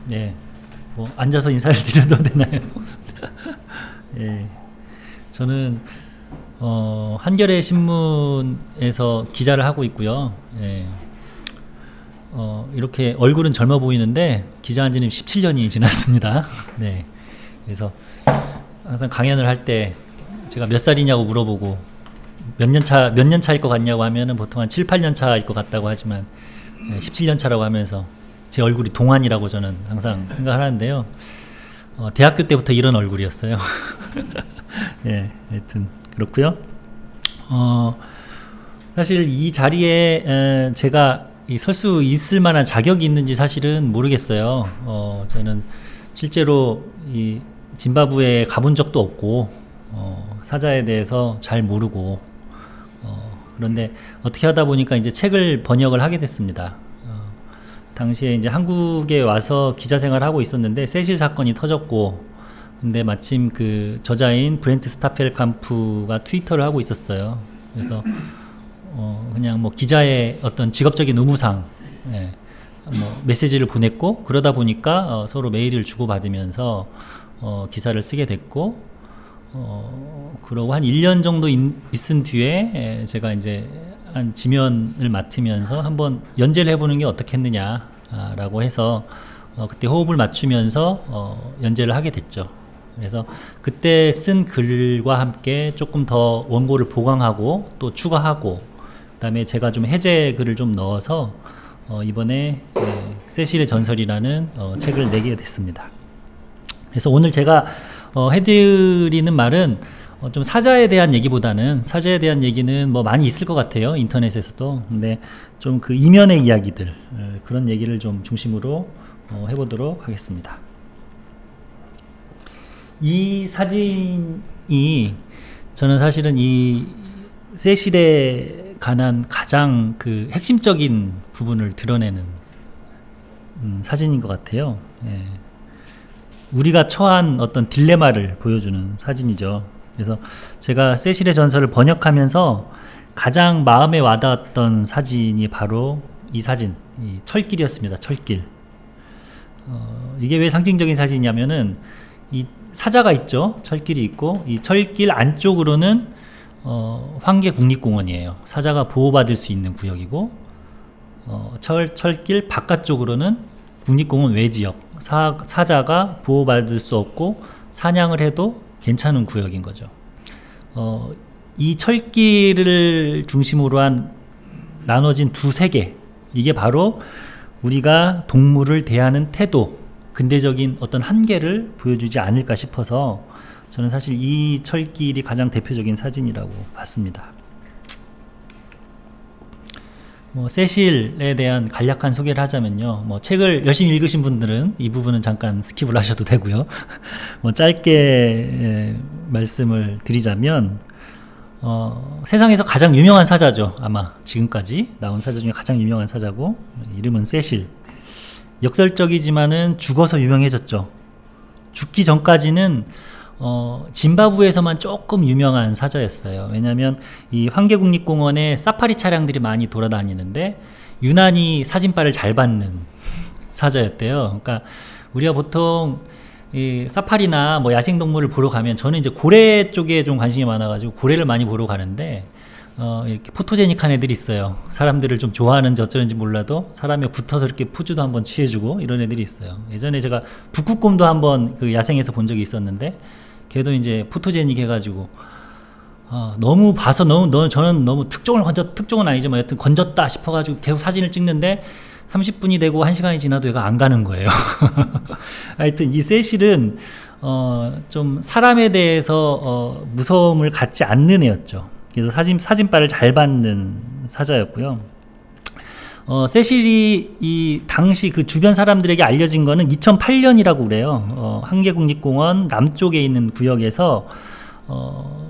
네, 뭐 앉아서 인사를 드려도 되나요? 예, 저는 한겨레 신문에서 기자를 하고 있고요. 예, 이렇게 얼굴은 젊어 보이는데 기자한 지는 17년이 지났습니다. 네, 그래서 항상 강연을 할 때 제가 몇 살이냐고 물어보고 몇 년 차일 것 같냐고 하면은 보통 한 7, 8년 차일 것 같다고 하지만 17년 차라고 하면서 제 얼굴이 동안이라고 저는 항상 생각을 하는데요. 대학교 때부터 이런 얼굴이었어요. 예, 하여튼 그렇고요. 사실 이 자리에 제가 설 수 있을 만한 자격이 있는지 사실은 모르겠어요. 저는 실제로 이 짐바브웨에 가본 적도 없고 사자에 대해서 잘 모르고 그런데 어떻게 하다 보니까 이제 책을 번역을 하게 됐습니다. 당시에 이제 한국에 와서 기자 생활을 하고 있었는데 세실 사건이 터졌고, 근데 마침 그 저자인 브렌트 스타펠캄프가 트위터를 하고 있었어요. 그래서 그냥 뭐 기자의 어떤 직업적인 의무상 뭐 메시지를 보냈고, 그러다 보니까 서로 메일을 주고받으면서 기사를 쓰게 됐고, 그러고 한 1년 정도 있은 뒤에 제가 이제 한 지면을 맡으면서 한번 연재를 해보는 게 어떻겠느냐라고 해서 그때 호흡을 맞추면서 연재를 하게 됐죠. 그래서 그때 쓴 글과 함께 조금 더 원고를 보강하고 또 추가하고, 그 다음에 제가 좀 해제 글을 좀 넣어서 이번에 세실의 전설이라는 책을 내게 됐습니다. 그래서 오늘 제가 해드리는 말은 좀 사자에 대한 얘기보다는, 사자에 대한 얘기는 뭐 많이 있을 것 같아요, 인터넷에서도. 근데 좀 그 이면의 이야기들, 그런 얘기를 좀 중심으로 해보도록 하겠습니다. 이 사진이 저는 사실은 이 세실에 관한 가장 그 핵심적인 부분을 드러내는 사진인 것 같아요. 예. 우리가 처한 어떤 딜레마를 보여주는 사진이죠. 그래서 제가 세실의 전설을 번역하면서 가장 마음에 와닿았던 사진이 바로 이 사진, 이 철길이었습니다. 철길. 이게 왜 상징적인 사진이냐면은 이 사자가 있죠. 철길이 있고, 이 철길 안쪽으로는 황계국립공원이에요. 사자가 보호받을 수 있는 구역이고, 철길 바깥쪽으로는 국립공원 외지역, 사자가 보호받을 수 없고 사냥을 해도 괜찮은 구역인 거죠. 이 철길을 중심으로 한 나눠진 두 세계, 이게 바로 우리가 동물을 대하는 태도, 근대적인 어떤 한계를 보여주지 않을까 싶어서 저는 사실 이 철길이 가장 대표적인 사진이라고 봤습니다. 세실에 대한 간략한 소개를 하자면요, 뭐 책을 열심히 읽으신 분들은 이 부분은 잠깐 스킵을 하셔도 되고요. 뭐 짧게 말씀을 드리자면 세상에서 가장 유명한 사자죠. 아마 지금까지 나온 사자 중에 가장 유명한 사자고, 이름은 세실. 역설적이지만은 죽어서 유명해졌죠. 죽기 전까지는 짐바브웨에서만 조금 유명한 사자였어요. 왜냐하면 이 황계국립공원에 사파리 차량들이 많이 돌아다니는데 유난히 사진빨을 잘 받는 사자였대요. 그러니까 우리가 보통 이 사파리나 뭐 야생동물을 보러 가면, 저는 이제 고래 쪽에 좀 관심이 많아가지고 고래를 많이 보러 가는데 이렇게 포토제닉한 애들이 있어요. 사람들을 좀 좋아하는지 어쩌는지 몰라도 사람이 붙어서 이렇게 포즈도 한번 취해주고 이런 애들이 있어요. 예전에 제가 북극곰도 한번 그 야생에서 본 적이 있었는데, 걔도 이제 포토제닉 해가지고 너무 봐서 저는 너무 특종은 아니지만 여튼 건졌다 싶어가지고 계속 사진을 찍는데 30분이 되고 1시간이 지나도 얘가 안 가는 거예요. 하여튼 이 세실은 좀 사람에 대해서 무서움을 갖지 않는 애였죠. 그래서 사진빨을 잘 받는 사자였고요. 세실이 이 당시 그 주변 사람들에게 알려진 거는 2008년이라고 그래요. 황계국립공원 남쪽에 있는 구역에서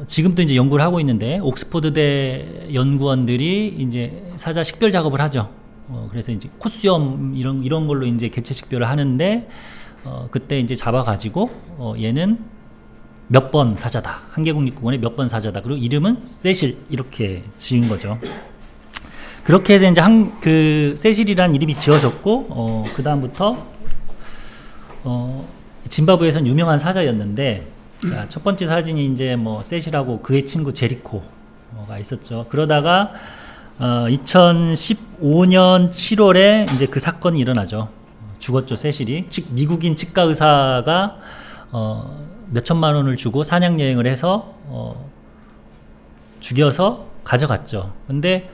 지금도 이제 연구를 하고 있는데, 옥스퍼드대 연구원들이 이제 사자 식별 작업을 하죠. 그래서 이제 콧수염 이런 걸로 이제 개체 식별을 하는데, 그때 이제 잡아가지고 얘는 몇 번 사자다, 한계국립공원의 몇 번 사자다, 그리고 이름은 세실, 이렇게 지은 거죠. 그렇게 해서 이제 그 세실이라는 이름이 지어졌고, 그 다음부터 짐바브웨에선 유명한 사자였는데, 자, 첫 번째 사진이 이제 뭐 세실하고 그의 친구 제리코가 있었죠. 그러다가 2015년 7월에 이제 그 사건이 일어나죠. 죽었죠, 세실이. 미국인 치과 의사가 몇천만 원을 주고 사냥 여행을 해서 죽여서 가져갔죠. 근데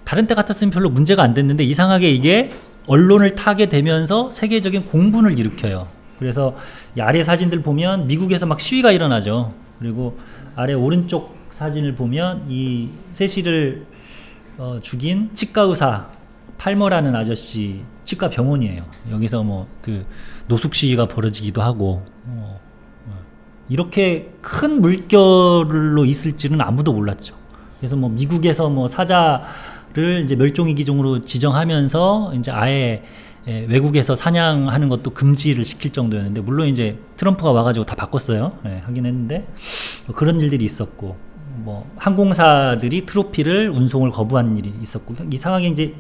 다른 때 같았으면 별로 문제가 안 됐는데, 이상하게 이게 언론을 타게 되면서 세계적인 공분을 일으켜요. 그래서 이 아래 사진들 보면 미국에서 막 시위가 일어나죠. 그리고 아래 오른쪽 사진을 보면 이 세실을 죽인 치과 의사 팔머라는 아저씨 치과 병원이에요. 여기서 뭐 그 노숙 시위가 벌어지기도 하고, 이렇게 큰 물결로 있을지는 아무도 몰랐죠. 그래서 뭐 미국에서 뭐 사자를 이제 멸종위기종으로 지정하면서 이제 아예 외국에서 사냥하는 것도 금지를 시킬 정도였는데, 물론 이제 트럼프가 와가지고 다 바꿨어요. 하긴 했는데, 그런 일들이 있었고, 뭐 항공사들이 트로피를 운송을 거부한 일이 있었고, 이상하게 이제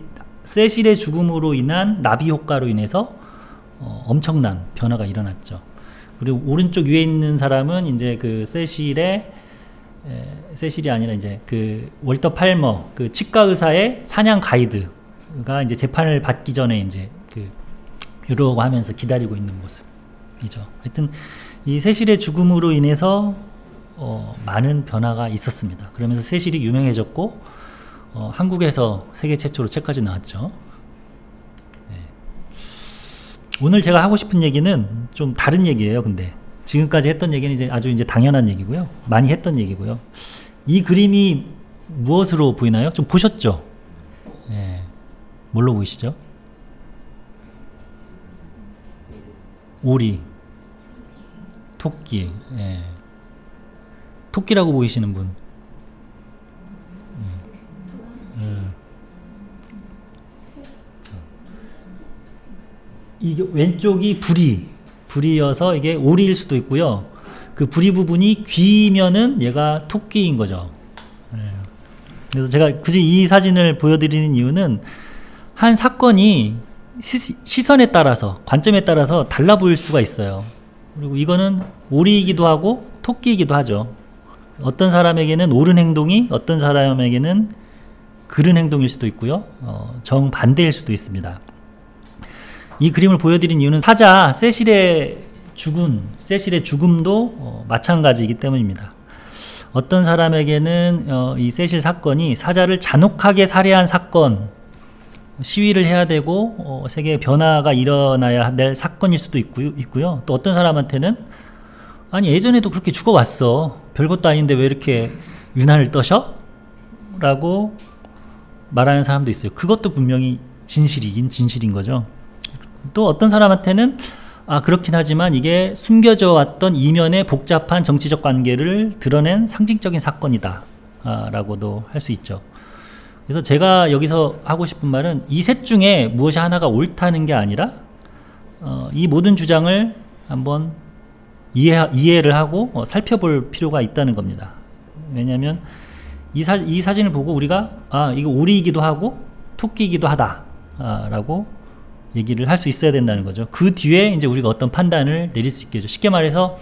세실의 죽음으로 인한 나비 효과로 인해서 엄청난 변화가 일어났죠. 그리고 오른쪽 위에 있는 사람은 이제 그 세실이 아니라 이제 그 월터 팔머, 그 치과 의사의 사냥 가이드가 이제 재판을 받기 전에 이제 그 이러고 하면서 기다리고 있는 모습이죠. 하여튼 이 세실의 죽음으로 인해서 많은 변화가 있었습니다. 그러면서 세실이 유명해졌고, 한국에서 세계 최초로 책까지 나왔죠. 네. 오늘 제가 하고 싶은 얘기는 좀 다른 얘기예요. 근데 지금까지 했던 얘기는 이제 아주 이제 당연한 얘기고요. 많이 했던 얘기고요. 이 그림이 무엇으로 보이나요? 좀 보셨죠? 네. 뭘로 보이시죠? 오리, 토끼, 예. 토끼라고 보이시는 분. 이게 왼쪽이 부리여서 이게 오리일 수도 있고요. 그 부리 부분이 귀면은 얘가 토끼인 거죠. 예. 그래서 제가 굳이 이 사진을 보여드리는 이유는, 한 사건이 시선에 따라서, 관점에 따라서 달라 보일 수가 있어요. 그리고 이거는 오리이기도 하고 토끼이기도 하죠. 어떤 사람에게는 옳은 행동이 어떤 사람에게는 그른 행동일 수도 있고요. 정반대일 수도 있습니다. 이 그림을 보여드린 이유는 사자 세실의 죽음도 마찬가지이기 때문입니다. 어떤 사람에게는 이 세실 사건이 사자를 잔혹하게 살해한 사건, 시위를 해야 되고 세계의 변화가 일어나야 될 사건일 수도 있고요. 또 어떤 사람한테는 아니 예전에도 그렇게 죽어왔어, 별것도 아닌데 왜 이렇게 유난을 떠셔? 라고 말하는 사람도 있어요. 그것도 분명히 진실인 거죠. 또 어떤 사람한테는 그렇긴 하지만 이게 숨겨져 왔던 이면의 복잡한 정치적 관계를 드러낸 상징적인 사건이다 라고도 할 수 있죠. 그래서 제가 여기서 하고 싶은 말은, 이 셋 중에 무엇이 하나가 옳다는 게 아니라 이 모든 주장을 한번 이해를 하고 살펴볼 필요가 있다는 겁니다. 왜냐하면 이 사진을 보고 우리가 이거 오리이기도 하고 토끼이기도 하다 라고 얘기를 할 수 있어야 된다는 거죠. 그 뒤에 이제 우리가 어떤 판단을 내릴 수 있겠죠. 쉽게 말해서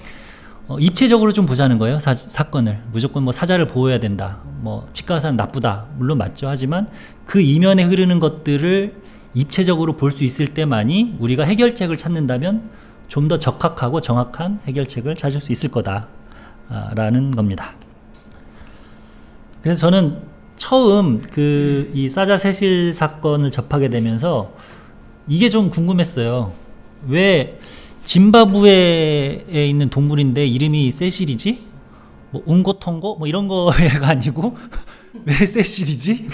입체적으로 좀 보자는 거예요. 사건을 무조건 뭐 사자를 보호해야 된다, 뭐 치과의사는 나쁘다, 물론 맞죠. 하지만 그 이면에 흐르는 것들을 입체적으로 볼 수 있을 때만이 우리가 해결책을 찾는다면 좀 더 적합하고 정확한 해결책을 찾을 수 있을 거다 라는 겁니다. 그래서 저는 처음 이 사자 세실 사건을 접하게 되면서 이게 좀 궁금했어요. 왜 짐바브웨에 있는 동물인데 이름이 세실이지? 뭐 옹고통고 뭐 이런 거가 아니고 왜 세실이지?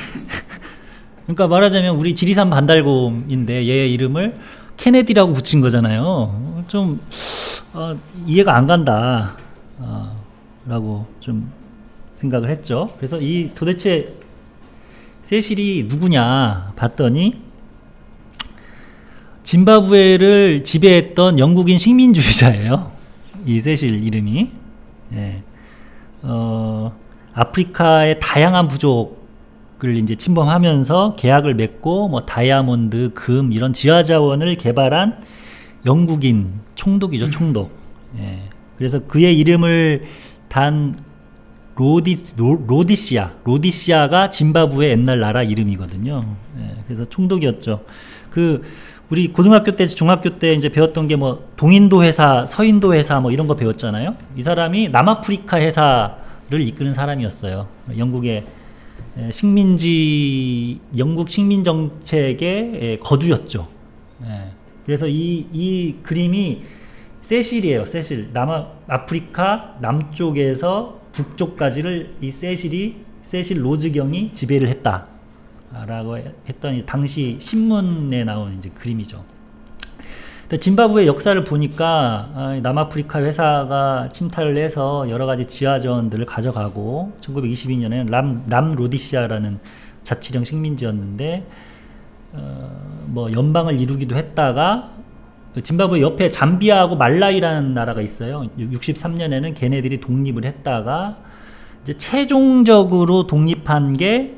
그러니까 말하자면 우리 지리산 반달곰인데 얘 이름을 케네디라고 붙인 거잖아요. 좀 이해가 안 간다 라고 좀 생각을 했죠. 그래서 도대체 세실이 누구냐 봤더니 짐바브웨를 지배했던 영국인 식민주의자예요. 이 세실 이름이. 예. 아프리카의 다양한 부족을 이제 침범하면서 계약을 맺고 뭐 다이아몬드, 금 이런 지하자원을 개발한 영국인 총독이죠, 총독. 예. 그래서 그의 이름을 단 로디시아가 짐바브웨 옛날 나라 이름이거든요. 예. 그래서 총독이었죠. 우리 고등학교 때, 중학교 때 이제 배웠던 게 뭐 동인도 회사, 서인도 회사 뭐 이런 거 배웠잖아요. 이 사람이 남아프리카 회사를 이끄는 사람이었어요. 영국의 영국 식민 정책의 거두였죠. 그래서 이 그림이 세실이에요. 세실. 남아프리카 남쪽에서 북쪽까지를 이 세실 로즈경이 지배를 했다. 라고 했더니 당시 신문에 나온 이제 그림이죠. 짐바브웨 역사를 보니까 남아프리카 회사가 침탈을 해서 여러 가지 지하자원들을 가져가고 1922년에는 남로디시아라는 자치령 식민지였는데 뭐 연방을 이루기도 했다가 짐바브웨 옆에 잠비아하고 말라위라는 나라가 있어요. 63년에는 걔네들이 독립을 했다가 이제 최종적으로 독립한 게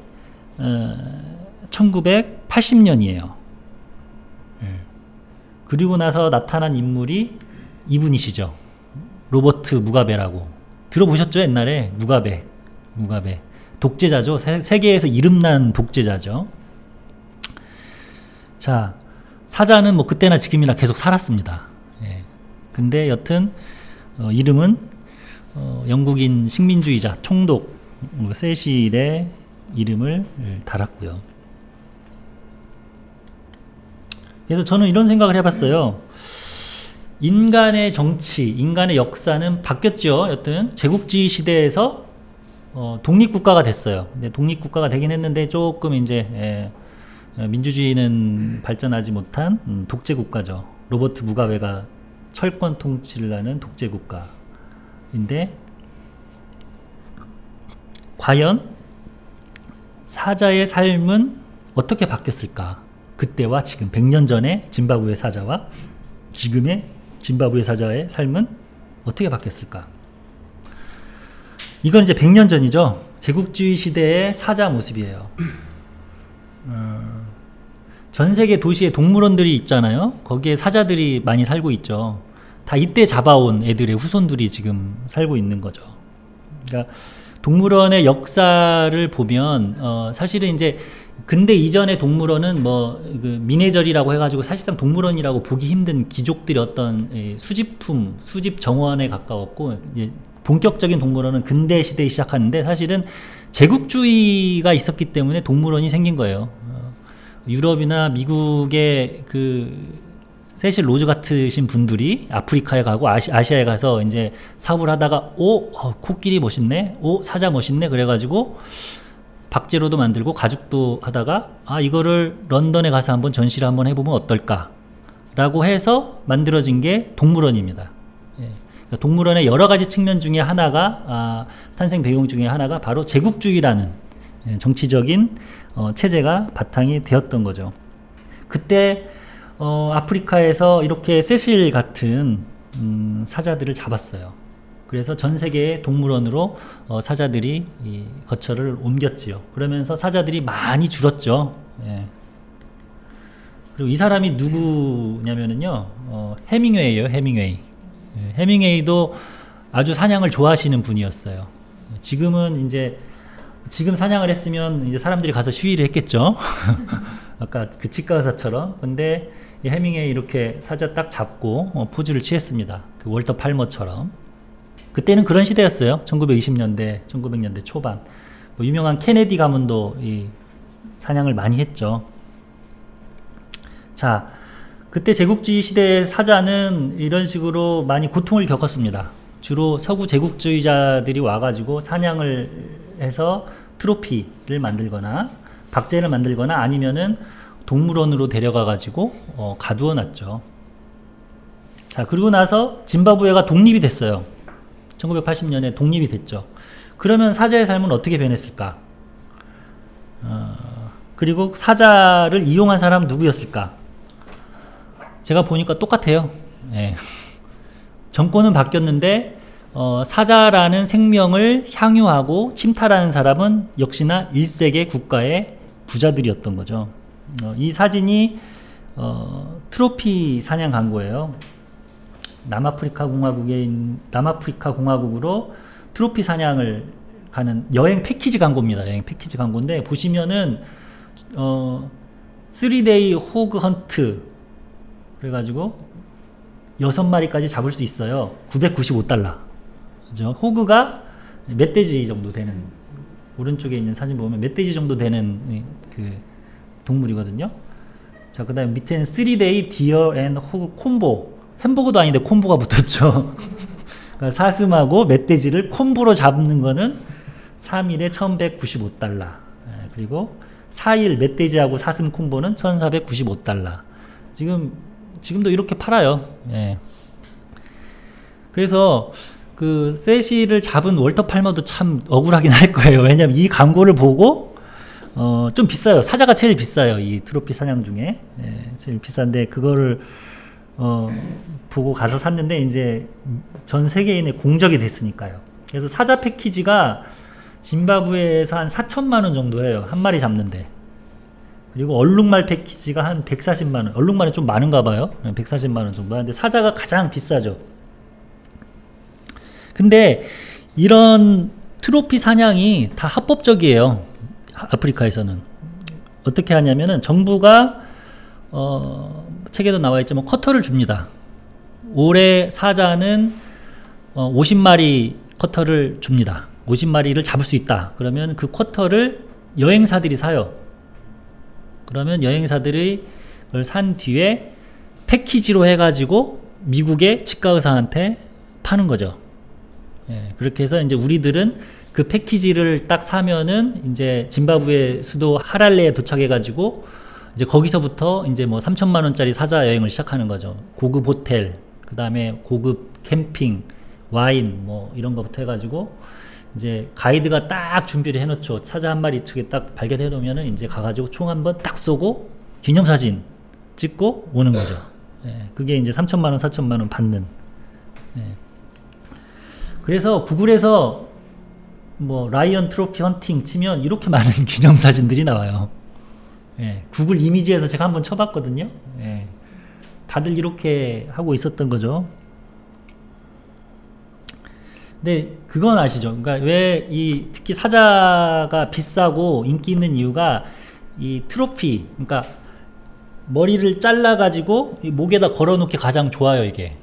1980년이에요. 그리고 나서 나타난 인물이 이분이시죠. 로버트 무가베라고. 들어보셨죠? 옛날에 무가베. 독재자죠. 세계에서 이름난 독재자죠. 자, 사자는 뭐 그때나 지금이나 계속 살았습니다. 근데 여튼 이름은 영국인 식민주의자 총독 세실의 이름을 달았고요. 그래서 저는 이런 생각을 해봤어요. 인간의 정치, 인간의 역사는 바뀌었죠. 여튼 제국주의 시대에서 독립국가가 됐어요. 근데 독립국가가 되긴 했는데 조금 이제 민주주의는 발전하지 못한 독재국가죠. 로버트 무가베가 철권 통치를 하는 독재국가인데 과연 사자의 삶은 어떻게 바뀌었을까? 그때와 지금 100년 전의 짐바브웨 사자와 지금의 짐바브웨 사자의 삶은 어떻게 바뀌었을까? 이건 이제 100년 전이죠. 제국주의 시대의 사자 모습이에요. 전 세계 도시에 동물원들이 있잖아요. 거기에 사자들이 많이 살고 있죠. 다 이때 잡아온 애들의 후손들이 지금 살고 있는 거죠. 그러니까 동물원의 역사를 보면 사실은 이제 근대 이전의 동물원은 뭐 그 미네절이라고 해가지고 사실상 동물원이라고 보기 힘든 귀족들의 어떤 수집 정원에 가까웠고 이제 본격적인 동물원은 근대 시대에 시작하는데 사실은 제국주의가 있었기 때문에 동물원이 생긴 거예요. 유럽이나 미국의 그 세실 로즈 같으신 분들이 아프리카에 가고 아시아에 가서 이제 사업을 하다가 코끼리 멋있네, 사자 멋있네 그래가지고 박제로도 만들고 가죽도 하다가 이거를 런던에 가서 한번 전시를 한번 해보면 어떨까 라고 해서 만들어진 게 동물원입니다. 그러니까 동물원의 여러 가지 측면 중에 하나가 탄생 배경 중에 하나가 바로 제국주의라는 정치적인 체제가 바탕이 되었던 거죠. 그때 아프리카에서 이렇게 세실 같은 사자들을 잡았어요. 그래서 전 세계의 동물원으로 사자들이 거처를 옮겼지요. 그러면서 사자들이 많이 줄었죠. 그리고 이 사람이 누구냐면은요, 해밍웨이예요. 해밍웨이. 해밍웨이도 아주 사냥을 좋아하시는 분이었어요. 지금 사냥을 했으면 이제 사람들이 가서 시위를 했겠죠. 아까 그 치과 의사처럼. 근데 이 해밍웨이 이렇게 사자 딱 잡고 포즈를 취했습니다. 그 월터 팔머처럼. 그때는 그런 시대였어요. 1920년대, 1900년대 초반. 뭐 유명한 케네디 가문도 이 사냥을 많이 했죠. 자, 그때 제국주의 시대의 사자는 이런 식으로 많이 고통을 겪었습니다. 주로 서구 제국주의자들이 와가지고 사냥을 해서 트로피를 만들거나 박제를 만들거나 아니면은 동물원으로 데려가가지고 가두어 놨죠. 자, 그리고 나서 짐바브웨가 독립이 됐어요. 1980년에 독립이 됐죠. 그러면 사자의 삶은 어떻게 변했을까? 그리고 사자를 이용한 사람은 누구였을까? 제가 보니까 똑같아요. 예. 정권은 바뀌었는데 사자라는 생명을 향유하고 침탈하는 사람은 역시나 1세계 국가의 부자들이었던 거죠. 이 사진이 트로피 사냥 광고예요. 남아프리카 공화국으로 트로피 사냥을 가는 여행 패키지 광고입니다. 여행 패키지 광고인데 보시면은 3데이 호그 헌트 그래가지고 6마리까지 잡을 수 있어요. $995. 그죠? 호그가 멧돼지 정도 되는, 오른쪽에 있는 사진 보면 멧돼지 정도 되는 그 동물이거든요. 자, 그 다음에 밑에는 3데이 디어 앤 호그 콤보. 햄버거도 아닌데 콤보가 붙었죠. 그러니까 사슴하고 멧돼지를 콤보로 잡는 거는 3일에 $1195. 그리고 4일 멧돼지하고 사슴 콤보는 $1495. 지금도 이렇게 팔아요. 예. 그래서 그 세시를 잡은 월터 팔머도 참 억울하긴 할 거예요. 왜냐면 이 광고를 보고 좀 비싸요. 사자가 제일 비싸요. 이 트로피 사냥 중에. 예, 제일 비싼데 그거를 보고 가서 샀는데 이제 전 세계인의 공적이 됐으니까요. 그래서 사자 패키지가 짐바브웨에서 한 4천만 원 정도 해요. 한 마리 잡는데. 그리고 얼룩말 패키지가 한 140만 원. 얼룩말이 좀 많은가 봐요. 140만 원 정도 하는데 사자가 가장 비싸죠. 근데 이런 트로피 사냥이 다 합법적이에요. 아프리카에서는. 어떻게 하냐면은 정부가 책에도 나와 있지만 커터를 줍니다. 올해 사자는 50마리 커터를 줍니다. 50마리를 잡을 수 있다. 그러면 그 커터를 여행사들이 사요. 그러면 여행사들이 그걸 산 뒤에 패키지로 해가지고 미국의 치과의사한테 파는 거죠. 예, 그렇게 해서 이제 우리들은 그 패키지를 딱 사면은 이제 짐바브웨 수도 하랄레에 도착해가지고 이제 거기서부터 이제 뭐 3천만 원짜리 사자 여행을 시작하는 거죠. 고급 호텔, 그 다음에 고급 캠핑, 와인 뭐 이런 거부터 해가지고 이제 가이드가 딱 준비를 해놓죠. 사자 한 마리 측에 딱 발견해 놓으면은 이제 가가지고 총 한번 딱 쏘고 기념사진 찍고 오는 거죠. 예, 그게 이제 3천만 원, 4천만 원 받는. 예. 그래서 구글에서 뭐 라이언 트로피 헌팅 치면 이렇게 많은 기념사진들이 나와요. 예, 구글 이미지에서 제가 한번 쳐봤거든요. 예, 다들 이렇게 하고 있었던 거죠. 근데 그건 아시죠? 그러니까 왜 특히 사자가 비싸고 인기 있는 이유가 이 트로피, 그러니까 머리를 잘라가지고 이 목에다 걸어놓기 가장 좋아요, 이게.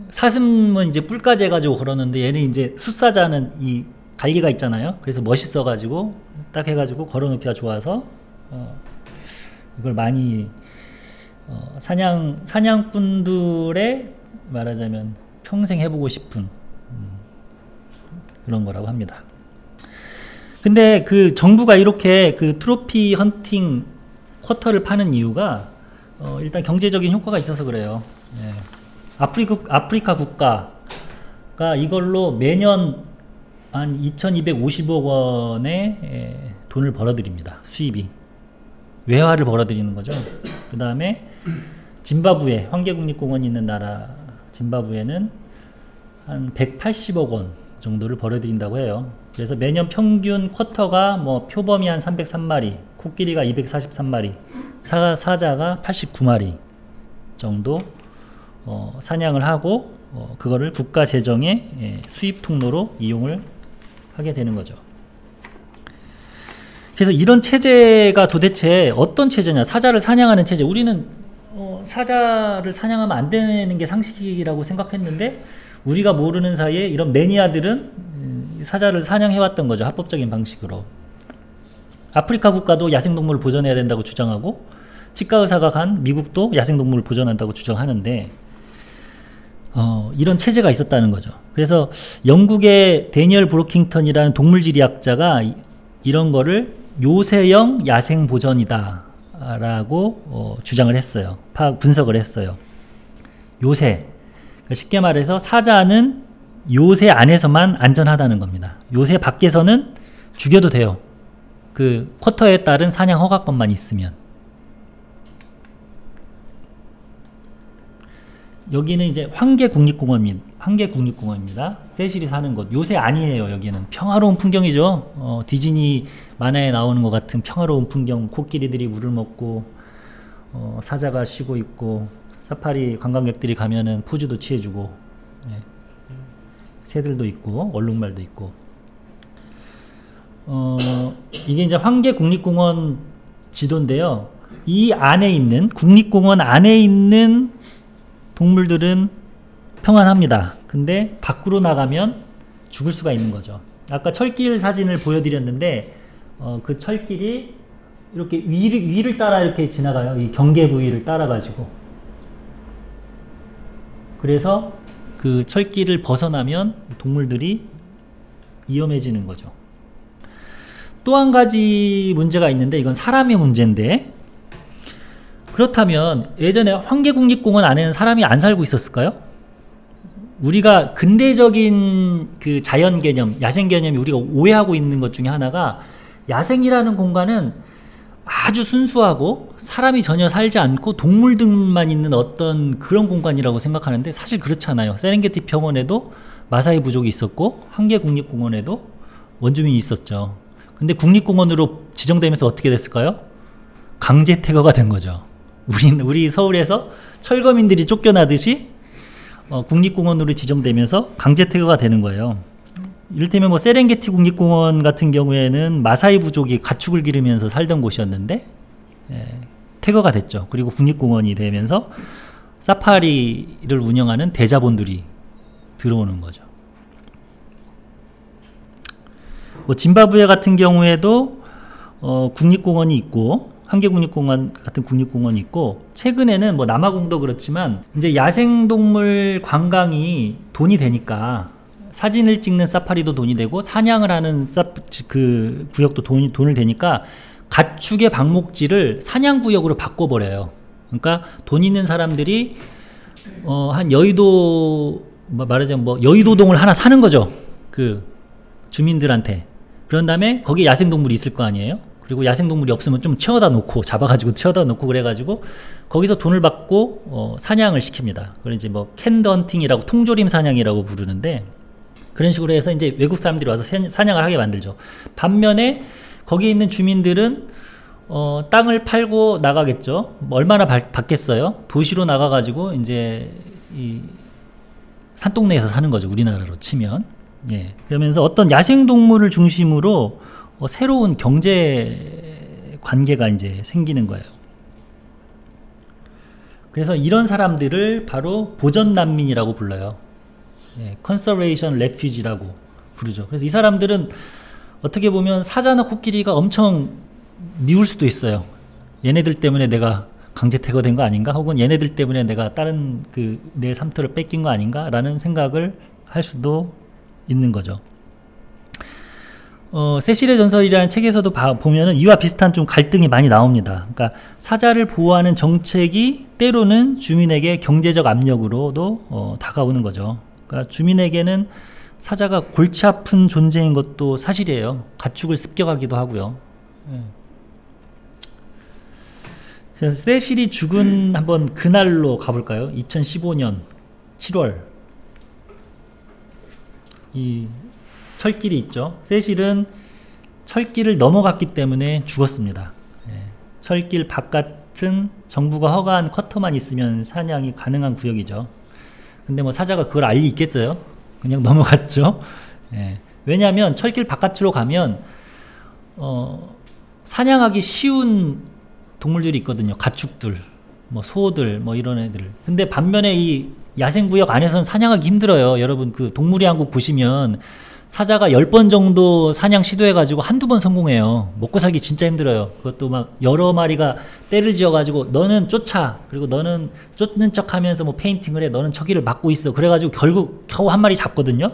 사슴은 이제 뿔까지 해가지고 걸었는데 얘는 이제 숫사자는 이 갈기가 있잖아요. 그래서 멋있어가지고 딱 해가지고 걸어놓기가 좋아서 이걸 많이 사냥꾼들의 말하자면 평생 해보고 싶은 그런 거라고 합니다. 근데 그 정부가 이렇게 그 트로피 헌팅 쿼터를 파는 이유가 일단 경제적인 효과가 있어서 그래요. 예. 아프리카 국가가 이걸로 매년 한 2250억 원의 돈을 벌어들입니다. 수입이. 외화를 벌어들이는 거죠. 그 다음에 짐바브웨, 황계국립공원이 있는 나라 짐바브웨는 한 180억 원 정도를 벌어들인다고 해요. 그래서 매년 평균 쿼터가 뭐 표범이 한 303마리, 코끼리가 243마리, 사자가 89마리 정도 사냥을 하고 그거를 국가 재정의 수입 통로로 이용을 하게 되는 거죠. 그래서 이런 체제가 도대체 어떤 체제냐? 사자를 사냥하는 체제. 우리는 사자를 사냥하면 안 되는 게 상식이라고 생각했는데 우리가 모르는 사이에 이런 매니아들은 사자를 사냥해왔던 거죠. 합법적인 방식으로. 아프리카 국가도 야생동물을 보존해야 된다고 주장하고 치과의사가 간 미국도 야생동물을 보존한다고 주장하는데 이런 체제가 있었다는 거죠. 그래서 영국의 데니얼 브로킹턴이라는 동물지리학자가 이런 거를 요새형 야생보전이다 라고 주장을 했어요. 분석을 했어요. 요새, 그러니까 쉽게 말해서 사자는 요새 안에서만 안전하다는 겁니다. 요새 밖에서는 죽여도 돼요. 그 쿼터에 따른 사냥 허가권만 있으면. 여기는 이제 황계국립공원입니다. 세실이 사는 곳. 요새 아니에요. 여기는 평화로운 풍경이죠. 디즈니 만화에 나오는 것 같은 평화로운 풍경. 코끼리들이 물을 먹고 사자가 쉬고 있고, 사파리 관광객들이 가면은 포즈도 취해주고, 예. 새들도 있고 얼룩말도 있고. 이게 이제 황계국립공원 지도인데요. 이 안에 있는 국립공원 안에 있는 동물들은 평안합니다. 근데 밖으로 나가면 죽을 수가 있는 거죠. 아까 철길 사진을 보여드렸는데 그 철길이 이렇게 위를 따라 이렇게 지나가요. 이 경계 부위를 따라 가지고. 그래서 그 철길을 벗어나면 동물들이 위험해지는 거죠. 또 한 가지 문제가 있는데, 이건 사람의 문제인데, 그렇다면 예전에 황계국립공원 안에는 사람이 안 살고 있었을까요? 우리가 근대적인 그 자연 개념, 야생 개념이 우리가 오해하고 있는 것 중에 하나가, 야생이라는 공간은 아주 순수하고 사람이 전혀 살지 않고 동물들만 있는 어떤 그런 공간이라고 생각하는데, 사실 그렇지 않아요. 세렝게티 평원에도 마사이 부족이 있었고 황계국립공원에도 원주민이 있었죠. 근데 국립공원으로 지정되면서 어떻게 됐을까요? 강제 퇴거가 된 거죠. 우리 서울에서 철거민들이 쫓겨나듯이 국립공원으로 지정되면서 강제 퇴거가 되는 거예요. 이를테면 뭐 세렝게티 국립공원 같은 경우에는 마사이 부족이 가축을 기르면서 살던 곳이었는데, 퇴거가 됐죠. 그리고 국립공원이 되면서 사파리를 운영하는 대자본들이 들어오는 거죠. 뭐 짐바브웨 같은 경우에도 국립공원이 있고, 황계국립공원 같은 국립공원이 있고, 최근에는 뭐 남아공도 그렇지만 이제 야생동물 관광이 돈이 되니까 사진을 찍는 사파리도 돈이 되고 사냥을 하는 그 구역도 돈을 되니까 가축의 방목지를 사냥구역으로 바꿔버려요. 그러니까 돈 있는 사람들이 한 여의도, 말하자면 뭐 여의도동을 하나 사는 거죠. 그 주민들한테. 그런 다음에 거기에 야생동물이 있을 거 아니에요. 그리고 야생동물이 없으면 좀 채워다 놓고, 잡아가지고 채워다 놓고 그래가지고 거기서 돈을 받고 사냥을 시킵니다. 그걸 이제 뭐 캔던팅이라고, 통조림 사냥이라고 부르는데, 그런 식으로 해서 이제 외국 사람들이 와서 사냥을 하게 만들죠. 반면에 거기에 있는 주민들은 땅을 팔고 나가겠죠. 뭐 얼마나 받겠어요? 도시로 나가가지고 이제 이 산동네에서 사는 거죠. 우리나라로 치면. 예. 그러면서 어떤 야생동물을 중심으로 새로운 경제 관계가 이제 생기는 거예요. 그래서 이런 사람들을 바로 보전난민이라고 불러요. 예, Conservation Refugee라고 부르죠. 그래서 이 사람들은 어떻게 보면 사자나 코끼리가 엄청 미울 수도 있어요. 얘네들 때문에 내가 강제 퇴거된 거 아닌가? 혹은 얘네들 때문에 내가 다른 내 삼토를 뺏긴 거 아닌가? 라는 생각을 할 수도 있는 거죠. 세실의 전설이라는 책에서도 보면은 이와 비슷한 좀 갈등이 많이 나옵니다. 그러니까 사자를 보호하는 정책이 때로는 주민에게 경제적 압력으로도 다가오는 거죠. 그러니까 주민에게는 사자가 골치 아픈 존재인 것도 사실이에요. 가축을 습격하기도 하고요. 그래서 세실이 죽은 한번 그날로 가볼까요? 2015년 7월. 이 철길이 있죠. 세실은 철길을 넘어갔기 때문에 죽었습니다. 철길 바깥은 정부가 허가한 쿼터만 있으면 사냥이 가능한 구역이죠. 근데 뭐 사자가 그걸 알 리 있겠어요? 그냥 넘어갔죠. 왜냐하면 철길 바깥으로 가면 사냥하기 쉬운 동물들이 있거든요. 가축들, 뭐 소들, 뭐 이런 애들. 근데 반면에 이 야생구역 안에서는 사냥하기 힘들어요. 여러분 그 동물의 왕국 보시면 사자가 10번 정도 사냥 시도해가지고 한두 번 성공해요. 먹고 살기 진짜 힘들어요. 그것도 막 여러 마리가 떼를 지어가지고 너는 쫓아, 그리고 너는 쫓는 척 하면서 뭐 페인팅을 해, 너는 저기를 막고 있어. 그래가지고 결국 겨우 한 마리 잡거든요.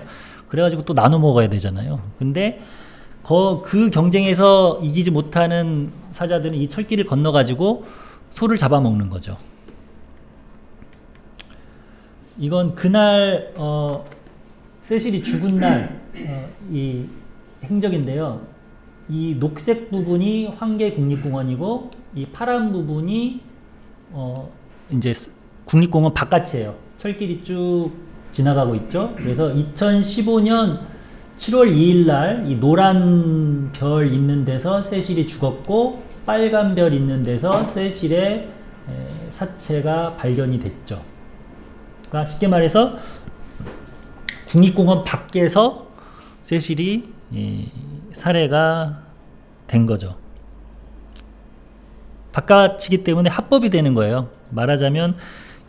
그래가지고 또 나눠 먹어야 되잖아요. 근데 그 경쟁에서 이기지 못하는 사자들은 이 철길을 건너가지고 소를 잡아먹는 거죠. 이건 그날 세실이 죽은 날 이 행적인데요. 이 녹색 부분이 황계국립공원이고 이 파란 부분이 이제 국립공원 바깥이에요. 철길이 쭉 지나가고 있죠. 그래서 2015년 7월 2일 날 이 노란 별 있는 데서 세실이 죽었고 빨간 별 있는 데서 세실의 사체가 발견이 됐죠. 그러니까 쉽게 말해서 국립공원 밖에서 세실이 살해가 된 거죠. 바깥이기 때문에 합법이 되는 거예요. 말하자면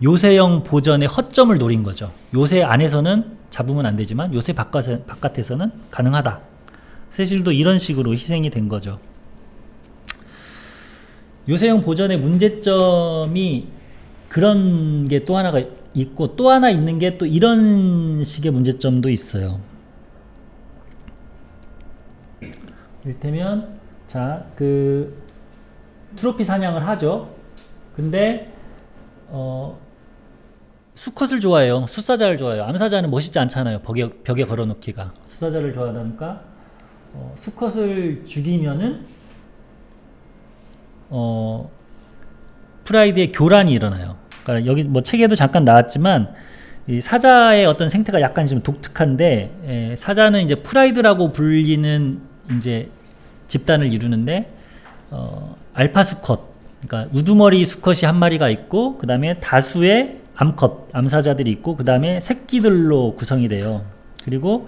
요새형 보전의 허점을 노린 거죠. 요새 안에서는 잡으면 안 되지만 요새 바깥에서는 가능하다. 세실도 이런 식으로 희생이 된 거죠. 요새형 보전의 문제점이 그런 게 또 하나가 있고, 또 하나 있는 게 또 이런 식의 문제점도 있어요. 이를테면 자, 그 트로피 사냥을 하죠. 근데 수컷을 좋아해요. 숫사자를 좋아해요. 암사자는 멋있지 않잖아요. 벽에 걸어놓기가. 숫사자를 좋아하니까 수컷을 죽이면은 프라이드의 교란이 일어나요. 그러니까 여기 뭐 책에도 잠깐 나왔지만 이 사자의 어떤 생태가 약간 좀 독특한데, 사자는 이제 프라이드라고 불리는 이제 집단을 이루는데 알파 수컷, 그러니까 우두머리 수컷이 한 마리가 있고, 그 다음에 다수의 암컷, 암사자들이 있고, 그 다음에 새끼들로 구성이 돼요. 그리고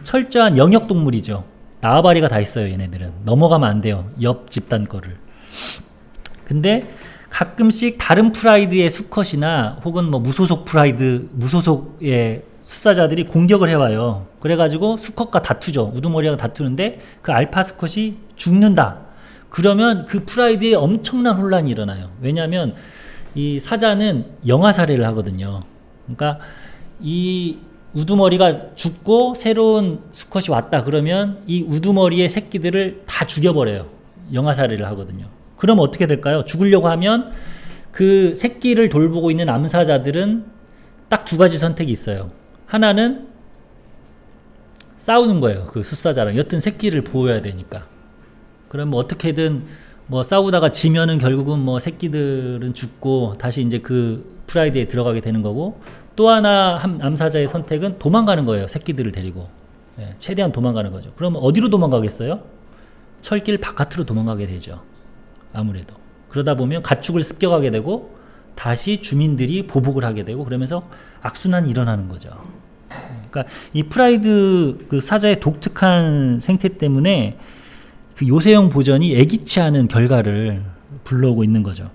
철저한 영역동물이죠.縄張리가 다 있어요. 얘네들은 넘어가면 안 돼요. 옆 집단 거를. 근데 가끔씩 다른 프라이드의 수컷이나 혹은 뭐 무소속의 숫사자들이 공격을 해와요. 그래가지고 수컷과 다투죠. 우두머리가 다투는데 그 알파 수컷이 죽는다. 그러면 그 프라이드에 엄청난 혼란이 일어나요. 왜냐하면 이 사자는 영아살해를 하거든요. 그러니까 이 우두머리가 죽고 새로운 수컷이 왔다 그러면 이 우두머리의 새끼들을 다 죽여버려요. 영아살해를 하거든요. 그럼 어떻게 될까요? 죽으려고 하면 그 새끼를 돌보고 있는 암사자들은 딱 두 가지 선택이 있어요. 하나는 싸우는 거예요. 그 숫사자랑. 여튼 새끼를 보호해야 되니까. 그럼 뭐 어떻게든 뭐 싸우다가 지면은 결국은 뭐 새끼들은 죽고 다시 이제 그 프라이드에 들어가게 되는 거고, 또 하나 암사자의 선택은 도망가는 거예요. 새끼들을 데리고. 최대한 도망가는 거죠. 그러면 어디로 도망가겠어요? 철길 바깥으로 도망가게 되죠. 아무래도. 그러다 보면 가축을 습격하게 되고 다시 주민들이 보복을 하게 되고, 그러면서 악순환이 일어나는 거죠. 그러니까 이 프라이드 그 사자의 독특한 생태 때문에 그 요새형 보전이 애기치 않은 결과를 불러오고 있는 거죠.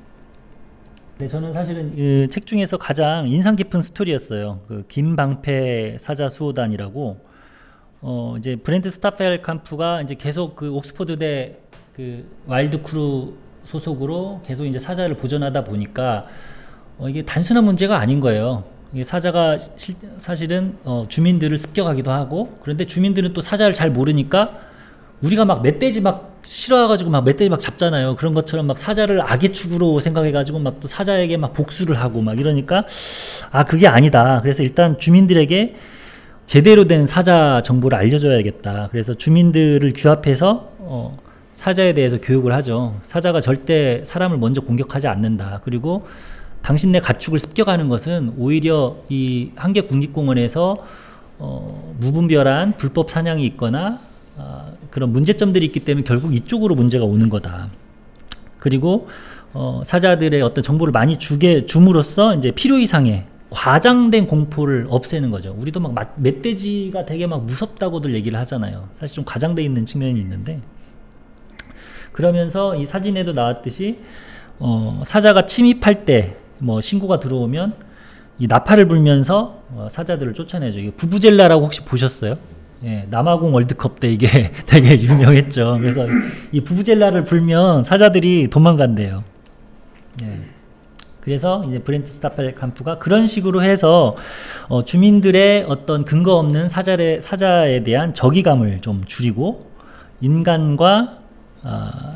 네, 저는 사실은 그 책 중에서 가장 인상 깊은 스토리였어요. 그 김방패 사자 수호단이라고, 이제 브렌트 스타펠캄프가 이제 계속 그 옥스퍼드대 그 와일드 크루 소속으로 계속 이제 사자를 보존하다 보니까 이게 단순한 문제가 아닌 거예요. 이게 사자가 사실은 주민들을 습격하기도 하고, 그런데 주민들은 또 사자를 잘 모르니까 우리가 막 멧돼지 막 싫어해가지고 막 멧돼지 막 잡잖아요. 그런 것처럼 막 사자를 악의 축으로 생각해가지고 막 또 사자에게 막 복수를 하고 막 이러니까 그게 아니다. 그래서 일단 주민들에게 제대로 된 사자 정보를 알려줘야겠다. 그래서 주민들을 규합해서 사자에 대해서 교육을 하죠. 사자가 절대 사람을 먼저 공격하지 않는다. 그리고 당신네 가축을 습격하는 것은 오히려 이 한계국립공원에서 무분별한 불법 사냥이 있거나 그런 문제점들이 있기 때문에 결국 이쪽으로 문제가 오는 거다. 그리고 사자들의 어떤 정보를 많이 줌으로써 이제 필요 이상의 과장된 공포를 없애는 거죠. 우리도 막 멧돼지가 되게 막 무섭다고들 얘기를 하잖아요. 사실 좀 과장돼 있는 측면이 있는데, 그러면서 이 사진에도 나왔듯이 사자가 침입할 때 뭐 신고가 들어오면 이 나팔을 불면서 사자들을 쫓아내죠. 이게 부부젤라라고 혹시 보셨어요? 예, 남아공 월드컵 때 이게 되게 유명했죠. 그래서 이 부부젤라를 불면 사자들이 도망간대요. 예. 그래서 이제 브렌트 스타펠캄프가 그런 식으로 해서 주민들의 어떤 근거 없는 사자에 대한 적의감을 좀 줄이고 인간과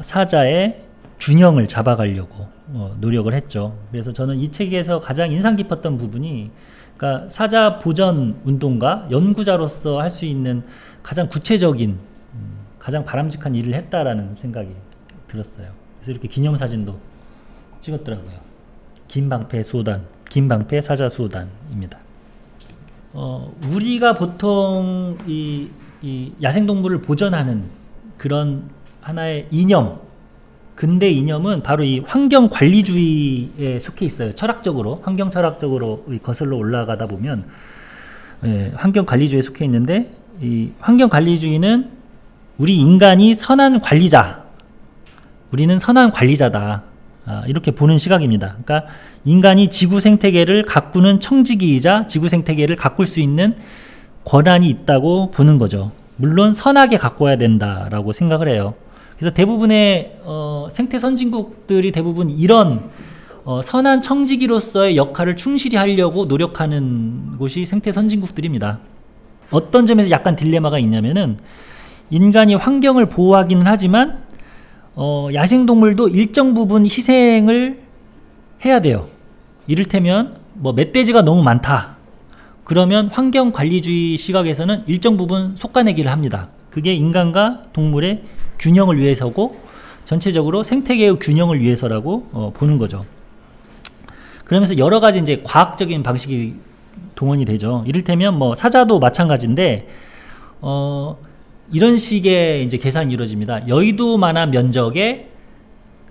사자의 균형을 잡아가려고 노력을 했죠. 그래서 저는 이 책에서 가장 인상 깊었던 부분이, 그러니까 사자 보전 운동가 연구자로서 할 수 있는 가장 구체적인 가장 바람직한 일을 했다라는 생각이 들었어요. 그래서 이렇게 기념사진도 찍었더라고요. 김방패 수호단, 김방패 사자 수호단입니다. 우리가 보통 이 야생동물을 보전하는 그런 하나의 이념, 근대 이념은 바로 이 환경관리주의에 속해 있어요. 철학적으로, 환경철학적으로 거슬러 올라가다 보면 환경관리주의에 속해 있는데, 이 환경관리주의는 우리 인간이 선한 관리자, 우리는 선한 관리자다, 이렇게 보는 시각입니다. 그러니까 인간이 지구 생태계를 가꾸는 청지기이자 지구 생태계를 가꿀 수 있는 권한이 있다고 보는 거죠. 물론 선하게 가꿔야 된다라고 생각을 해요. 그래서 대부분의 생태 선진국들이 대부분 이런 선한 청지기로서의 역할을 충실히 하려고 노력하는 곳이 생태 선진국들입니다. 어떤 점에서 약간 딜레마가 있냐면은, 인간이 환경을 보호하기는 하지만 야생동물도 일정 부분 희생을 해야 돼요. 이를테면 뭐 멧돼지가 너무 많다, 그러면 환경관리주의 시각에서는 일정 부분 솎아내기를 합니다. 그게 인간과 동물의 균형을 위해서고 전체적으로 생태계의 균형을 위해서라고 보는 거죠. 그러면서 여러 가지 이제 과학적인 방식이 동원이 되죠. 이를테면 뭐 사자도 마찬가지인데 이런 식의 이제 계산이 이루어집니다. 여의도만한 면적에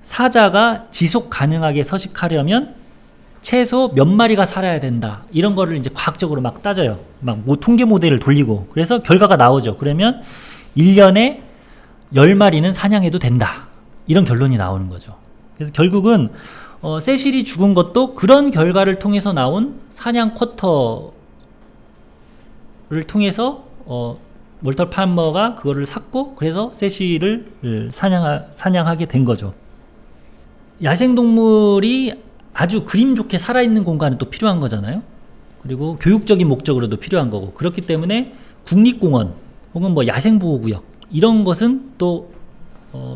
사자가 지속 가능하게 서식하려면 최소 몇 마리가 살아야 된다, 이런 거를 이제 과학적으로 막 따져요. 막 통계 모델을 돌리고. 그래서 결과가 나오죠. 그러면 1년에 10마리는 사냥해도 된다, 이런 결론이 나오는 거죠. 그래서 결국은 세실이 죽은 것도 그런 결과를 통해서 나온 사냥 쿼터를 통해서 월터 팔머가 그거를 샀고, 그래서 세실을 사냥하게 된 거죠. 야생동물이 아주 그림 좋게 살아있는 공간은 또 필요한 거잖아요. 그리고 교육적인 목적으로도 필요한 거고, 그렇기 때문에 국립공원 혹은 뭐 야생보호구역 이런 것은 또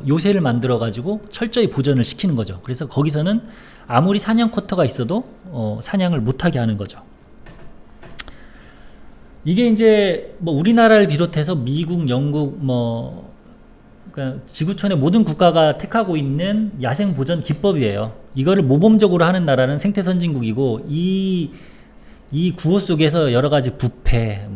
요새를 만들어 가지고 철저히 보전을 시키는 거죠. 그래서 거기서는 아무리 사냥 쿼터가 있어도 사냥을 못하게 하는 거죠. 이게 이제 뭐 우리나라를 비롯해서 미국, 영국, 그러니까 지구촌의 모든 국가가 택하고 있는 야생 보전 기법이에요. 이거를 모범적으로 하는 나라는 생태 선진국이고, 이 구호 속에서 여러 가지 부패,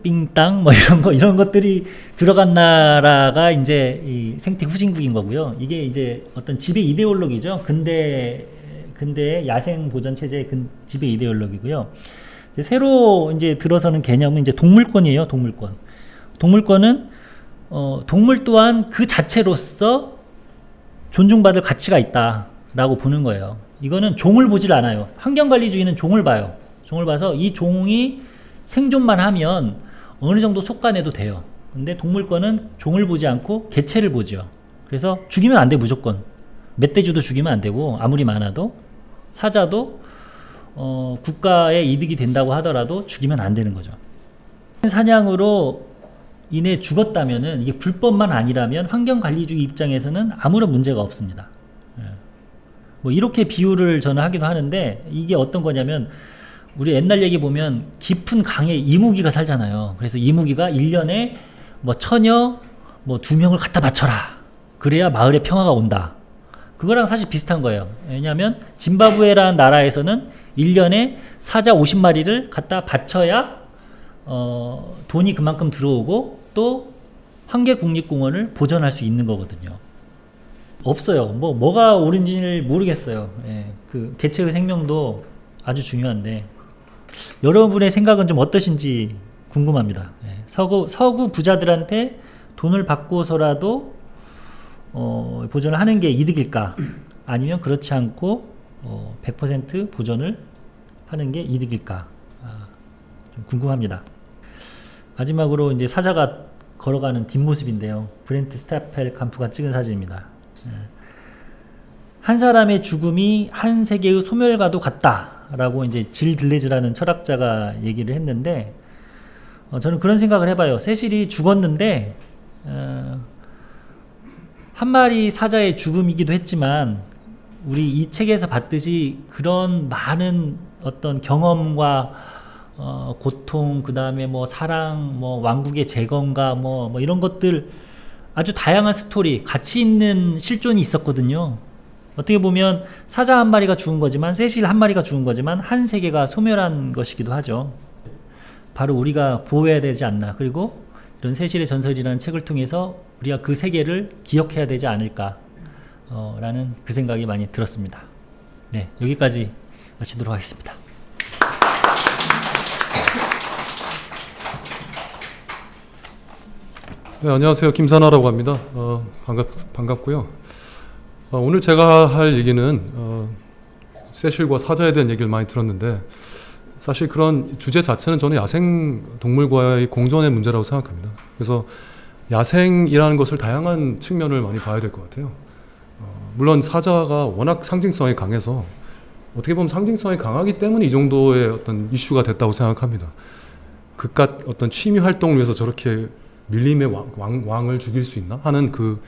삥땅, 이런 것들이 들어간 나라가 이제 이 생태 후진국인 거고요. 이게 이제 어떤 지배 이데올로기죠. 근대의 야생 보전 체제의 지배 이데올로기고요. 새로 이제 들어서는 개념은 이제 동물권이에요. 동물권은 동물 또한 그 자체로서 존중받을 가치가 있다라고 보는 거예요. 이거는 종을 보질 않아요. 환경관리주의는 종을 봐요. 종을 봐서 이 종이 생존만 하면 어느 정도 속아내도 돼요. 근데 동물권은 종을 보지 않고 개체를 보죠. 그래서 죽이면 안 돼, 무조건. 멧돼지도 죽이면 안 되고, 아무리 많아도. 사자도 국가의 이득이 된다고 하더라도 죽이면 안 되는 거죠. 사냥으로 인해 죽었다면은, 이게 불법만 아니라면 환경관리주의 입장에서는 아무런 문제가 없습니다. 뭐 이렇게 비유를 저는 하기도 하는데, 이게 어떤 거냐면, 우리 옛날 얘기 보면 깊은 강에 이무기가 살잖아요. 그래서 이무기가 1년에 뭐 처녀 2명을 갖다 바쳐라, 그래야 마을에 평화가 온다. 그거랑 사실 비슷한 거예요. 왜냐하면 짐바브웨라는 나라에서는 1년에 사자 50마리를 갖다 바쳐야 돈이 그만큼 들어오고 또 환계국립공원을 보전할 수 있는 거거든요. 없어요. 뭐가 옳은지를 모르겠어요. 그 개체의 생명도 아주 중요한데, 여러분의 생각은 좀 어떠신지 궁금합니다. 서구 부자들한테 돈을 받고서라도 보존을 하는 게 이득일까? 아니면 그렇지 않고 100% 보존을 하는 게 이득일까? 좀 궁금합니다. 마지막으로 이제 사자가 걸어가는 뒷모습인데요. 브렌트 스타펠 감프가 찍은 사진입니다. 한 사람의 죽음이 한 세계의 소멸과도 같다라고 이제 질 들레즈라는 철학자가 얘기를 했는데, 저는 그런 생각을 해봐요. 세실이 죽었는데 한 마리 사자의 죽음이기도 했지만, 우리 이 책에서 봤듯이 그런 많은 어떤 경험과 고통, 그 다음에 뭐 사랑, 뭐 왕국의 재건가, 뭐 이런 것들 아주 다양한 스토리, 가치 있는 실존이 있었거든요. 어떻게 보면 사자 한 마리가 죽은 거지만, 세실 한 마리가 죽은 거지만 한 세계가 소멸한 것이기도 하죠. 바로 우리가 보호해야 되지 않나. 그리고 이런 세실의 전설이라는 책을 통해서 우리가 그 세계를 기억해야 되지 않을까 라는 그 생각이 많이 들었습니다. 네, 여기까지 마치도록 하겠습니다. 네, 안녕하세요. 김사나라고 합니다. 반갑고요. 오늘 제가 할 얘기는 세실과 사자에 대한 얘기를 많이 들었는데, 사실 그런 주제 자체는 저는 야생동물과의 공존의 문제라고 생각합니다. 그래서 야생이라는 것을 다양한 측면을 많이 봐야 될 것 같아요. 물론 사자가 워낙 상징성이 강해서, 어떻게 보면 상징성이 강하기 때문에 이 정도의 어떤 이슈가 됐다고 생각합니다. 그깟 어떤 취미 활동을 위해서 저렇게 밀림의 왕을 죽일 수 있나 하는 그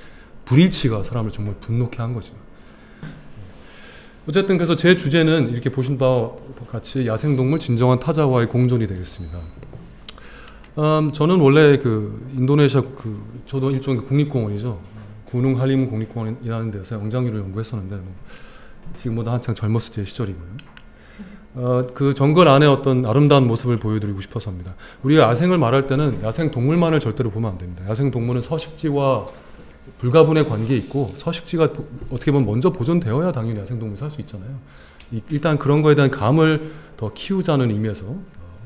불일치가 사람을 정말 분노케 한 거죠. 어쨌든 그래서 제 주제는 이렇게 보신 바와 같이 야생동물 진정한 타자와의 공존이 되겠습니다. 저는 원래 그 인도네시아 저도 일종의 국립공원이죠. 구능 할리문 국립공원이라는 데서 영장류를 연구했었는데, 지금보다 한창 젊었을 때 시절이고요. 그 정글 안에 어떤 아름다운 모습을 보여드리고 싶어서입니다. 우리가 야생을 말할 때는 야생 동물만을 절대로 보면 안 됩니다. 야생 동물은 서식지와 불가분의 관계에 있고, 서식지가 어떻게 보면 먼저 보존되어야 당연히 야생 동물이 살 수 있잖아요. 일단 그런 거에 대한 감을 더 키우자는 의미에서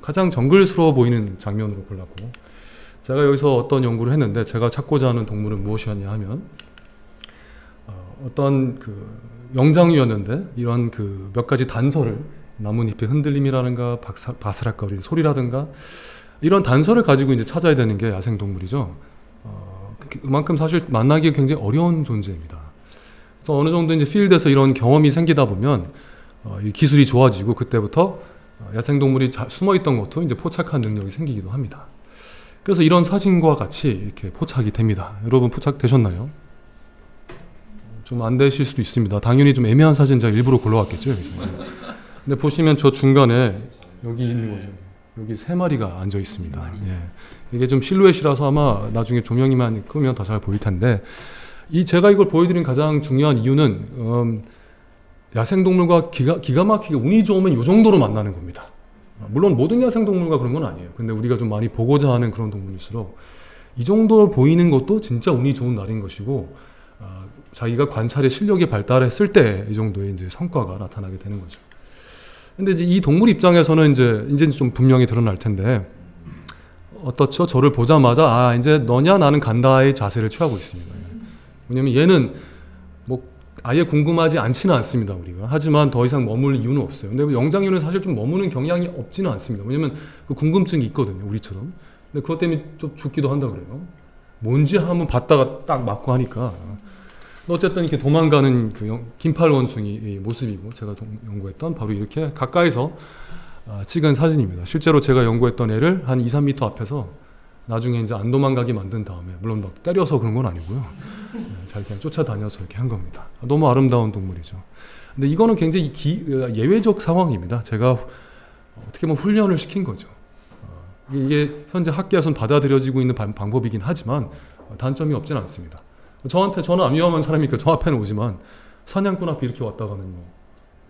가장 정글스러워 보이는 장면으로 골랐고, 제가 여기서 어떤 연구를 했는데, 제가 찾고자 하는 동물은 무엇이었냐 하면 어떤 그 영장류였는데, 이런 그 몇 가지 단서를, 나뭇잎의 흔들림이라든가 바스락거리는 소리라든가 이런 단서를 가지고 이제 찾아야 되는 게 야생동물이죠. 그만큼 사실 만나기 굉장히 어려운 존재입니다. 그래서 어느 정도 이제 필드에서 이런 경험이 생기다 보면 이 기술이 좋아지고, 그때부터 야생동물이 숨어있던 것도 이제 포착한 능력이 생기기도 합니다. 그래서 이런 사진과 같이 이렇게 포착이 됩니다. 여러분 포착되셨나요? 좀 안 되실 수도 있습니다. 당연히 좀 애매한 사진 제가 일부러 골라왔겠죠, 여기서. 근데 보시면 저 중간에 여기 있는 거죠. 여기 3마리가 앉아 있습니다. 예. 이게 좀 실루엣이라서 아마 나중에 조명이만 끄면 더 잘 보일 텐데, 제가 이걸 보여드린 가장 중요한 이유는 야생동물과 기가 막히게 운이 좋으면 이 정도로 만나는 겁니다. 물론 모든 야생동물과 그런 건 아니에요. 근데 우리가 좀 많이 보고자 하는 그런 동물일수록 이 정도 보이는 것도 진짜 운이 좋은 날인 것이고, 자기가 관찰의 실력이 발달했을 때 이 정도의 이제 성과가 나타나게 되는 거죠. 근데 이제 이 동물 입장에서는 이제 좀 분명히 드러날 텐데, 어떻죠? 저를 보자마자 이제 너냐 나는 간다의 자세를 취하고 있습니다. 왜냐면 얘는 뭐 아예 궁금하지 않지는 않습니다, 우리가. 하지만 더 이상 머물 이유는 없어요. 근데 영장류는 사실 좀 머무는 경향이 없지는 않습니다. 왜냐면 그 궁금증이 있거든요, 우리처럼. 근데 그것 때문에 좀 죽기도 한다 그래요. 뭔지 한번 봤다가 딱 맞고 하니까. 어쨌든 이렇게 도망가는 그 긴팔 원숭이 모습이고, 제가 연구했던 바로 이렇게 가까이서 찍은 사진입니다. 실제로 제가 연구했던 애를 한 2, 3m 앞에서 나중에 이제 안 도망가게 만든 다음에, 물론 막 때려서 그런 건 아니고요. 잘 그냥 쫓아다녀서 이렇게 한 겁니다. 너무 아름다운 동물이죠. 근데 이거는 굉장히 예외적 상황입니다. 제가 어떻게 보면 훈련을 시킨 거죠. 이게 현재 학계에서는 받아들여지고 있는 방법이긴 하지만 단점이 없지는 않습니다. 저는 안 위험한 사람이니까 저 앞에는 오지만, 사냥꾼 앞에 이렇게 왔다가는 뭐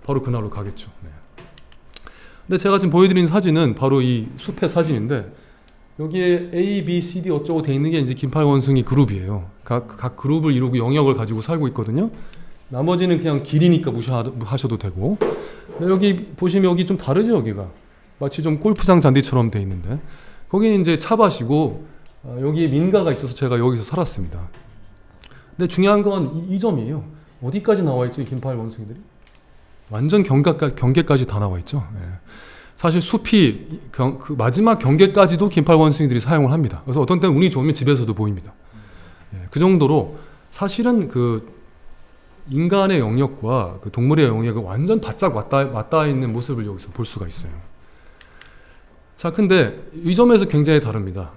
바로 그날로 가겠죠. 네. 근데 제가 지금 보여드린 사진은 바로 이 숲의 사진인데, 여기에 A, B, C, D 어쩌고 돼 있는 게 이제 긴팔 원숭이 그룹이에요. 각 그룹을 이루고 영역을 가지고 살고 있거든요. 나머지는 그냥 길이니까 무시하셔도 되고. 여기 보시면 여기 좀 다르죠, 여기가. 마치 좀 골프장 잔디처럼 돼 있는데, 거기는 이제 차밭이고, 여기에 민가가 있어서 제가 여기서 살았습니다. 근데 중요한 건 이 점이에요. 어디까지 나와 있죠, 이 긴팔 원숭이들이? 완전 경계까지 다 나와 있죠. 예. 사실 숲이 그 마지막 경계까지도 긴팔 원숭이들이 사용을 합니다. 그래서 어떤 때는 운이 좋으면 집에서도 보입니다. 예. 그 정도로 사실은 그 인간의 영역과 그 동물의 영역이 완전 바짝 맞닿아 있는 모습을 여기서 볼 수가 있어요. 자, 근데 이 점에서 굉장히 다릅니다.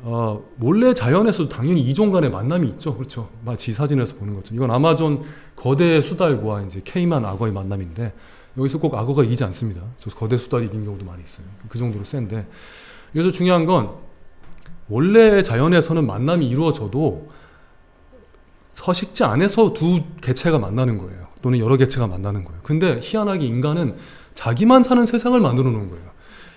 원래 자연에서도 당연히 이종 간의 만남이 있죠. 그렇죠. 마치 사진에서 보는 것처럼. 이건 아마존 거대 수달과 이제 케이만 악어의 만남인데, 여기서 꼭 악어가 이기지 않습니다. 저 거대 수달이 이긴 경우도 많이 있어요. 그 정도로 센데. 그래서 중요한 건 원래 자연에서는 만남이 이루어져도 서식지 안에서 두 개체가 만나는 거예요. 또는 여러 개체가 만나는 거예요. 근데 희한하게 인간은 자기만 사는 세상을 만들어 놓은 거예요.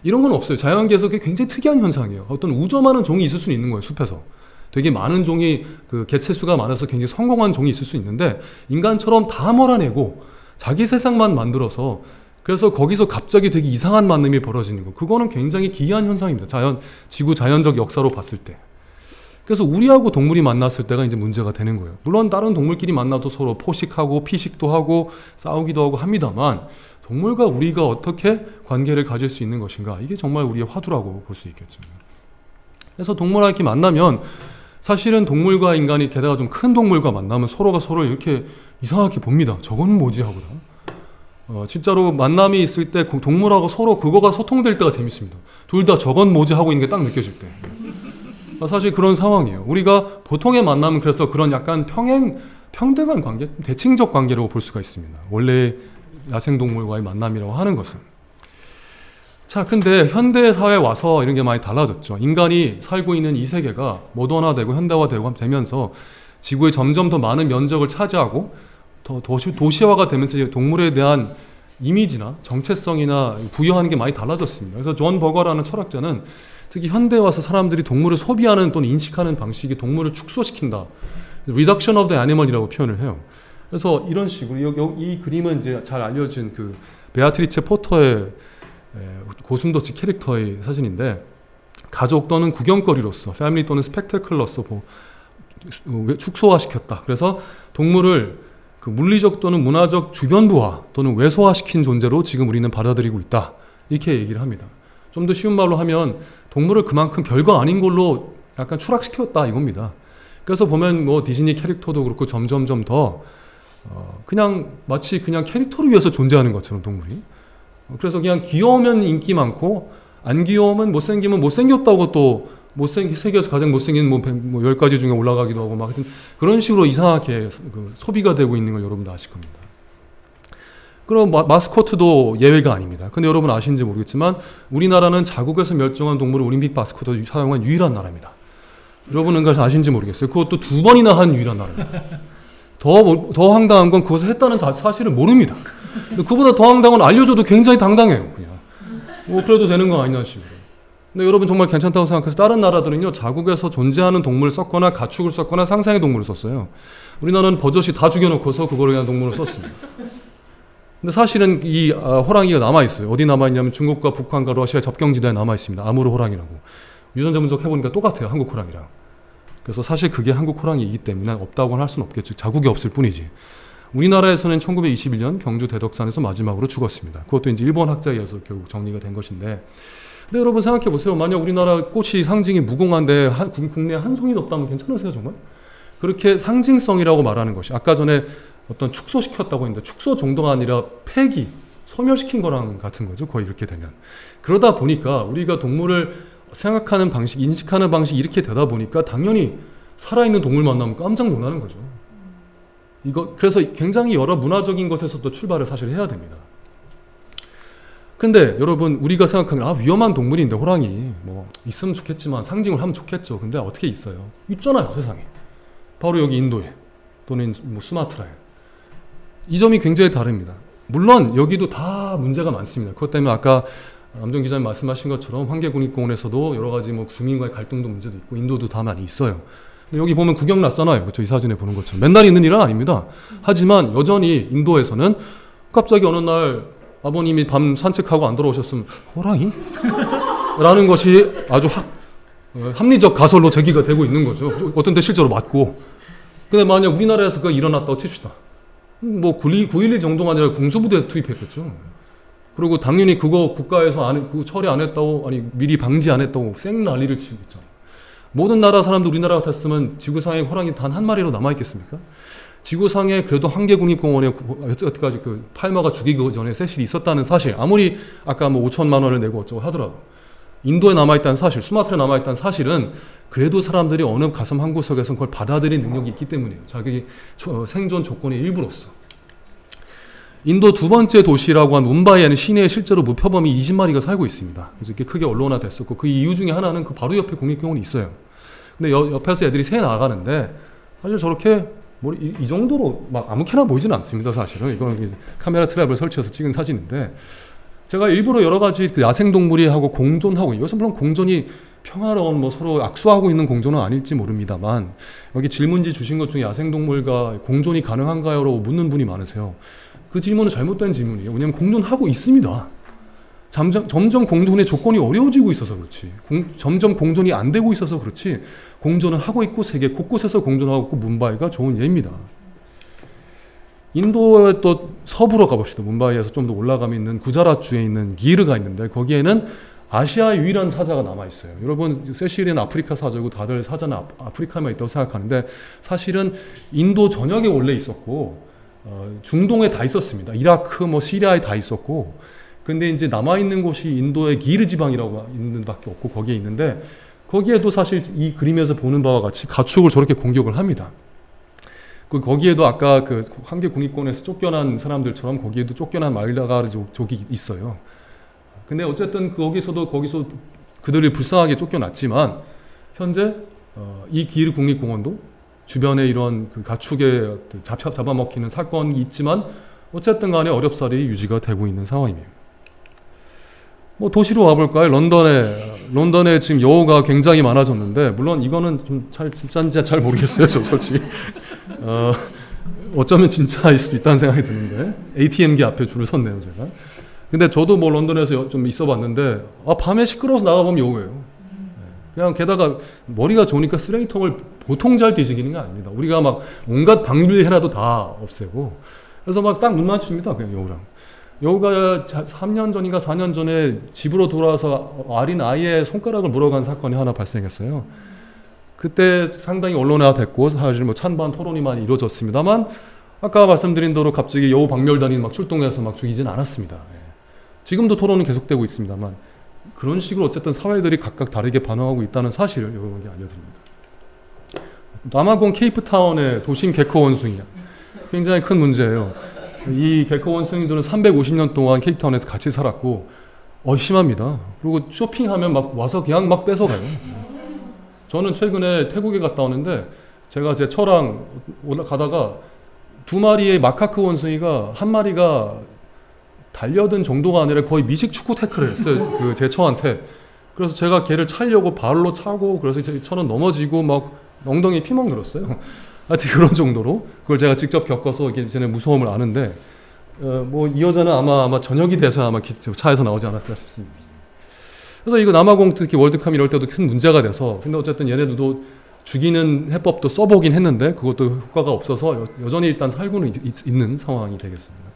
이런 건 없어요. 자연계에서 그게 굉장히 특이한 현상이에요. 어떤 우점하는 종이 있을 수는 있는 거예요. 숲에서. 되게 많은 종이 그 개체 수가 많아서 굉장히 성공한 종이 있을 수 있는데 인간처럼 다 몰아내고 자기 세상만 만들어서 그래서 거기서 갑자기 되게 이상한 만남이 벌어지는 거. 그거는 굉장히 기이한 현상입니다. 지구 자연적 역사로 봤을 때. 그래서 우리하고 동물이 만났을 때가 이제 문제가 되는 거예요. 물론 다른 동물끼리 만나도 서로 포식하고 피식도 하고 싸우기도 하고 합니다만 동물과 우리가 어떻게 관계를 가질 수 있는 것인가. 이게 정말 우리의 화두라고 볼 수 있겠죠. 그래서 동물과 이렇게 만나면 사실은 동물과 인간이 게다가 좀 큰 동물과 만나면 서로가 서로를 이렇게 이상하게 봅니다. 저건 뭐지 하고요. 진짜로 만남이 있을 때 동물하고 서로 그거가 소통될 때가 재밌습니다. 둘 다 저건 뭐지 하고 있는 게 딱 느껴질 때. 사실 그런 상황이에요. 우리가 보통의 만남은 그래서 그런 약간 평등한 관계, 대칭적 관계라고 볼 수가 있습니다. 원래 야생동물과의 만남이라고 하는 것은. 자, 근데 현대 사회에 와서 이런 게 많이 달라졌죠. 인간이 살고 있는 이 세계가 모던화되고 현대화되고 되면서 지구에 점점 더 많은 면적을 차지하고 더 도시화가 되면서 이제 동물에 대한 이미지나 정체성이나 부여하는 게 많이 달라졌습니다. 그래서 존 버거라는 철학자는 특히 현대에 와서 사람들이 동물을 소비하는 또는 인식하는 방식이 동물을 축소시킨다. Reduction of the animal이라고 표현을 해요. 그래서 이런 식으로 이 그림은 이제 잘 알려진 그 베아트리체 포터의 고슴도치 캐릭터의 사진인데 가족 또는 구경거리로서 패밀리 또는 스펙테클러서 축소화시켰다. 그래서 동물을 그 물리적 또는 문화적 주변부화 또는 외소화시킨 존재로 지금 우리는 받아들이고 있다. 이렇게 얘기를 합니다. 좀 더 쉬운 말로 하면 동물을 그만큼 별거 아닌 걸로 약간 추락시켰다 이겁니다. 그래서 보면 뭐 디즈니 캐릭터도 그렇고 점점점 더 그냥 마치 그냥 캐릭터를 위해서 존재하는 것처럼 동물이. 그래서 그냥 귀여우면 인기 많고 안 귀여우면 못생기면 못생겼다고 또 세계에서 가장 못생긴 뭐 10가지 중에 올라가기도 하고 막 하여튼 그런 식으로 이상하게 소비가 되고 있는 걸 여러분도 아실 겁니다. 그럼 마스코트도 예외가 아닙니다. 근데 여러분 아시는지 모르겠지만 우리나라는 자국에서 멸종한 동물을 올림픽 마스코트로 사용한 유일한 나라입니다. 여러분은 그걸 아시는지 모르겠어요. 그것도 2번이나 한 유일한 나라입니다. 더 황당한 건 그것을 했다는 사실을 모릅니다. 근데 그보다 더 황당한 건 알려줘도 굉장히 당당해요. 그냥 뭐 그래도 되는 거 아니냐 식으로. 근데 여러분 정말 괜찮다고 생각해서 다른 나라들은요 자국에서 존재하는 동물을 썼거나 가축을 썼거나 상상의 동물을 썼어요. 우리나라는 버젓이 다 죽여놓고서 그거를 위한 동물을 썼습니다. 근데 사실은 이 호랑이가 남아있어요. 어디 남아있냐면 중국과 북한과 러시아 접경지대에 남아있습니다. 아무르 호랑이라고. 유전자 분석해보니까 똑같아요. 한국 호랑이랑. 그래서 사실 그게 한국 호랑이이기 때문에 없다고는 할 수는 없겠죠. 자국이 없을 뿐이지. 우리나라에서는 1921년 경주 대덕산에서 마지막으로 죽었습니다. 그것도 이제 일본 학자에 의해서 결국 정리가 된 것인데 근데 여러분 생각해 보세요. 만약 우리나라 꽃이 상징이 무궁화인데 국내에 한 송이도 없다면 괜찮으세요 정말? 그렇게 상징성이라고 말하는 것이 아까 전에 어떤 축소시켰다고 했는데 축소 정도가 아니라 폐기, 소멸시킨 거랑 같은 거죠. 거의 이렇게 되면. 그러다 보니까 우리가 동물을 생각하는 방식, 인식하는 방식이 이렇게 되다 보니까 당연히 살아있는 동물 만나면 깜짝 놀라는 거죠. 그래서 굉장히 여러 문화적인 것에서도 출발을 사실 해야 됩니다. 근데 여러분 우리가 생각하면 위험한 동물인데 호랑이 뭐 있으면 좋겠지만 상징을 하면 좋겠죠. 근데 어떻게 있어요? 있잖아요 세상에. 바로 여기 인도에 또는 뭐 수마트라에. 이 점이 굉장히 다릅니다. 물론 여기도 다 문제가 많습니다. 그것 때문에 아까 남정 기자님 말씀하신 것처럼 환계국립공원에서도 여러 가지 뭐 주민과의 갈등도 문제도 있고 인도도 다 많이 있어요. 근데 여기 보면 구경 났잖아요. 그렇죠? 이 사진에 보는 것처럼. 맨날 있는 일은 아닙니다. 하지만 여전히 인도에서는 갑자기 어느 날 아버님이 밤 산책하고 안 돌아오셨으면 호랑이? 라는 것이 아주 합리적 가설로 제기가 되고 있는 거죠. 어떤 때 실제로 맞고. 근데 만약 우리나라에서 그거 일어났다고 칩시다. 뭐 9.11 정도가 아니라 공수부대 투입했겠죠. 그리고 당연히 그거 국가에서 그거 처리 안 했다고 미리 방지 안 했다고 쌩 난리를 치고 있잖아요. 모든 나라 사람도 우리나라 같았으면 지구상에 호랑이 단 한 마리로 남아있겠습니까? 지구상에 그래도 한계국립공원에 여태까지 그 팔마가 죽이기 전에 세실이 있었다는 사실 아무리 아까 뭐 5천만 원을 내고 어쩌고 하더라도 인도에 남아있다는 사실, 수마트라에 남아있다는 사실은 그래도 사람들이 어느 가슴 한구석에서 그걸 받아들일 능력이 있기 때문이에요. 자기 생존 조건의 일부로서. 인도 두 번째 도시라고 한 뭄바이에는 시내에 실제로 무표범이 20마리가 살고 있습니다. 그래서 이렇게 크게 언론화됐었고 그 이유 중에 하나는 그 바로 옆에 국립공원이 있어요. 근데 옆에서 애들이 새 나가는데 사실 저렇게 뭐 이 정도로 막 아무렇게나 보이지는 않습니다. 사실은 이건 카메라 트랩을 설치해서 찍은 사진인데 제가 일부러 여러 가지 그 야생동물이 하고 공존하고 이것은 물론 공존이 평화로운 뭐 서로 악수하고 있는 공존은 아닐지 모릅니다만 여기 질문지 주신 것 중에 야생동물과 공존이 가능한가요?라고 묻는 분이 많으세요. 그 질문은 잘못된 질문이에요. 왜냐하면 공존하고 있습니다. 점점 공존의 조건이 어려워지고 있어서 그렇지. 점점 공존이 안 되고 있어서 그렇지. 공존은 하고 있고 세계 곳곳에서 공존하고 있고 뭄바이가 좋은 예입니다. 인도의 또 서부로 가봅시다. 뭄바이에서 좀 더 올라가면 있는 구자라주에 있는 기르가 있는데 거기에는 아시아의 유일한 사자가 남아있어요. 여러분 세실은 아프리카 사자고 다들 사자는 아프리카에만 있다고 생각하는데 사실은 인도 전역에 원래 있었고 중동에 다 있었습니다. 이라크 뭐 시리아에 다 있었고 근데 이제 남아있는 곳이 인도의 기르 지방이라고 있는 밖에 없고 거기에 있는데 거기에도 사실 이 그림에서 보는 바와 같이 가축을 저렇게 공격을 합니다. 거기에도 아까 그 한계 국립공원에서 쫓겨난 사람들처럼 거기에도 쫓겨난 말라가족이 있어요. 근데 어쨌든 거기서 그들이 불쌍하게 쫓겨났지만 현재 이 기르 국립공원도 주변에 이런 그 가축에 잡아먹히는 사건이 있지만 어쨌든 간에 어렵사리 유지가 되고 있는 상황입니다. 뭐 도시로 와볼까요? 런던에 지금 여우가 굉장히 많아졌는데 물론 이거는 좀 진짜인지 잘 모르겠어요. 저 솔직히 어쩌면 진짜일 수도 있다는 생각이 드는데 ATM기 앞에 줄을 섰네요 제가. 근데 저도 뭐 런던에서 좀 있어봤는데 밤에 시끄러워서 나가보면 여우예요. 그냥 게다가 머리가 좋으니까 쓰레기통을 보통 잘 뒤지기는 게 아닙니다. 우리가 막 온갖 방류를 해놔도 다 없애고 그래서 막 딱 눈 맞춥니다. 그냥 여우랑. 여우가 3년 전인가 4년 전에 집으로 돌아와서 어린 아이의 손가락을 물어간 사건이 하나 발생했어요. 그때 상당히 언론화가 됐고 사실 뭐 찬반 토론이 많이 이루어졌습니다만 아까 말씀드린 대로 갑자기 여우 박멸단이 막 출동해서 막 죽이진 않았습니다. 지금도 토론은 계속되고 있습니다만 그런 식으로 어쨌든 사회들이 각각 다르게 반응하고 있다는 사실을 여러분께 알려드립니다. 남아공 케이프타운의 도심 개코 원숭이 굉장히 큰 문제예요. 이 개코 원숭이들은 350년 동안 케이프타운에서 같이 살았고 심합니다. 그리고 쇼핑하면 막 와서 그냥 막 뺏어가요. 저는 최근에 태국에 갔다 오는데 제가 제 처랑 올라가다가 2마리의 마카크 원숭이가 한 마리가 달려든 정도가 아니라 거의 미식 축구 태클을 했어요. 그 제 처한테. 그래서 제가 걔를 차려고 발로 차고 그래서 제 처는 넘어지고 막 엉덩이에 피멍 들었어요. 하여튼 그런 정도로 그걸 제가 직접 겪어서 이제 무서움을 아는데 뭐 이 여자는 아마 저녁이 돼서 아마 차에서 나오지 않았을까 싶습니다. 그래서 이거 남아공 특히 월드컵 이럴 때도 큰 문제가 돼서 근데 어쨌든 얘네들도 죽이는 해법도 써보긴 했는데 그것도 효과가 없어서 여전히 일단 살고는 있는 상황이 되겠습니다.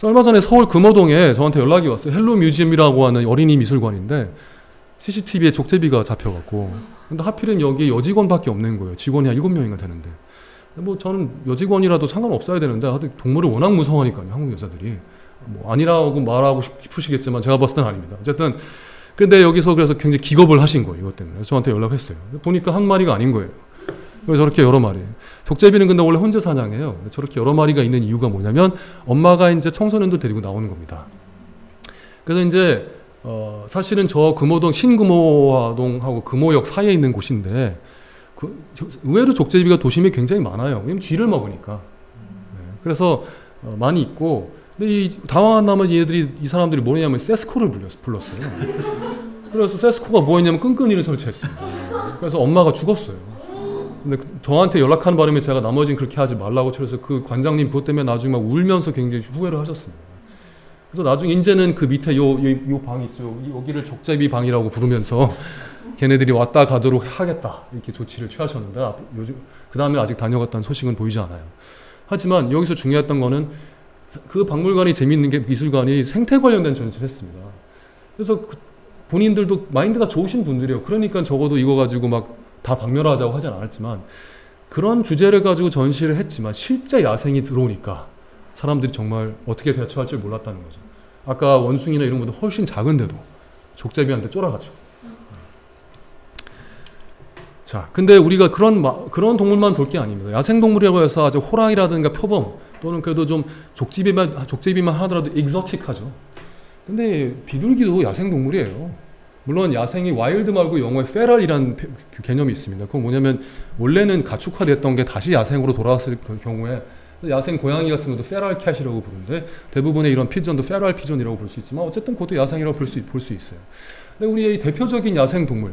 얼마 전에 서울 금호동에 저한테 연락이 왔어요. 헬로 뮤지엄이라고 하는 어린이 미술관인데 CCTV에 족제비가 잡혀갖고 근데 하필은 여기 여직원밖에 없는 거예요. 직원이 한 7명인가 되는데 뭐 저는 여직원이라도 상관없어야 되는데 하여튼 동물을 워낙 무서워하니까요. 한국 여자들이 뭐 아니라고 말하고 싶으시겠지만 제가 봤을 땐 아닙니다. 어쨌든 근데 여기서 그래서 굉장히 기겁을 하신 거예요. 이것 때문에. 그래서 저한테 연락했어요. 보니까 한 마리가 아닌 거예요. 그래서 저렇게 여러 마리. 족제비는 근데 원래 혼자 사냥해요. 저렇게 여러 마리가 있는 이유가 뭐냐면 엄마가 이제 청소년들 데리고 나오는 겁니다. 그래서 이제 사실은 저 금호동 신금호동하고 금호역 사이에 있는 곳인데 의외로 족제비가 도심에 굉장히 많아요. 왜냐면 쥐를 먹으니까. 그래서 많이 있고 근데 이 당황한 나머지 이 사람들이 뭐냐면 세스코를 불렀어요. 그래서 세스코가 뭐였냐면 끈끈이를 설치했습니다. 그래서 엄마가 죽었어요. 근데 저한테 연락하는 바람에 제가 나머지는 그렇게 하지 말라고 쳐서 그 관장님 그것 때문에 나중에 막 울면서 굉장히 후회를 하셨습니다. 그래서 나중에 이제는 그 밑에 요 방 있죠. 여기를 족제비 방이라고 부르면서 걔네들이 왔다 가도록 하겠다 이렇게 조치를 취하셨는데 요즘 그 다음에 아직 다녀갔다는 소식은 보이지 않아요. 하지만 여기서 중요했던 거는 그 박물관이 재미있는 게 미술관이 생태 관련된 전시를 했습니다. 그래서 본인들도 마인드가 좋으신 분들이에요. 그러니까 적어도 이거 가지고 막 다 박멸하자고 하진 않았지만 그런 주제를 가지고 전시를 했지만 실제 야생이 들어오니까 사람들이 정말 어떻게 대처할지 몰랐다는 거죠. 아까 원숭이나 이런 것도 훨씬 작은데도 족제비한테 쫄아가지고. 자, 근데 우리가 그런 동물만 볼 게 아닙니다. 야생동물이라고 해서 아주 호랑이라든가 표범 또는 그래도 좀 족제비만 하더라도 익zo틱하죠. 근데 비둘기도 야생동물이에요. 물론 야생이 와일드 말고 영어에 페럴이라는 그 개념이 있습니다. 그건 뭐냐면 원래는 가축화됐던 게 다시 야생으로 돌아왔을 경우에 야생 고양이 같은 것도 페럴 캣이라고 부르는데 대부분의 이런 피전도 페럴 피전이라고 볼 수 있지만 어쨌든 그것도 야생이라고 볼 수 있어요. 근데 우리의 대표적인 야생 동물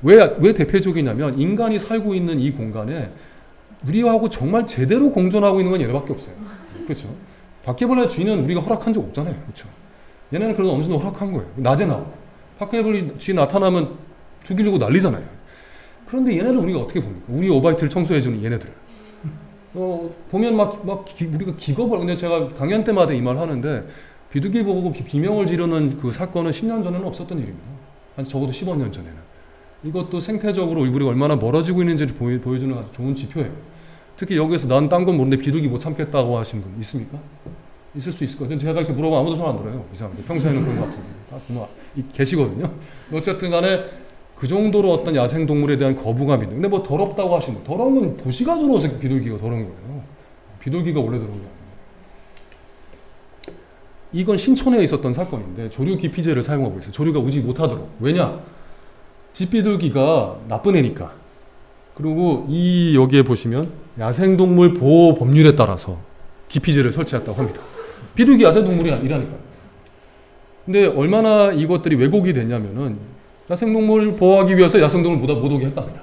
왜 대표적이냐면 인간이 살고 있는 이 공간에 우리하고 정말 제대로 공존하고 있는 건 얘네밖에 없어요. 그렇죠? 바퀴벌레 쥐는 우리가 허락한 적 없잖아요. 그렇죠? 얘네는 그래도 어느 정도 허락한 거예요. 낮에 나오고 바퀴벌레 쥐 나타나면 죽이려고 난리잖아요. 그런데 얘네를 우리가 어떻게 봅니까? 우리 오바이트를 청소해주는 얘네들을 보면 우리가 기겁을. 근데 제가 강연 때마다 이 말 하는데 비둘기 보고 비명을 지르는 그 사건은 10년 전에는 없었던 일입니다. 한 적어도 15년 전에는. 이것도 생태적으로 우리가 얼마나 멀어지고 있는지를 보여주는 아주 좋은 지표예요. 특히 여기에서 난 딴 건 모르는데 비둘기 못 참겠다고 하신 분 있습니까? 있을 수 있을 것 같아요. 제가 이렇게 물어보면 아무도 손 안 들어요. 이상하게. 평소에는 그런 것 같은데. 다 보면 계시거든요. 어쨌든 간에 그 정도로 어떤 야생동물에 대한 거부감이 있는데, 근데 뭐 더럽다고 하시는 분. 더러운 건 도시가 더러워서 비둘기가 더러운 거예요. 비둘기가 원래 더러운 게 아니에요. 이건 신촌에 있었던 사건인데 조류 기피제를 사용하고 있어요. 조류가 오지 못하도록. 왜냐? 집비둘기가 나쁜 애니까. 그리고 여기에 보시면 야생동물 보호 법률에 따라서 기피제를 설치했다고 합니다. 비둘기 야생동물이 아니라니까요. 근데 얼마나 이것들이 왜곡이 됐냐면은 야생동물을 보호하기 위해서 야생동물 못 오게 했답니다.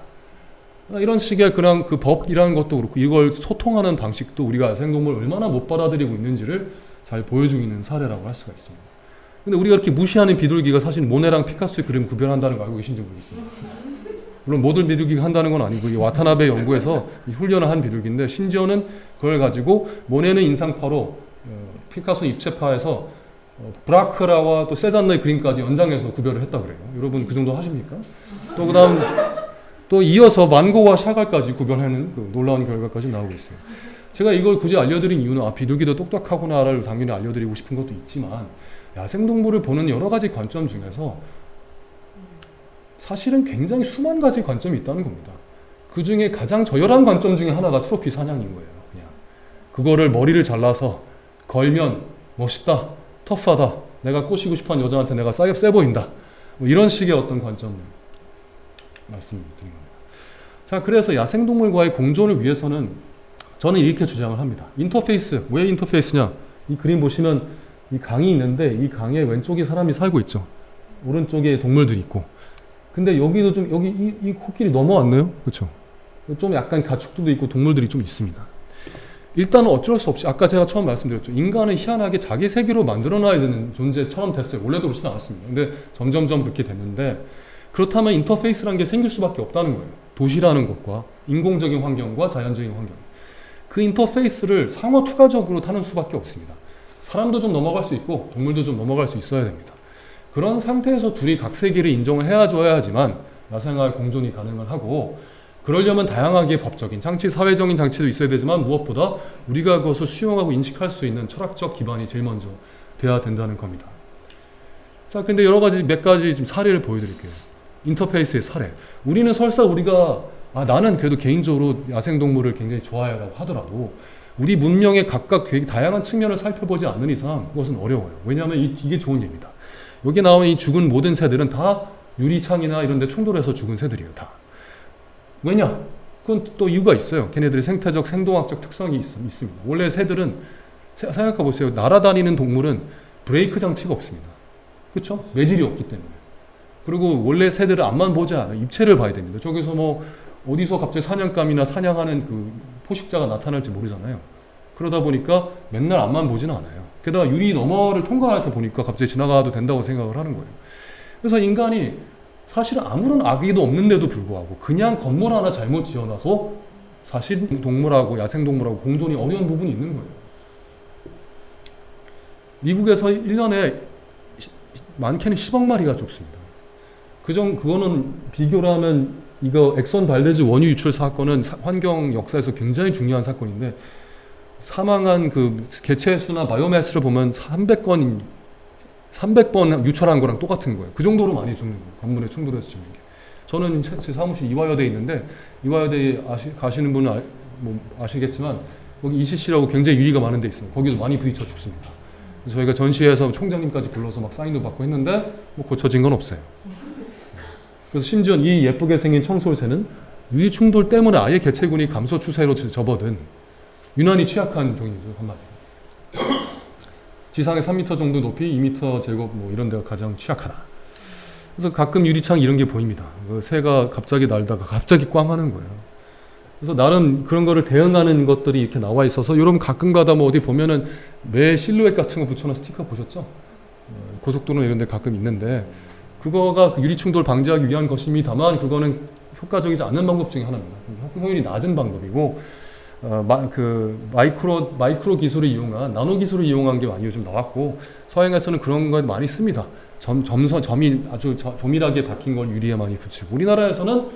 이런 식의 그냥 그 법이라는 것도 그렇고 이걸 소통하는 방식도 우리가 야생동물을 얼마나 못 받아들이고 있는지를 잘 보여주고 있는 사례라고 할 수가 있습니다. 근데 우리가 이렇게 무시하는 비둘기가 사실 모네랑 피카소의 그림을 구별한다는 거 알고 계신지 모르겠어요. 물론 모든 비둘기가 한다는 건 아니고 이 와타나베 연구에서 훈련을 한 비둘기인데 심지어는 그걸 가지고 모네는 인상파로 피카소 입체파에서 브라크라와 또 세잔느의 그림까지 연장해서 구별을 했다 그래요. 여러분 그 정도 하십니까? 또 그다음 또 이어서 만고와 샤갈까지 구별하는 그 놀라운 결과까지 나오고 있어요. 제가 이걸 굳이 알려드린 이유는 비둘기도 똑똑하구나를 당연히 알려드리고 싶은 것도 있지만 야생동물을 보는 여러 가지 관점 중에서 사실은 굉장히 수만 가지 관점이 있다는 겁니다. 그 중에 가장 저열한 관점 중에 하나가 트로피 사냥인 거예요. 그냥 그거를 머리를 잘라서 걸면 멋있다, 터프하다, 내가 꼬시고 싶어하는 여자한테 내가 세 보인다, 뭐 이런 식의 어떤 관점을 말씀드린 겁니다. 자, 그래서 야생동물과의 공존을 위해서는 저는 이렇게 주장을 합니다. 인터페이스, 왜 인터페이스냐? 이 그림 보시면 이 강이 있는데 이 강의 왼쪽에 사람이 살고 있죠. 오른쪽에 동물들이 있고. 근데 여기도 좀 이 코끼리 넘어왔네요. 그렇죠? 좀 약간 가축들도 있고 동물들이 좀 있습니다. 일단은 어쩔 수 없이 아까 제가 처음 말씀드렸죠. 인간은 희한하게 자기 세계로 만들어놔야 되는 존재처럼 됐어요. 원래도 그렇지는 않았습니다. 근데 점점점 그렇게 됐는데 그렇다면 인터페이스라는 게 생길 수밖에 없다는 거예요. 도시라는 것과 인공적인 환경과 자연적인 환경. 그 인터페이스를 상호 투과적으로 타는 수밖에 없습니다. 사람도 좀 넘어갈 수 있고 동물도 좀 넘어갈 수 있어야 됩니다. 그런 상태에서 둘이 각 세계를 인정을 해줘야 하지만 야생화의 공존이 가능을 하고 그러려면 다양하게 법적인 장치, 사회적인 장치도 있어야 되지만 무엇보다 우리가 그것을 수용하고 인식할 수 있는 철학적 기반이 제일 먼저 돼야 된다는 겁니다. 자, 근데 몇 가지 좀 사례를 보여드릴게요. 인터페이스의 사례. 우리는 설사 우리가 나는 그래도 개인적으로 야생동물을 굉장히 좋아해라고 하더라도 우리 문명의 각각 다양한 측면을 살펴보지 않는 이상 그것은 어려워요. 왜냐하면 이게 좋은 예입니다. 여기 나온 이 죽은 모든 새들은 다 유리창이나 이런 데 충돌해서 죽은 새들이에요. 다. 왜냐? 그건 또 이유가 있어요. 걔네들의 생태적, 생동학적 특성이 있습니다. 원래 새들은 생각해 보세요. 날아다니는 동물은 브레이크 장치가 없습니다. 그렇죠? 매질이 없기 때문에. 그리고 원래 새들은 앞만 보지 않아요. 입체를 봐야 됩니다. 저기서 뭐 어디서 갑자기 사냥감이나 사냥하는 그 포식자가 나타날지 모르잖아요. 그러다 보니까 맨날 앞만 보지는 않아요. 게다가 유리 너머를 통과해서 보니까 갑자기 지나가도 된다고 생각을 하는 거예요. 그래서 인간이 사실은 아무런 악의도 없는데도 불구하고 그냥 건물 하나 잘못 지어놔서 사실 동물하고 야생동물하고 공존이 어려운 부분이 있는 거예요. 미국에서 1년에 많게는 10억 마리가 죽습니다. 그거는 비교를 하면 이거 엑선 발데즈 원유 유출 사건은 환경 역사에서 굉장히 중요한 사건인데 사망한 그 개체 수나 바이오매스를 보면 300번 유출한 거랑 똑같은 거예요. 그 정도로 많이 죽는 거예요. 건물에 충돌해서 죽는 게. 저는 제 사무실 이화여대에 있는데 이화여대에 가시는 분은 아시겠지만 거기 ECC라고 굉장히 유리가 많은 데 있어요. 거기도 많이 부딪혀 죽습니다. 그래서 저희가 전시회에서 총장님까지 불러서 막 사인도 받고 했는데 뭐 고쳐진 건 없어요. 그래서 심지어 이 예쁘게 생긴 청솔새는 유리 충돌 때문에 아예 개체군이 감소 추세로 접어든 유난히 취약한 종이죠, 한마디로. 지상에 3m 정도 높이 2m 제곱 뭐 이런 데가 가장 취약하다. 그래서 가끔 유리창 이런 게 보입니다. 그 새가 갑자기 날다가 갑자기 꽝 하는 거예요. 그래서 나름 그런 거를 대응하는 것들이 이렇게 나와 있어서 여러분 가끔 가다 뭐 어디 보면은 매 실루엣 같은 거 붙여놓은 스티커 보셨죠? 고속도로 이런 데 가끔 있는데 그거가 유리 충돌 방지하기 위한 것입니다만 그거는 효과적이지 않는 방법 중에 하나입니다. 효율이 낮은 방법이고 마이크로 기술을 이용한 나노 기술을 이용한 게 많이 요즘 나왔고 서양에서는 그런 걸 많이 씁니다. 점이 아주 조밀하게 박힌 걸 유리에 많이 붙이고 우리나라에서는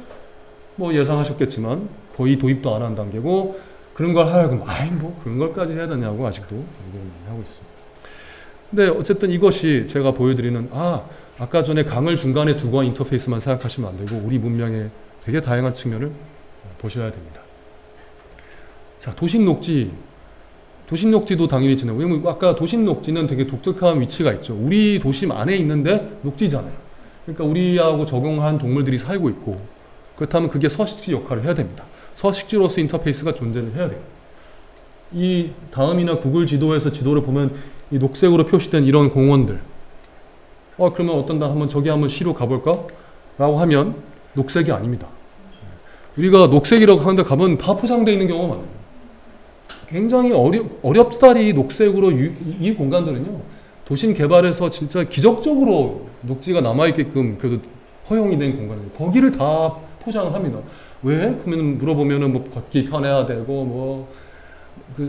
뭐 예상하셨겠지만 거의 도입도 안 한 단계고 그런 걸 하려고 뭐 그런 걸까지 해야 되냐고 아직도 하고 있습니다. 근데 어쨌든 이것이 제가 보여드리는 아까 전에 강을 중간에 두고 한 인터페이스만 생각하시면 안 되고 우리 문명의 되게 다양한 측면을 보셔야 됩니다. 자, 도심 녹지도 당연히 지나고 왜냐면 아까 도심 녹지는 되게 독특한 위치가 있죠. 우리 도심 안에 있는데 녹지잖아요. 그러니까 우리하고 적용한 동물들이 살고 있고 그렇다면 그게 서식지 역할을 해야 됩니다. 서식지로서 인터페이스가 존재를 해야 돼요. 이 다음이나 구글 지도에서 지도를 보면 이 녹색으로 표시된 이런 공원들 그러면 어떤다 한번 저기 한번 시로 가볼까? 라고 하면 녹색이 아닙니다. 우리가 녹색이라고 하는데 가면 다 포장되어 있는 경우가 많아요. 굉장히 어렵사리 녹색으로 이 공간들은요 도심 개발에서 진짜 기적적으로 녹지가 남아있게끔 그래도 허용이 된 공간이에요. 거기를 다 포장을 합니다. 왜? 그러면 물어보면은 뭐 걷기 편해야 되고 뭐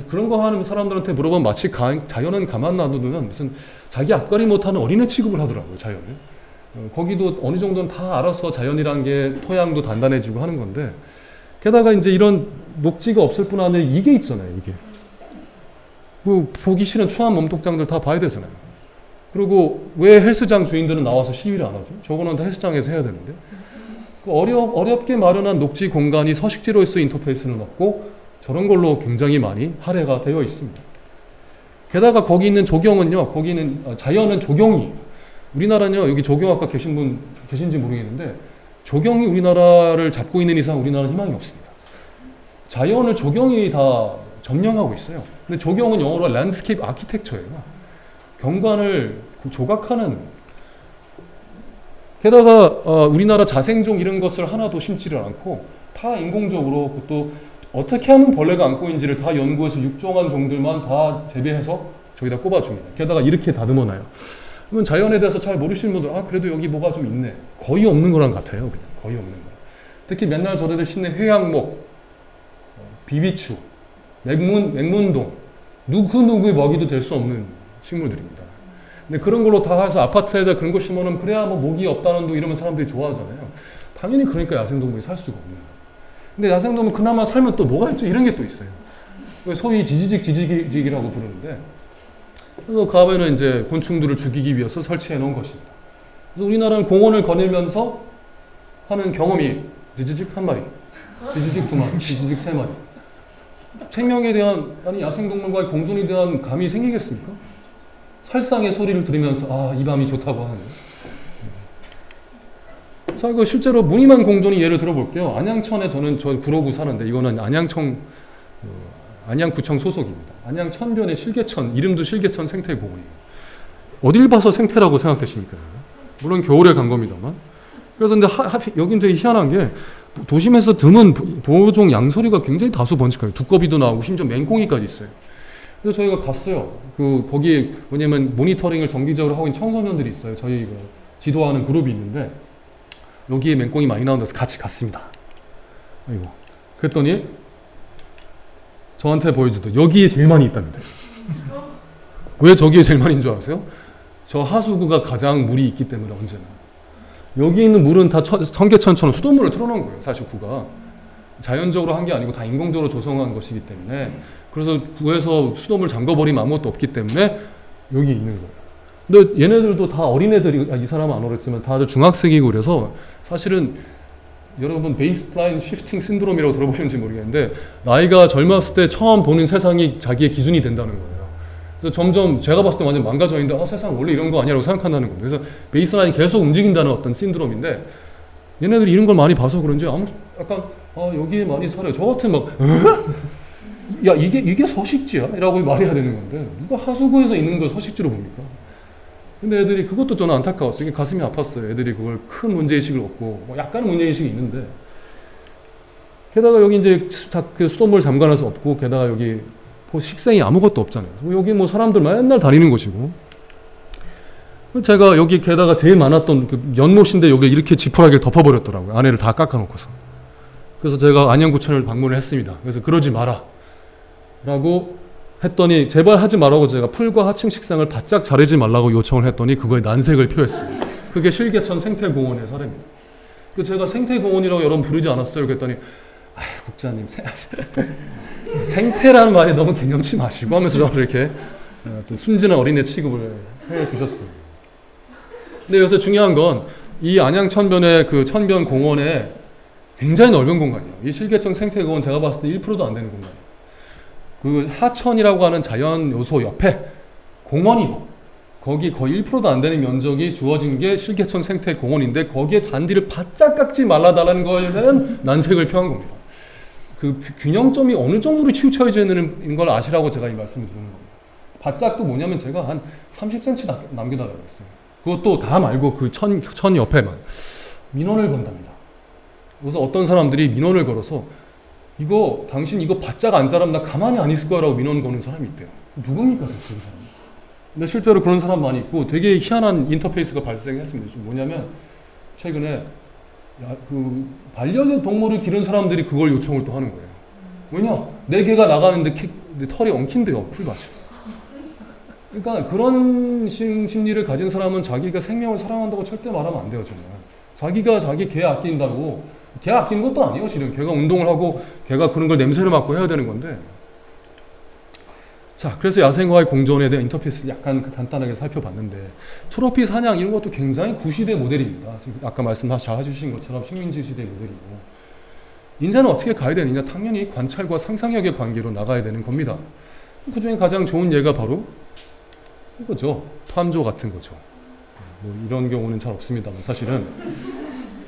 그런 거 하는 사람들한테 물어보면 마치 자연은 가만 놔두면 무슨 자기 앞가림 못하는 어린애 취급을 하더라고요. 자연을. 거기도 어느 정도는 다 알아서 자연이란 게 토양도 단단해지고 하는 건데 게다가 이제 이런 녹지가 없을 뿐 아니라 이게 있잖아요. 이게 뭐 보기 싫은 추한 몸독장들 다 봐야 되잖아요. 그리고 왜 헬스장 주인들은 나와서 시위를 안 하죠? 저거는 다 헬스장에서 해야 되는데 어렵게 마련한 녹지 공간이 서식지로서의 인터페이스는 없고 저런 걸로 굉장히 많이 할애가 되어 있습니다. 게다가 거기 있는 조경은요, 거기는 자연은 조경이에요. 우리나라는요, 여기 조경학과 계신 분 계신지 모르겠는데 조경이 우리나라를 잡고 있는 이상 우리나라는 희망이 없습니다. 자연을 조경이 다 점령하고 있어요. 근데 조경은 영어로 랜드스케이프 아키텍처예요. 경관을 조각하는. 게다가 우리나라 자생종 이런 것을 하나도 심지를 않고 다 인공적으로 그것도 어떻게 하면 벌레가 안고 있는지를 다 연구해서 육종한 종들만 다 재배해서 저기다 꼽아줍니다. 게다가 이렇게 다듬어놔요. 그러면 자연에 대해서 잘 모르시는 분들 그래도 여기 뭐가 좀 있네. 거의 없는 거랑 같아요. 그냥. 거의 없는 거. 특히 맨날 저희들 신는 회양목, 비비추, 맹문동 누구의 먹이도 될 수 없는 식물들입니다. 근데 그런 걸로 다 해서 아파트에다 그런 거 심어놓으면 그래야 뭐 목이 없다는 둥 이러면 사람들이 좋아하잖아요. 당연히 그러니까 야생동물이 살 수가 없는 거예요. 근데 야생동물 그나마 살면 또 뭐가 있죠? 이런 게 또 있어요. 소위 지지직이라고 부르는데 그래서 가면은 이제 곤충들을 죽이기 위해서 설치해 놓은 것입니다. 그래서 우리나라는 공원을 거닐면서 하는 경험이 지지직 한 마리, 지지직 두 마리, 지지직 세 마리. 생명에 대한 야생동물과의 공존에 대한 감이 생기겠습니까? 살상의 소리를 들으면서 이 밤이 좋다고 하는. 자, 이거 실제로 무늬만 공존이 예를 들어볼게요. 안양천에 저 구로구 사는데 이거는 안양구청 소속입니다. 안양천변의 실개천, 이름도 실개천 생태공원이에요. 어딜 봐서 생태라고 생각되십니까? 물론 겨울에 간 겁니다만. 그래서 근데 여긴 되게 희한한 게 도심에서 드문 보호종 양서류가 굉장히 다수 번식해요. 두꺼비도 나오고 심지어 맹꽁이까지 있어요. 그래서 저희가 갔어요. 거기에 뭐냐면 모니터링을 정기적으로 하고 있는 청소년들이 있어요. 저희 지도하는 그룹이 있는데 여기에 맹꽁이 많이 나온다서 같이 갔습니다. 아이고. 그랬더니 저한테 보여주던 여기에 제일 많이 있답니다. 왜 저기에 제일 많이인 줄 아세요? 저 하수구가 가장 물이 있기 때문에 언제나. 여기 있는 물은 다 성계천처럼 수돗물을 틀어놓은 거예요. 사실 구가. 자연적으로 한 게 아니고 다 인공적으로 조성한 것이기 때문에 그래서 구에서 수돗물 잠궈버리면 아무것도 없기 때문에 여기 있는 거예요. 근데 얘네들도 다 어린애들이 이 사람은 안 어렸지만 다들 중학생이고 그래서 사실은 여러분 베이스라인 쉬프팅 신드롬이라고 들어보셨는지 모르겠는데 나이가 젊었을 때 처음 보는 세상이 자기의 기준이 된다는 거예요. 그래서 점점 제가 봤을 때 완전 망가져 있는데 세상 원래 이런 거 아니라고 생각한다는 겁니다. 그래서 베이스라인이 계속 움직인다는 어떤 신드롬인데 얘네들이 이런 걸 많이 봐서 그런지 약간 여기에 많이 살아요. 저 같은 막 야 이게 서식지야? 라고 말해야 되는 건데 누가 하수구에서 있는 걸 서식지로 봅니까? 근데 애들이 그것도 저는 안타까웠어요. 이게 가슴이 아팠어요. 애들이 그걸 큰 문제의식을 얻고 약간은 문제의식이 있는데 게다가 여기 이제 그 수돗물 잠가놔서 없고 게다가 여기 식생이 아무것도 없잖아요. 여기 뭐 사람들 맨날 다니는 곳이고 제가 여기 게다가 제일 많았던 그 연못인데 여기 이렇게 지푸라기를 덮어버렸더라고요. 안에를 다 깎아놓고서. 그래서 제가 안양구청을 방문을 했습니다. 그래서 그러지 마라 라고 했더니 제발 하지 말라고 제가 풀과 하층 식상을 바짝 자르지 말라고 요청을 했더니 그거에 난색을 표했어요. 그게 실개천 생태공원의 사례입니다. 그 제가 생태공원이라고 여러분 부르지 않았어요. 그랬더니 국장님 생태라는 말이 너무 개념치 마시고 하면서 저를 이렇게 순진한 어린애 취급을 해주셨어요. 근데 여기서 중요한 건 이 안양천변의 그 천변공원에 굉장히 넓은 공간이에요. 이 실개천 생태공원 제가 봤을 때 1%도 안 되는 공간이에요. 그 하천이라고 하는 자연 요소 옆에 공원이 거기 거의 1%도 안 되는 면적이 주어진 게 실개천 생태공원인데 거기에 잔디를 바짝 깎지 말라달라는 거에 대한 난색을 표한 겁니다. 그 균형점이 어느 정도로 치우쳐져 있는 걸 아시라고 제가 이 말씀을 드리는 겁니다. 바짝도 뭐냐면 제가 한 30cm 남겨달라고 했어요. 그것도 다 말고 그 천 옆에만 민원을 건답니다. 그래서 어떤 사람들이 민원을 걸어서 이거 당신 이거 바짝 안 자르면 나 가만히 안 있을 거라고 민원 거는 사람이 있대요. 누굽니까 대체 그 사람? 근데 실제로 그런 사람 많이 있고 되게 희한한 인터페이스가 발생했습니다. 뭐냐면 최근에 그 반려동물을 기른 사람들이 그걸 요청을 또 하는 거예요. 왜냐? 내 개가 나가는데 털이 엉킨대요. 풀밭이. 그러니까 그런 심리를 가진 사람은 자기가 생명을 사랑한다고 절대 말하면 안 돼요. 정말. 자기가 자기 개 아낀다고 개 아끼는 것도 아니에요. 실은 개가 운동을 하고 개가 그런 걸 냄새를 맡고 해야 되는 건데 자, 그래서 야생과의 공존에 대한 인터페이스 약간 간단하게 살펴봤는데 트로피 사냥 이런 것도 굉장히 구시대 모델입니다. 아까 말씀 잘 해주신 것처럼 식민지 시대 모델이고 인자는 어떻게 가야 되느냐? 당연히 관찰과 상상력의 관계로 나가야 되는 겁니다. 그 중에 가장 좋은 예가 바로 이거죠. 탐조 같은 거죠. 뭐 이런 경우는 잘 없습니다만 사실은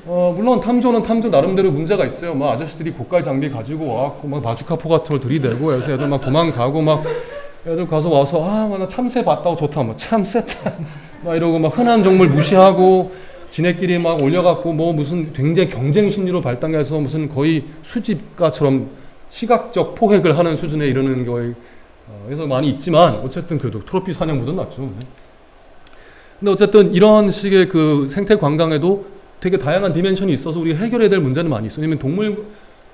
물론 탐조는 탐조 나름대로 문제가 있어요. 막 아저씨들이 고가의 장비 가지고 와갖고 막 바주카포 같은 걸 들이대고 해서 애들 막 도망가고 막 애들 가서 와서 나 참새 봤다고 좋다 뭐 참새 막 이러고 막 흔한 종물 무시하고 지네끼리 막 올려갖고 뭐 무슨 굉장히 경쟁 심리로 발달해서 무슨 거의 수집가처럼 시각적 포획을 하는 수준에 이르는 거에 그래서 많이 있지만 어쨌든 그래도 트로피 사냥보다 낫죠. 근데 어쨌든 이런 식의 그 생태 관광에도 되게 다양한 디멘션이 있어서 우리가 해결해야 될 문제는 많이 있어요. 왜냐면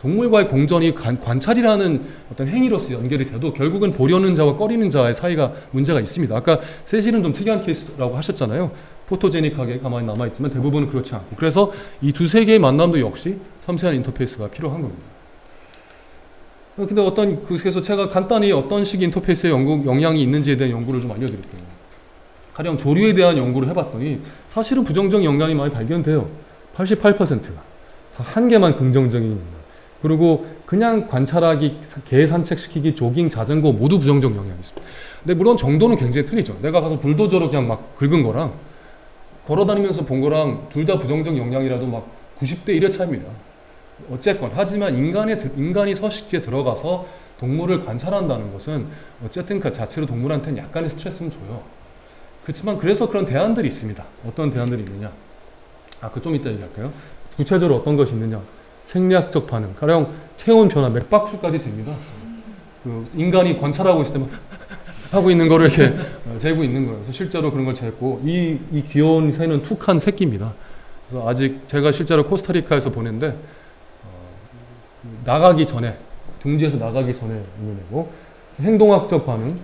동물과의 공존이 관찰이라는 어떤 행위로서 연결이 돼도 결국은 보려는 자와 꺼리는 자의 사이가 문제가 있습니다. 아까 세실은 좀 특이한 케이스라고 하셨잖아요. 포토제닉하게 가만히 남아있지만 대부분은 그렇지 않고 그래서 이 두세 개의 만남도 역시 섬세한 인터페이스가 필요한 겁니다. 근데 그래서 제가 간단히 어떤 식의 인터페이스의 영향이 있는지에 대한 연구를 좀 알려드릴게요. 가령 조류에 대한 연구를 해봤더니 사실은 부정적 영향이 많이 발견돼요. 88%가 다 한 개만 긍정적인 영향. 그리고 그냥 관찰하기, 개 산책시키기, 조깅, 자전거 모두 부정적 영향이 있습니다. 근데 물론 정도는 굉장히 틀리죠. 내가 가서 불도저로 그냥 막 긁은 거랑 걸어다니면서 본 거랑 둘 다 부정적 영향이라도 막 90대 1의 차이입니다. 어쨌건 하지만 인간이 서식지에 들어가서 동물을 관찰한다는 것은 어쨌든 그 자체로 동물한테는 약간의 스트레스는 줘요. 그렇지만 그래서 그런 대안들이 있습니다. 어떤 대안들이 있느냐? 그 좀 이따 얘기할까요? 구체적으로 어떤 것이 있느냐? 생리학적 반응, 가령 체온 변화, 맥박수까지 됩니다. 그 인간이 관찰하고 있을 때 막 하고 있는 거를 이렇게 재고 있는 거예요. 그래서 실제로 그런 걸 재고 이 귀여운 새는 툭한 새끼입니다. 그래서 아직 제가 실제로 코스타리카에서 보는데 나가기 전에 둥지에서 나가기 전에 있는 애고 행동학적 반응.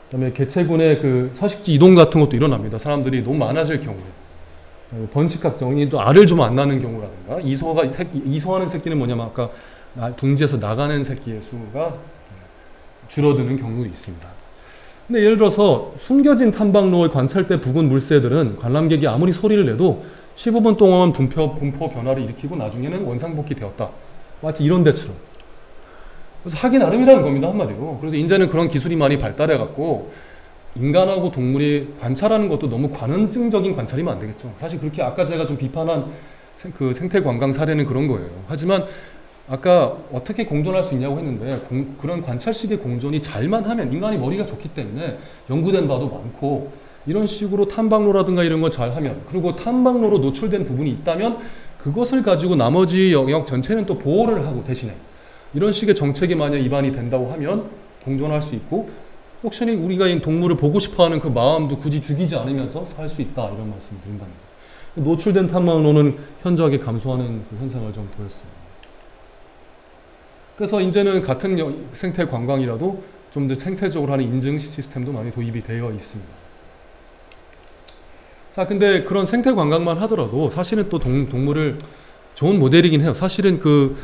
그다음에 개체군의 그 서식지 이동 같은 것도 일어납니다. 사람들이 너무 많아질 경우에. 번식학적이 또 알을 좀 안 낳는 경우라든가 이소하는 새끼는 뭐냐면 아까 둥지에서 나가는 새끼의 수가 줄어드는 경우도 있습니다. 근데 예를 들어서 숨겨진 탐방로의 관찰대 부근 물새들은 관람객이 아무리 소리를 내도 15분 동안 분포 변화를 일으키고 나중에는 원상복귀 되었다. 마치 이런 데처럼. 그래서 하기 나름이라는 겁니다, 한마디로. 그래서 이제는 그런 기술이 많이 발달해갖고 인간하고 동물이 관찰하는 것도 너무 관음증적인 관찰이면 안 되겠죠. 사실 그렇게 아까 제가 좀 비판한 그 생태 관광 사례는 그런 거예요. 하지만 아까 어떻게 공존할 수 있냐고 했는데 그런 관찰식의 공존이 잘만 하면 인간이 머리가 좋기 때문에 연구된 바도 많고 이런 식으로 탐방로라든가 이런 거 잘하면 그리고 탐방로로 노출된 부분이 있다면 그것을 가지고 나머지 영역 전체는 또 보호를 하고 대신에 이런 식의 정책이 만약 입안이 된다고 하면 공존할 수 있고 혹시 우리가 이 동물을 보고 싶어하는 그 마음도 굳이 죽이지 않으면서 살 수 있다 이런 말씀 드린답니다. 노출된 탐방로는 현저하게 감소하는 그 현상을 좀 보였어요. 그래서 이제는 같은 생태 관광이라도 좀 더 생태적으로 하는 인증 시스템도 많이 도입이 되어 있습니다. 자, 근데 그런 생태 관광만 하더라도 사실은 또 동물을 좋은 모델이긴 해요. 사실은 그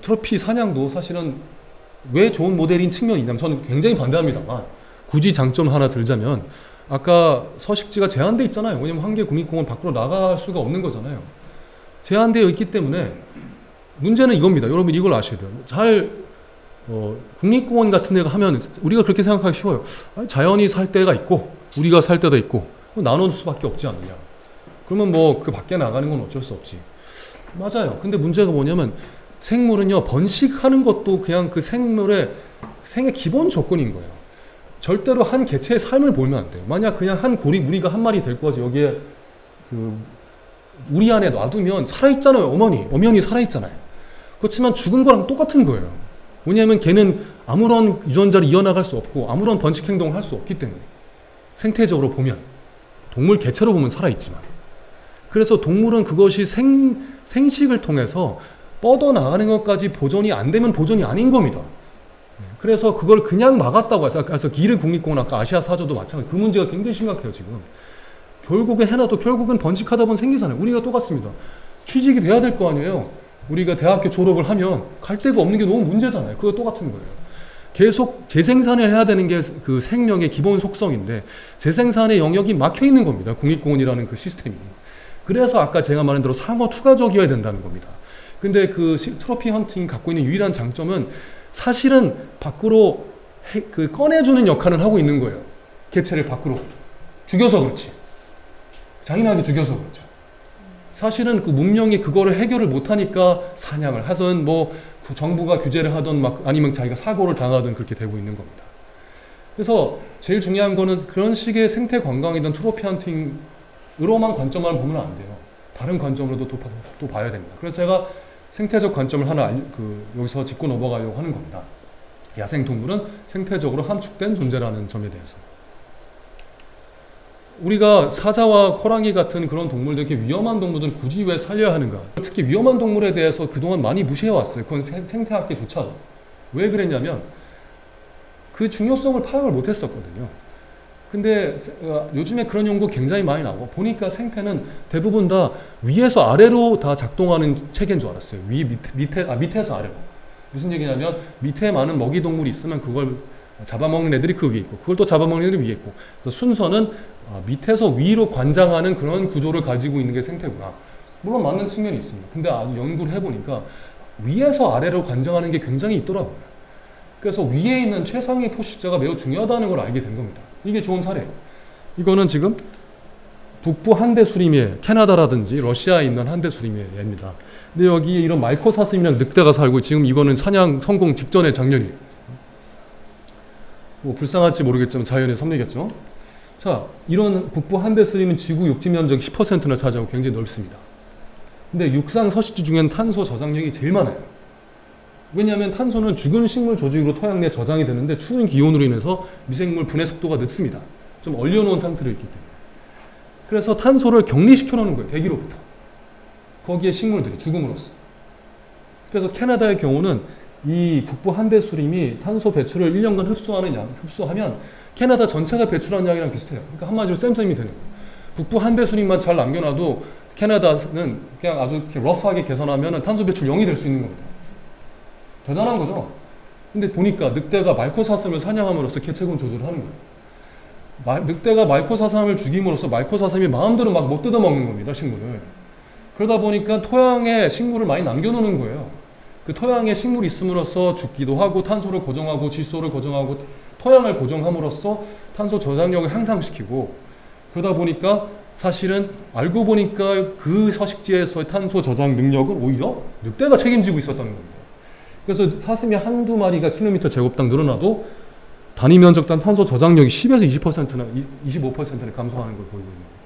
트로피 사냥도 사실은 왜 좋은 모델인 측면이 있냐면 저는 굉장히 반대합니다만 굳이 장점 하나 들자면 아까 서식지가 제한되어 있잖아요. 왜냐면 한 개 국립공원 밖으로 나갈 수가 없는 거잖아요. 제한되어 있기 때문에 문제는 이겁니다. 여러분 이걸 아셔야 돼요. 국립공원 같은 데가 하면 우리가 그렇게 생각하기 쉬워요. 자연이 살 때가 있고 우리가 살 때도 있고 나눌 수밖에 없지 않느냐. 그러면 뭐 그 밖에 나가는 건 어쩔 수 없지. 맞아요. 근데 문제가 뭐냐면 생물은요 번식하는 것도 그냥 그 생물의 생의 기본 조건인 거예요. 절대로 한 개체의 삶을 보면 안 돼요. 만약 그냥 한 고리 무리가 한 마리 데리고 와서 여기에 그 우리 안에 놔두면 살아있잖아요. 엄연히 살아있잖아요. 그렇지만 죽은 거랑 똑같은 거예요. 왜냐하면 걔는 아무런 유전자를 이어나갈 수 없고 아무런 번식 행동을 할 수 없기 때문에 생태적으로 보면 동물 개체로 보면 살아있지만 그래서 동물은 그것이 생식을 통해서 뻗어나가는 것까지 보존이 안 되면 보존이 아닌 겁니다. 그래서 그걸 그냥 막았다고 해서 그래서 기르 국립공원 아까 아시아 사조도 마찬가지 그 문제가 굉장히 심각해요 지금. 결국에 해놔도 결국은 번식하다 보면 생기잖아요. 우리가 똑같습니다. 취직이 돼야 될 거 아니에요. 우리가 대학교 졸업을 하면 갈 데가 없는 게 너무 문제잖아요. 그거 똑같은 거예요. 계속 재생산을 해야 되는 게 그 생명의 기본 속성인데 재생산의 영역이 막혀 있는 겁니다. 국립공원이라는 그 시스템이. 그래서 아까 제가 말한 대로 상호 투과적이어야 된다는 겁니다. 근데 그 트로피 헌팅이 갖고 있는 유일한 장점은 사실은 밖으로 꺼내주는 역할을 하고 있는 거예요. 개체를 밖으로. 죽여서 그렇지. 잔인하게 죽여서 그렇죠. 사실은 그 문명이 그거를 해결을 못하니까 사냥을 하든 뭐 정부가 규제를 하든 막 아니면 자기가 사고를 당하든 그렇게 되고 있는 겁니다. 그래서 제일 중요한 거는 그런 식의 생태 관광이든 트로피 헌팅으로만 관점만 보면 안 돼요. 다른 관점으로도 또 봐야 됩니다. 그래서 제가 생태적 관점을 하나 여기서 짚고 넘어가려고 하는 겁니다. 야생동물은 생태적으로 함축된 존재라는 점에 대해서. 우리가 사자와 호랑이 같은 그런 동물들, 이렇게 위험한 동물들 굳이 왜 살려야 하는가? 특히 위험한 동물에 대해서 그동안 많이 무시해왔어요. 그건 생태학계조차도. 왜 그랬냐면 그 중요성을 파악을 못했었거든요. 근데 요즘에 그런 연구 굉장히 많이 나오고 보니까 생태는 대부분 다 위에서 아래로 다 작동하는 체계인 줄 알았어요. 밑에서 아래로. 무슨 얘기냐면 밑에 많은 먹이 동물이 있으면 그걸 잡아먹는 애들이 그 위에 있고 그걸 또 잡아먹는 애들이 위에 있고 그래서 순서는 밑에서 위로 관장하는 그런 구조를 가지고 있는 게 생태구나. 물론 맞는 측면이 있습니다. 근데 아주 연구를 해보니까 위에서 아래로 관장하는 게 굉장히 있더라고요. 그래서 위에 있는 최상위 포식자가 매우 중요하다는 걸 알게 된 겁니다. 이게 좋은 사례예요. 이거는 지금 북부 한대수림의 캐나다라든지 러시아에 있는 한대수림의 예입니다. 근데 여기 이런 말코사슴이랑 늑대가 살고 지금 이거는 사냥 성공 직전의 작년이에요. 뭐 불쌍할지 모르겠지만 자연의 섭리겠죠. 자, 이런 북부 한대수림은 지구 육지 면적 10%나 차지하고 굉장히 넓습니다. 근데 육상 서식지 중에는 탄소 저장력이 제일 많아요. 왜냐하면 탄소는 죽은 식물 조직으로 토양 내에 저장이 되는데 추운 기온으로 인해서 미생물 분해 속도가 늦습니다. 좀 얼려놓은 상태로 있기 때문에. 그래서 탄소를 격리시켜 놓는 거예요. 대기로부터. 거기에 식물들이 죽음으로써. 그래서 캐나다의 경우는 이 북부 한대수림이 탄소 배출을 1년간 흡수하면 캐나다 전체가 배출하는 양이랑 비슷해요. 그러니까 한마디로 쌤쌤이 되는 거예요. 북부 한대수림만 잘 남겨놔도 캐나다는 그냥 아주 러프하게 계산하면 탄소 배출 0이 될 수 있는 겁니다. 대단한 거죠. 근데 보니까 늑대가 말코사슴을 사냥함으로써 개체군 조절을 하는 거예요. 늑대가 말코사슴을 죽임으로써 말코사슴이 마음대로 막 못 뜯어먹는 겁니다, 식물을. 그러다 보니까 토양에 식물을 많이 남겨놓는 거예요. 그 토양에 식물이 있음으로써 죽기도 하고 탄소를 고정하고 질소를 고정하고 토양을 고정함으로써 탄소 저장력을 향상시키고, 그러다 보니까 사실은 알고 보니까 그 서식지에서의 탄소 저장 능력은 오히려 늑대가 책임지고 있었다는 겁니다. 그래서 사슴이 한두 마리가 킬로미터 제곱당 늘어나도 단위 면적당 탄소 저장력이 10에서 20%나 25%나 감소하는 걸 보이고 있는 거예요.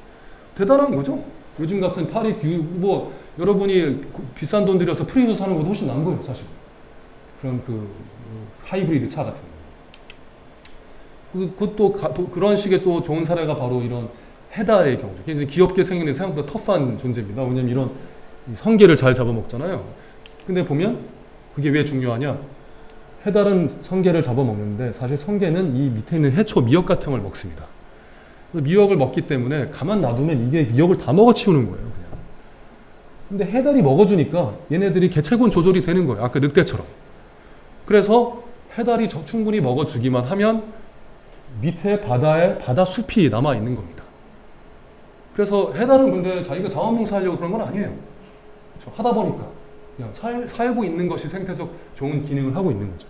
대단한 거죠. 요즘 같은 파리 기후, 뭐 여러분이 비싼 돈 들여서 프리우스 사는 것도 훨씬 나은 거예요, 사실. 그런 그 하이브리드 차 같은 거. 그것도 그런 식의 또 좋은 사례가 바로 이런 해달의 경우죠. 굉장히 귀엽게 생겼는데 생각보다 터프한 존재입니다. 왜냐면 이런 성게를 잘 잡아먹잖아요. 근데 보면 그게 왜 중요하냐? 해달은 성게를 잡아먹는데 사실 성게는 이 밑에 있는 해초 미역 같은 걸 먹습니다. 미역을 먹기 때문에 가만 놔두면 이게 미역을 다 먹어치우는 거예요, 그냥. 근데 해달이 먹어주니까 얘네들이 개체군 조절이 되는 거예요. 아까 늑대처럼. 그래서 해달이 충분히 먹어주기만 하면 밑에 바다에 바다 숲이 남아있는 겁니다. 그래서 해달은 근데 자기가 자원봉사하려고 그런 건 아니에요. 그렇죠? 하다 보니까 그냥 살고 있는 것이 생태적 좋은 기능을 하고 있는 거죠.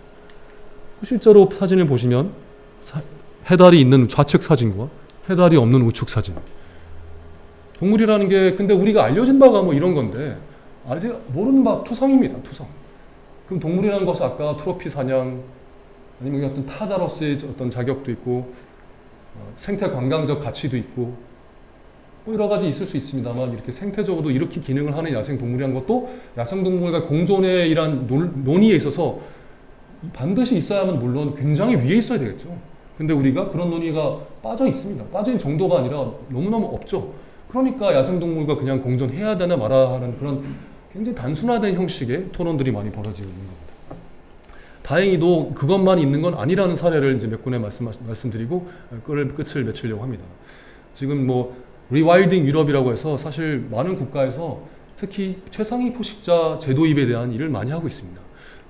실제로 사진을 보시면 해달이 있는 좌측 사진과 해달이 없는 우측 사진. 동물이라는 게 근데 우리가 알려진 바가 뭐 이런 건데 아직 모르는 바 투성입니다. 투성. 그럼 동물이라는 것은 아까 트로피 사냥 아니면 어떤 타자로서의 어떤 자격도 있고 생태 관광적 가치도 있고 뭐 여러 가지 있을 수 있습니다만 이렇게 생태적으로도 이렇게 기능을 하는 야생동물이라는 것도 야생동물과 공존의 이란 논의에 있어서 반드시 있어야만 물론 굉장히 위에 있어야 되겠죠. 근데 우리가 그런 논의가 빠져 있습니다. 빠진 정도가 아니라 너무너무 없죠. 그러니까 야생동물과 그냥 공존해야 되나 말아야 하는 그런 굉장히 단순화된 형식의 토론들이 많이 벌어지고 있는 겁니다. 다행히도 그것만 있는 건 아니라는 사례를 이제 몇 군데 말씀드리고 끝을 맺으려고 합니다. 지금 뭐 리와일딩 유럽이라고 해서 사실 많은 국가에서 특히 최상위 포식자 재도입에 대한 일을 많이 하고 있습니다.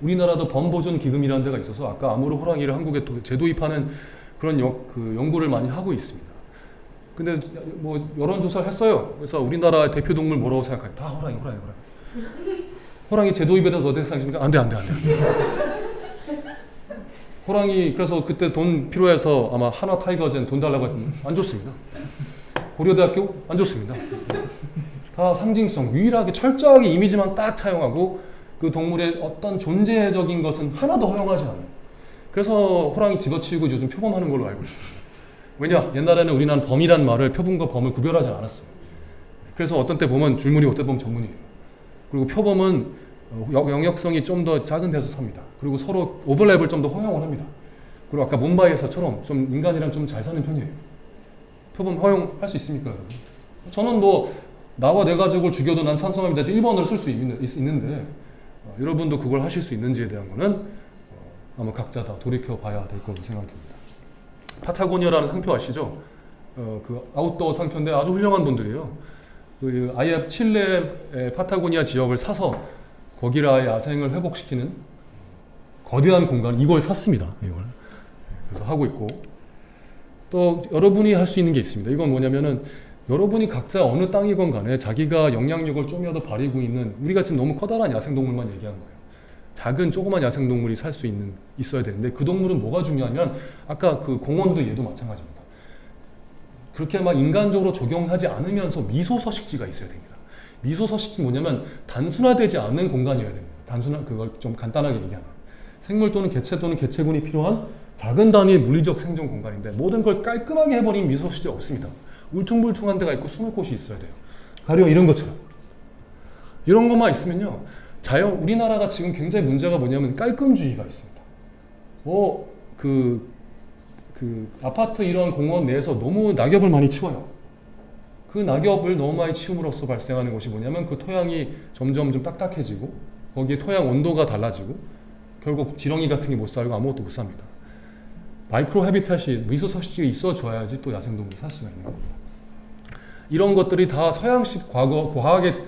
우리나라도 범보존 기금이라는 데가 있어서 아까 아무르 호랑이를 한국에 재도입하는 그런 연구를 많이 하고 있습니다. 근데 뭐 여론조사를 했어요. 그래서 우리나라 대표 동물 뭐라고 생각해요? 다 호랑이. 호랑이 재도입에 대해서 어떻게 생각하십니까? 안 돼. 호랑이 그래서 그때 돈 필요해서 아마 한화 타이거즈는 돈 달라고 했는데 안 줬습니다. 고려대학교 안 줬습니다. 다 상징성, 유일하게 철저하게 이미지만 딱 차용하고 그 동물의 어떤 존재적인 것은 하나도 허용하지 않아요. 그래서 호랑이 집어치우고 요즘 표범하는 걸로 알고 있습니다. 왜냐? 옛날에는 우리나라는 범이란 말을 표범과 범을 구별하지 않았어요. 그래서 어떤 때 보면 줄무늬, 어떤 때 보면 전문이에요. 그리고 표범은 영역성이 좀 더 작은 데서 삽니다. 그리고 서로 오버랩을 좀 더 허용을 합니다. 그리고 아까 문바이에서처럼 좀 인간이랑 좀 잘 사는 편이에요. 표범 허용할 수 있습니까, 여러분? 저는 뭐 나와 내 가족을 죽여도 난 찬성합니다. 1번으로 쓸 수 있는데 여러분도 그걸 하실 수 있는지에 대한 거는 아마 각자 다 돌이켜 봐야 될 거로 생각됩니다. 파타고니아라는 상표 아시죠? 그 아웃도어 상표인데 아주 훌륭한 분들이에요. 아예 칠레의 파타고니아 지역을 사서 거기라의 야생을 회복시키는 거대한 공간, 이걸 샀습니다. 이걸. 그래서 하고 있고, 또 여러분이 할 수 있는 게 있습니다. 이건 뭐냐면은 여러분이 각자 어느 땅이건 간에 자기가 영향력을 좀이라도 발휘하고 있는, 우리가 지금 너무 커다란 야생동물만 얘기한 거예요. 작은 조그만 야생동물이 살 수 있어야 되는데 그 동물은 뭐가 중요하면 아까 그 공원도 얘도 마찬가지입니다. 그렇게 막 인간적으로 적용하지 않으면서 미소서식지가 있어야 됩니다. 미소서식지는 뭐냐면 단순화되지 않은 공간이어야 됩니다. 그걸 좀 간단하게 얘기하면 생물 또는 개체 또는 개체군이 필요한 작은 단위의 물리적 생존 공간인데 모든 걸 깔끔하게 해버린 미소서식지 없습니다. 울퉁불퉁한 데가 있고 숨을 곳이 있어야 돼요. 가령 이런 것처럼. 이런 것만 있으면요. 우리나라가 지금 굉장히 문제가 뭐냐면 깔끔주의가 있습니다. 아파트 이런 공원 내에서 너무 낙엽을 많이 치워요. 그 낙엽을 너무 많이 치움으로써 발생하는 것이 뭐냐면 그 토양이 점점 좀 딱딱해지고 거기에 토양 온도가 달라지고 결국 지렁이 같은 게 못 살고 아무것도 못 삽니다. 마이크로 해비tat이 미소서식지가 있어줘야지 또 야생동물이 살 수가 있는 겁니다. 이런 것들이 다 서양식 과학의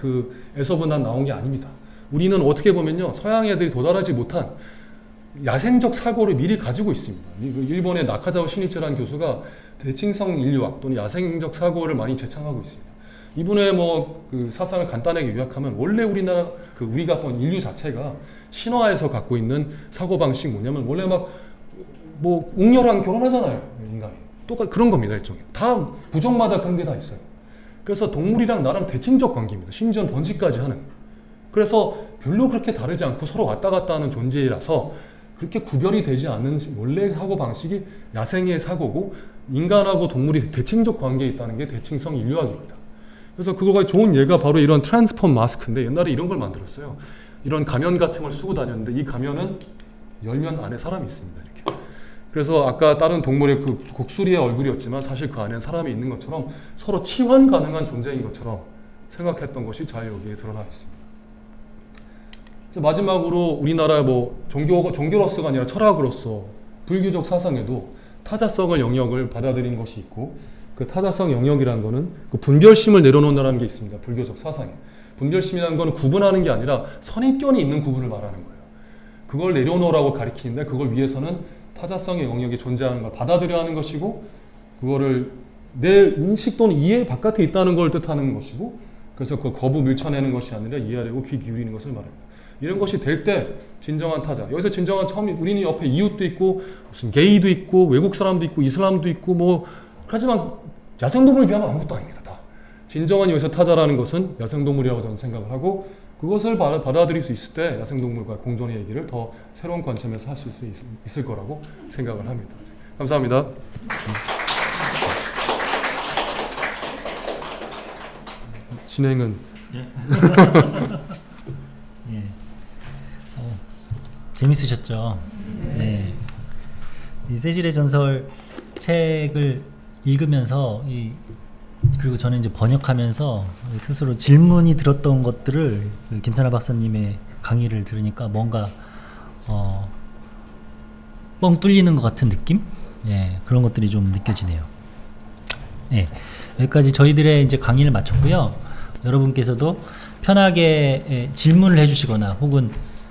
에서부터 나온 게 아닙니다. 우리는 어떻게 보면요, 서양 애들이 도달하지 못한 야생적 사고를 미리 가지고 있습니다. 일본의 나카자와 시니치라는 교수가 대칭성 인류학 또는 야생적 사고를 많이 제창하고 있습니다. 이분의 뭐 그 사상을 간단하게 요약하면 원래 우리나라 우리가 본 인류 자체가 신화에서 갖고 있는 사고 방식 뭐냐면 원래 막 뭐 웅렬한 결혼하잖아요 인간이. 똑같 그런 겁니다 일종의. 다 부족마다 그런 게 다 있어요. 그래서 동물이랑 나랑 대칭적 관계입니다. 심지어는 번식까지 하는. 그래서 별로 그렇게 다르지 않고 서로 왔다 갔다 하는 존재라서 그렇게 구별이 되지 않는 원래 사고 방식이 야생의 사고고 인간하고 동물이 대칭적 관계에 있다는 게 대칭성 인류학입니다. 그래서 그거가 좋은 예가 바로 이런 트랜스폼 마스크인데 옛날에 이런 걸 만들었어요. 이런 가면 같은 걸 쓰고 다녔는데 이 가면은 열면 안에 사람이 있습니다. 이렇게. 그래서 아까 다른 동물의 그 곡수리의 얼굴이었지만 사실 그 안에 사람이 있는 것처럼 서로 치환 가능한 존재인 것처럼 생각했던 것이 잘 여기에 드러나 있습니다. 마지막으로 우리나라 뭐 종교로서가 아니라 철학으로서 불교적 사상에도 타자성을 영역을 받아들인 것이 있고 그 타자성 영역이라는 거는 그 분별심을 내려놓는다는 게 있습니다. 불교적 사상에. 분별심이라는 거는 구분하는 게 아니라 선입견이 있는 구분을 말하는 거예요. 그걸 내려놓으라고 가리키는데 그걸 위해서는 타자성의 영역이 존재하는 걸 받아들여야 하는 것이고 그거를 내 인식 또는 이해 바깥에 있다는 걸 뜻하는 것이고 그래서 그걸 거부 밀쳐내는 것이 아니라 이해하려고 귀 기울이는 것을 말합니다. 이런 것이 될 때 진정한 타자. 여기서 진정한 처음이 우리는 옆에 이웃도 있고 무슨 게이도 있고 외국 사람도 있고 이슬람도 있고 뭐 하지만 야생동물에 비하면 아무것도 아닙니다. 다. 진정한 여기서 타자라는 것은 야생동물이라고 저는 생각을 하고 그것을 받아들일 수 있을 때 야생동물과 공존의 얘기를 더 새로운 관점에서 할 수 있을 거라고 생각을 합니다. 감사합니다. 진행은 네. 예. 재밌으셨죠? 네. 이 세질의 전설 책을 읽으면서 그리고 저는 이제 번역하면서 스스로 질문이 들었던 것들을 김선아 박사님의 강의를 들으니까 뭔가 뻥 뚫리는 것 같은 느낌? 예, 그런 것들이 좀 느껴지네요. 네, 여기까지 저희들의 이제 강의를 마쳤고요. 여러분께서도 편하게 질문을 해주시거나 혹은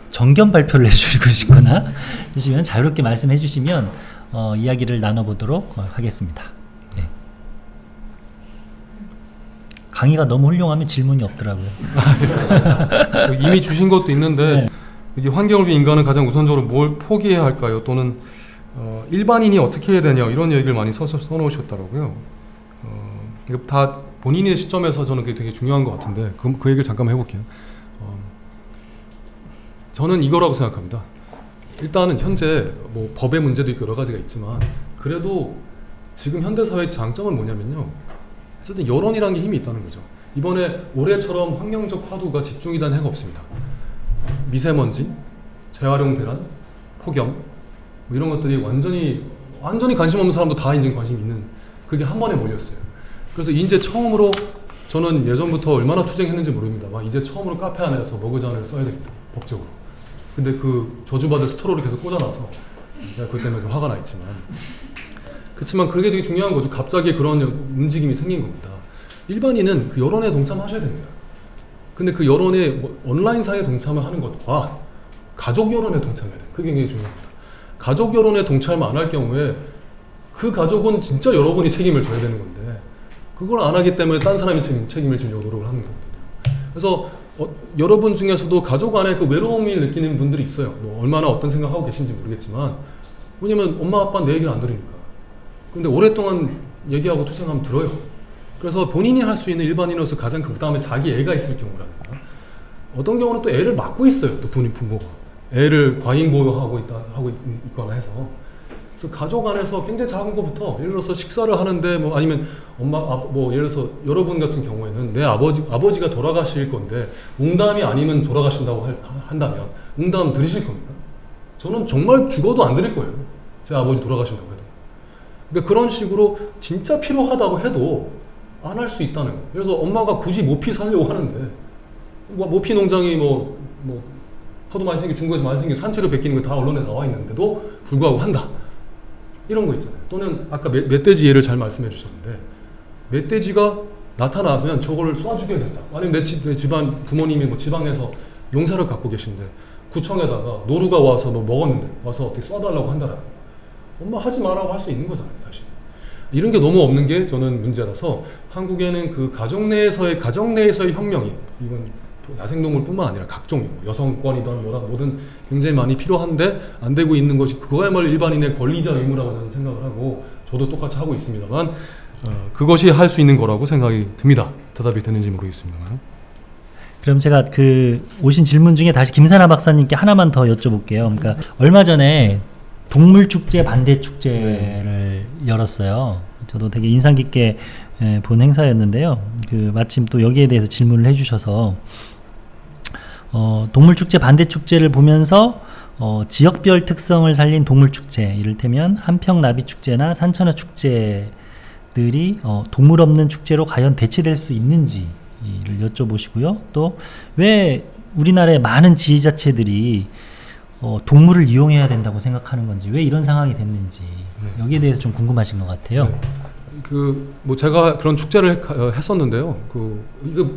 정견 발표를 해주시거나 하시면 자유롭게 말씀해 주시면 이야기를 나눠보도록 하겠습니다. 네. 강의가 너무 훌륭하면 질문이 없더라고요. 이미 주신 것도 있는데 네. 이게 환경을 위해 인간은 가장 우선적으로 뭘 포기해야 할까요? 또는 일반인이 어떻게 해야 되냐 이런 얘기를 많이 써놓으셨더라고요. 이거 다 본인의 시점에서 저는 그게 되게 중요한 것 같은데 그 얘기를 잠깐 해볼게요. 저는 이거라고 생각합니다. 일단은 현재 뭐 법의 문제도 있고 여러 가지가 있지만 그래도 지금 현대사회의 장점은 뭐냐면요. 어쨌든 여론이라는 게 힘이 있다는 거죠. 이번에 올해처럼 환경적 화두가 집중이 된 해가 없습니다. 미세먼지, 재활용 대란, 폭염 뭐 이런 것들이 완전히 관심 없는 사람도 다 이제 관심 있는 그게 한 번에 몰렸어요. 그래서 이제 처음으로 저는 예전부터 얼마나 투쟁했는지 모릅니다만 이제 처음으로 카페 안에서 머그잔을 써야 됩니다. 법적으로. 근데 그 저주받을 스토로를 계속 꽂아놔서 제가 그것 때문에 좀 화가 나 있지만 그렇지만 그게 되게 중요한 거죠. 갑자기 그런 움직임이 생긴 겁니다. 일반인은 그 여론에 동참하셔야 됩니다. 근데 그 여론에 뭐 온라인사에 동참을 하는 것과 가족 여론에 동참해야 돼요. 그게 굉장히 중요합니다. 가족 여론에 동참을 안 할 경우에 그 가족은 진짜 여러분이 책임을 져야 되는 건데 그걸 안 하기 때문에 딴 사람이 책임을 지려고 노력을 하는 거거든요. 그래서 여러분 중에서도 가족 안에 그 외로움을 느끼는 분들이 있어요. 뭐 얼마나 어떤 생각하고 계신지 모르겠지만 왜냐면 엄마 아빠는 내 얘기를 안 들으니까. 근데 오랫동안 얘기하고 투쟁하면 들어요. 그래서 본인이 할 수 있는 일반인으로서 가장 그 다음에 자기 애가 있을 경우라든가 어떤 경우는 또 애를 맡고 있어요. 또 부모가 애를 과잉 보호하고 있거나 해서 그래서 가족 안에서 굉장히 작은 것부터 예를 들어서 식사를 하는데 뭐 아니면 뭐 예를 들어서 여러분 같은 경우에는 내 아버지가 돌아가실 건데 웅담이 아니면 돌아가신다고 한다면 웅담 들으실 겁니까? 저는 정말 죽어도 안 들을 거예요. 제 아버지 돌아가신다고 해도. 그러니까 그런 식으로 진짜 필요하다고 해도 안 할 수 있다는 거예요. 그래서 엄마가 굳이 모피 살려고 하는데 모피 농장이 뭐 하도 많이 중국에서 많이 생긴 산채로 베끼는 거 다 언론에 나와 있는데도 불구하고 한다. 이런 거 있잖아요. 또는 아까 멧돼지 예를 잘 말씀해 주셨는데 멧돼지가 나타나면 저거를 쏴 죽여야 된다. 아니면 내 집안 부모님이 뭐 지방에서 용사를 갖고 계신데 구청에다가 노루가 와서 뭐 먹었는데 와서 어떻게 쏴달라고 한다라. 엄마 하지 마라고 할 수 있는 거잖아요. 다시. 이런 게 너무 없는 게 저는 문제라서 한국에는 그 가정 내에서의 혁명이 이건 야생동물뿐만 아니라 각종 여성권이든 뭐든 굉장히 많이 필요한데 안 되고 있는 것이 그거야말로 일반인의 권리자 의무라고 저는 생각을 하고 저도 똑같이 하고 있습니다만 그것이 할 수 있는 거라고 생각이 듭니다. 대답이 되는지 모르겠습니다만. 그럼 제가 그 오신 질문 중에 다시 김사나 박사님께 하나만 더 여쭤볼게요. 그러니까 얼마 전에 동물축제 반대 축제를 열었어요. 저도 되게 인상 깊게 본 행사였는데요. 그 마침 또 여기에 대해서 질문을 해주셔서 동물축제 반대 축제를 보면서 지역별 특성을 살린 동물축제, 이를테면 한평나비축제나 산천어 축제들이 동물 없는 축제로 과연 대체될 수 있는지를 여쭤보시고요. 또 왜 우리나라의 많은 지자체들이 동물을 이용해야 된다고 생각하는 건지, 왜 이런 상황이 됐는지 여기에 대해서 좀 궁금하신 것 같아요. 네. 뭐 제가 그런 축제를 했었는데요.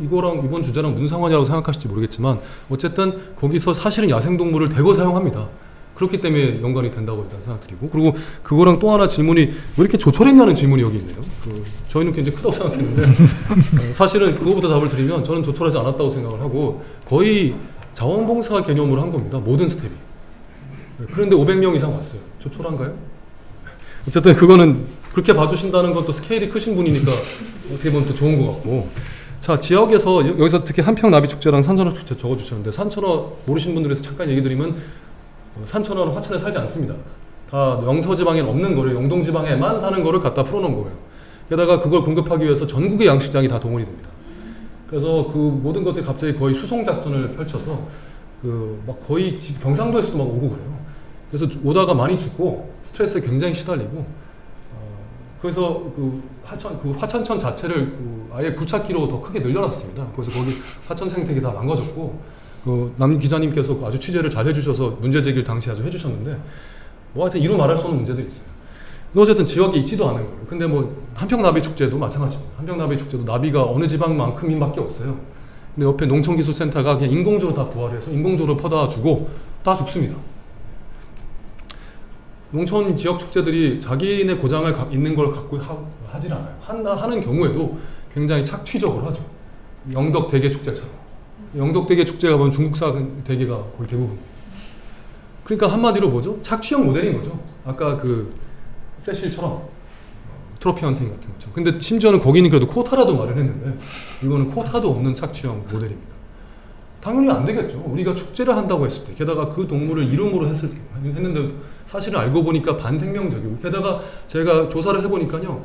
이거랑 이번 주제랑 무슨 상관이라고 생각하실지 모르겠지만 어쨌든 거기서 사실은 야생동물을 대거 사용합니다. 그렇기 때문에 연관이 된다고 일단 생각드리고, 그리고 그거랑 또 하나 질문이 왜 이렇게 조촐했냐는 질문이 여기 있네요. 저희는 굉장히 크다고 생각했는데 사실은 그거부터 답을 드리면 저는 조촐하지 않았다고 생각을 하고 거의 자원봉사 개념으로 한 겁니다. 모든 스텝이. 그런데 500명 이상 왔어요. 조촐한가요? 어쨌든 그거는 그렇게 봐주신다는 것도 스케일이 크신 분이니까 어떻게 보면 또 좋은 것 같고. 자, 지역에서 여기서 특히 한평나비축제랑 산천어 축제 적어주셨는데, 산천어 모르시는 분들에서 잠깐 얘기 드리면 산천어는 화천에 살지 않습니다. 다 영서지방에는 없는 거를 영동지방에만 사는 거를 갖다 풀어놓은 거예요. 게다가 그걸 공급하기 위해서 전국의 양식장이 다 동원이 됩니다. 그래서 그 모든 것들이 갑자기 거의 수송작전을 펼쳐서 막 거의 경상도에서도 막 오고 그래요. 그래서 오다가 많이 죽고 스트레스에 굉장히 시달리고, 그래서 화천천 자체를 아예 굴착기로 더 크게 늘려놨습니다. 그래서 거기 화천 생태계 다 망가졌고, 남 기자님께서 아주 취재를 잘 해주셔서 문제 제기를 당시 아주 해주셨는데, 뭐 하여튼 이루 말할 수 없는 문제들이 있어요. 어쨌든 지역에 있지도 않은 거예요. 근데 뭐 한평나비 축제도 마찬가지입니다. 한평나비 축제도 나비가 어느 지방만큼인밖에 없어요. 근데 옆에 농촌기술센터가 그냥 인공적으로 다 부활해서 인공적으로 퍼다 주고 다 죽습니다. 농촌 지역 축제들이 자기네 고장을 있는 걸 갖고 하질 않아요. 하는 경우에도 굉장히 착취적으로 하죠. 영덕 대게 축제처럼. 영덕 대게 축제가 보면 중국산 대게가 거의 대부분. 그러니까 한마디로 뭐죠? 착취형 모델인 거죠. 아까 세실처럼 트로피 헌팅 같은 거죠. 근데 심지어는 거기는 그래도 코타라도 마련했는데 이거는 코타도 없는 착취형 모델입니다. 당연히 안 되겠죠. 우리가 축제를 한다고 했을 때, 게다가 그 동물을 이름으로 했는데 사실은 알고 보니까 반생명적이고, 게다가 제가 조사를 해보니까요,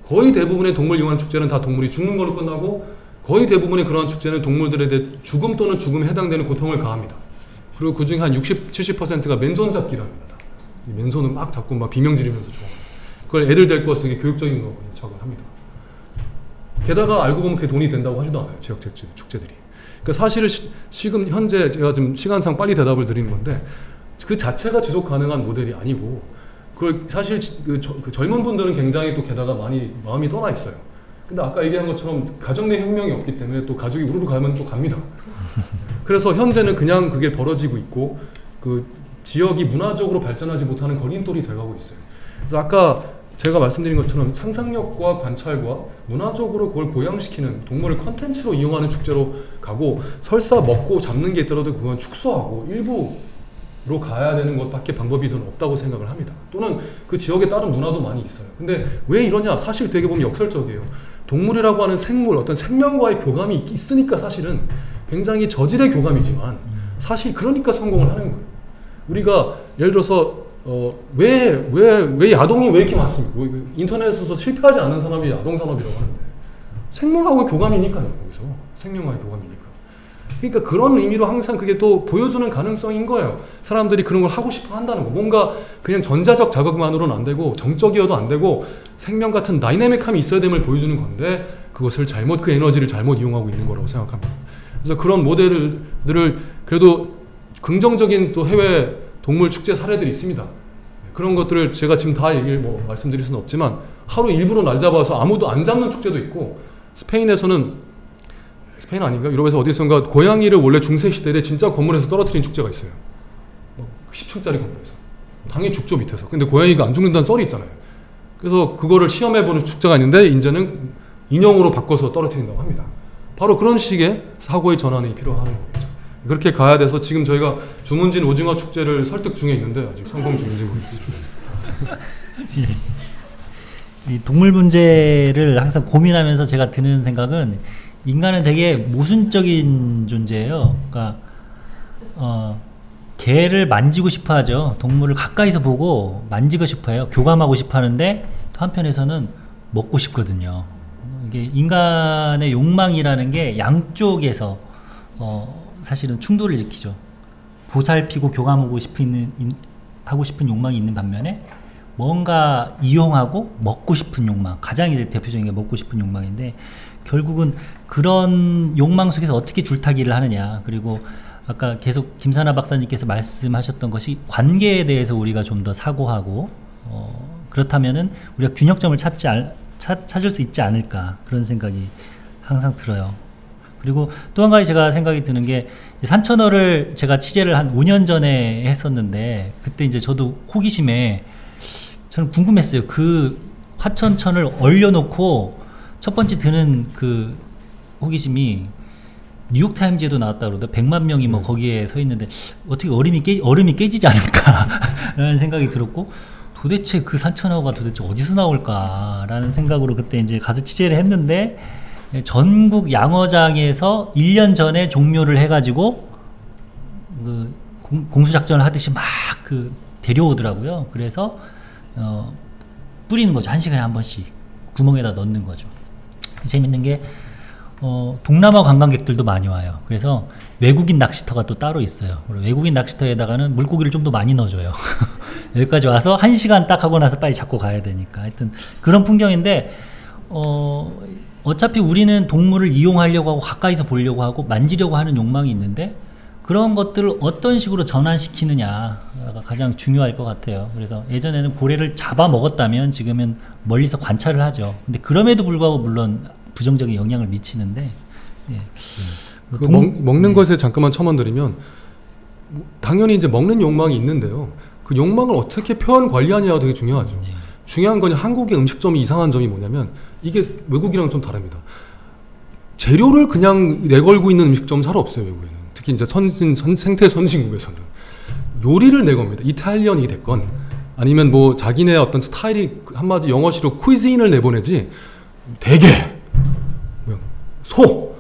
거의 대부분의 동물 이용한 축제는 다 동물이 죽는 걸로 끝나고, 거의 대부분의 그러한 축제는 동물들에 대해 죽음 또는 죽음에 해당되는 고통을 가합니다. 그리고 그 중에 한 60, 70%가 맨손 잡기랍니다. 맨손을 막 잡고 막 비명 지르면서 좋아합니다. 그걸 애들 데리고 와서 되게 교육적인 거라고 척을 합니다. 게다가 알고 보면 그게 돈이 된다고 하지도 않아요. 지역 축제들이. 그러니까 사실은 지금 현재 제가 지금 시간상 빨리 대답을 드리는 건데, 그 자체가 지속 가능한 모델이 아니고, 그걸 사실 그 젊은 분들은 굉장히 또 게다가 많이 마음이 떠나 있어요. 근데 아까 얘기한 것처럼 가정 내 혁명이 없기 때문에 또 가족이 우르르 가면 또 갑니다. 그래서 현재는 그냥 그게 벌어지고 있고, 그 지역이 문화적으로 발전하지 못하는 걸림돌이 돼가고 있어요. 그래서 아까 제가 말씀드린 것처럼 상상력과 관찰과 문화적으로 그걸 고양시키는 동물을 컨텐츠로 이용하는 축제로 가고, 설사 먹고 잡는 게 있더라도 그건 축소하고 일부로 가야 되는 것밖에 방법이 저는 없다고 생각을 합니다. 또는 그 지역에 따른 문화도 많이 있어요. 근데 왜 이러냐? 사실 되게 보면 역설적이에요. 동물이라고 하는 생물, 어떤 생명과의 교감이 있으니까 사실은 굉장히 저질의 교감이지만 사실 그러니까 성공을 하는 거예요. 우리가 예를 들어서 왜 야동이 왜 이렇게 많습니까? 인터넷에서 실패하지 않는 산업이 야동산업이라고 하는데, 생명하고 교감이니까요. 거기서 생명과의 교감이니까. 그러니까 그런 의미로 항상 그게 또 보여주는 가능성인 거예요. 사람들이 그런 걸 하고 싶어 한다는 거. 뭔가 그냥 전자적 자극만으로는 안 되고, 정적이어도 안 되고, 생명 같은 다이내믹함이 있어야 됨을 보여주는 건데, 그것을 그 에너지를 잘못 이용하고 있는 거라고 생각합니다. 그래서 그런 모델들을 그래도 긍정적인 또 해외 동물 축제 사례들이 있습니다. 그런 것들을 제가 지금 다 말씀드릴 수는 없지만, 하루 일부러 날 잡아서 아무도 안 잡는 축제도 있고, 스페인 아닌가? 유럽에서 어디선가 고양이를 원래 중세시대에 진짜 건물에서 떨어뜨린 축제가 있어요. 10층짜리 건물에서. 당연히 죽죠, 밑에서. 근데 고양이가 안 죽는다는 썰이 있잖아요. 그래서 그거를 시험해보는 축제가 있는데 이제는 인형으로 바꿔서 떨어뜨린다고 합니다. 바로 그런 식의 사고의 전환이 필요한 거죠. 그렇게 가야 돼서 지금 저희가 주문진 오징어 축제를 설득 중에 있는데 아직 성공 중인지 모르겠습니다. 이 동물 문제를 항상 고민하면서 제가 드는 생각은 인간은 되게 모순적인 존재예요. 그러니까 개를 만지고 싶어 하죠. 동물을 가까이서 보고 만지고 싶어 해요. 교감하고 싶어 하는데 또 한편에서는 먹고 싶거든요. 이게 인간의 욕망이라는 게 양쪽에서 사실은 충돌을 일으키죠. 보살피고 교감하고 하고 싶은 욕망이 있는 반면에 뭔가 이용하고 먹고 싶은 욕망, 가장 이제 대표적인 게 먹고 싶은 욕망인데 결국은 그런 욕망 속에서 어떻게 줄타기를 하느냐. 그리고 아까 계속 김사나 박사님께서 말씀하셨던 것이 관계에 대해서 우리가 좀 더 사고하고 그렇다면은 우리가 균형점을 찾을 수 있지 않을까, 그런 생각이 항상 들어요. 그리고 또 한 가지 제가 생각이 드는 게 산천어를 제가 취재를 한 5년 전에 했었는데 그때 이제 저도 호기심에 저는 궁금했어요. 그 화천천을 얼려놓고 첫 번째 드는 그 호기심이 뉴욕타임즈에도 나왔다 그러다 100만 명이 뭐 거기에 서 있는데 어떻게 얼음이 깨지지 않을까라는 생각이 들었고, 도대체 그 산천어가 도대체 어디서 나올까라는 생각으로 그때 이제 가서 취재를 했는데 전국 양어장에서 1년 전에 종료를 해가지고 그 공수작전을 하듯이 막 그 데려오더라고요. 그래서 뿌리는 거죠. 1시간에 한 번씩 구멍에다 넣는 거죠. 재밌는 게 동남아 관광객들도 많이 와요. 그래서 외국인 낚시터가 또 따로 있어요. 외국인 낚시터에다가는 물고기를 좀 더 많이 넣어줘요. 여기까지 와서 1시간 딱 하고 나서 빨리 잡고 가야 되니까. 하여튼 그런 풍경인데 어차피 우리는 동물을 이용하려고 하고 가까이서 보려고 하고 만지려고 하는 욕망이 있는데 그런 것들을 어떤 식으로 전환시키느냐가 가장 중요할 것 같아요. 그래서 예전에는 고래를 잡아 먹었다면 지금은 멀리서 관찰을 하죠. 근데 그럼에도 불구하고 물론 부정적인 영향을 미치는데 그 먹는 것에 잠깐만 첨언드리면 당연히 이제 먹는 욕망이 있는데요. 그 욕망을 어떻게 표현 관리하냐가 되게 중요하죠. 중요한 건 한국의 음식점이 이상한 점이 뭐냐면 이게 외국이랑 좀 다릅니다. 재료를 그냥 내걸고 있는 음식점 잘 없어요, 외국에는. 특히 이제 생태 선진국에서는 요리를 내겁니다. 이탈리언이 됐건 아니면 뭐 자기네 어떤 스타일이 한마디 영어식으로 쿠이즈인을 내보내지 대게, 소,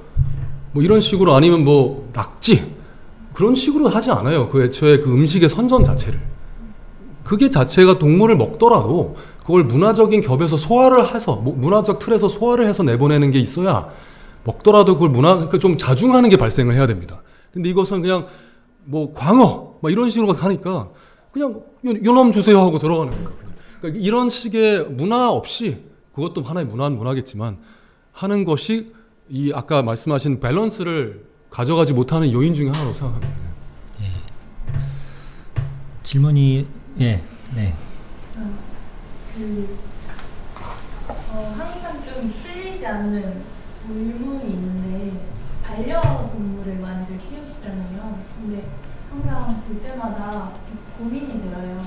뭐 이런 식으로 아니면 뭐 낙지 그런 식으로 하지 않아요. 그 애초에 그 음식의 선전 자체를. 그게 자체가 동물을 먹더라도 그걸 문화적인 겹에서 소화를 해서 문화적 틀에서 소화를 해서 내보내는 게 있어야 먹더라도 그걸 그러니까 좀 자중하는 게 발생을 해야 됩니다. 근데 이것은 그냥 뭐 광어 막 이런 식으로 하니까 그냥 요놈 주세요 하고 들어가는 거예요. 그러니까 이런 식의 문화 없이 그것도 하나의 문화겠지만 하는 것이 이 아까 말씀하신 밸런스를 가져가지 못하는 요인 중에 하나로 생각합니다. 질문이 항상 좀 풀리지 않는 의문이 있는데 반려동물을 많이들 키우시잖아요. 근데 항상 볼 때마다 고민이 들어요.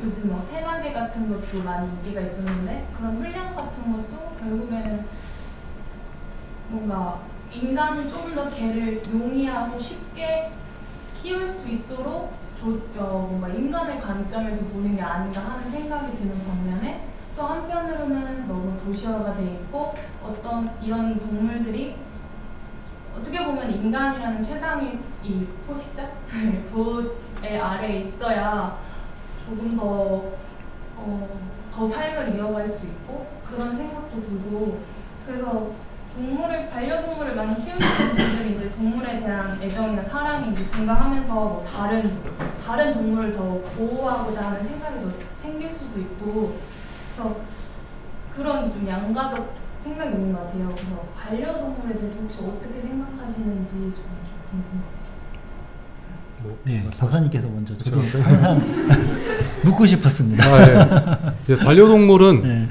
요즘 막 새나개 같은 것도 많이 인기가 있었는데 그런 훈련 같은 것도 결국에는 뭔가 인간이 좀 더 개를 용이하고 쉽게 키울 수 있도록 뭔가 인간의 관점에서 보는 게 아닌가 하는 생각이 드는 반면에 또 한편으로는 너무 도시화가 돼 있고 어떤 이런 동물들이 어떻게 보면 인간이라는 최상위 이 포식자? 보호의 아래에 있어야 조금 더 삶을 이어갈 수 있고 그런 생각도 들고 그래서 반려동물을 많이 키우시는 분들이 이제 동물에 대한 애정이나 사랑이 이제 증가하면서 뭐 다른 동물을 더 보호하고자 하는 생각이 더 생길 수도 있고 그래서 그런 좀 양가적 생각이 있는 것 같아요. 그래서 반려동물에 대해서 혹시 어떻게 생각하시는지 좀 궁금해요. 박사님께서 먼저. 저도 항상 묻고 싶었습니다. 반려동물은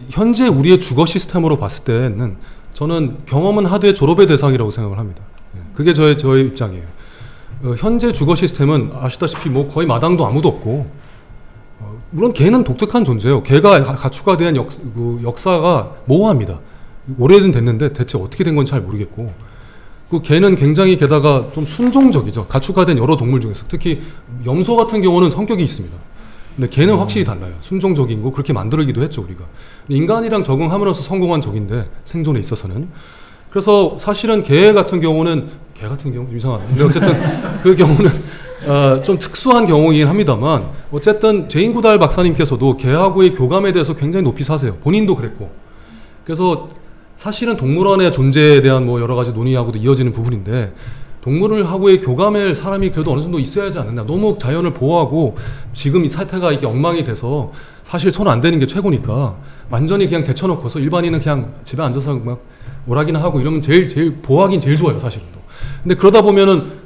현재 우리의 주거 시스템으로 봤을 때는 저는 경험은 하되 졸업의 대상이라고 생각을 합니다. 그게 저의 입장이에요. 현재 주거 시스템은 아시다시피 뭐 거의 마당도 아무도 없고 물론 개는 독특한 존재예요. 개가 가축화에 대한 역사가 모호합니다. 오래는 됐는데 대체 어떻게 된 건 잘 모르겠고, 그 개는 굉장히 게다가 좀 순종적이죠. 가축화된 여러 동물 중에서 특히 염소 같은 경우는 성격이 있습니다. 근데 개는 확실히 달라요. 순종적인 거 그렇게 만들기도 했죠 우리가. 인간이랑 적응함으로써 성공한 적인데 생존에 있어서는. 그래서 사실은 개 같은 경우는 좀 이상하네. 근데 어쨌든 그 경우는 좀 특수한 경우이긴 합니다만 어쨌든 제인 구달 박사님께서도 개하고의 교감에 대해서 굉장히 높이 사세요. 본인도 그랬고. 그래서 사실은 동물원의 존재에 대한 뭐 여러 가지 논의하고도 이어지는 부분인데 동물하고의 교감에 사람이 그래도 어느 정도 있어야 하지 않느냐. 너무 자연을 보호하고 지금 이 사태가 이게 엉망이 돼서 사실 손 안 대는 게 최고니까 완전히 그냥 제쳐놓고서 일반인은 그냥 집에 앉아서 막 오락이나 하고 이러면 제일 보호하긴 제일 좋아요 사실은. 근데 그러다 보면은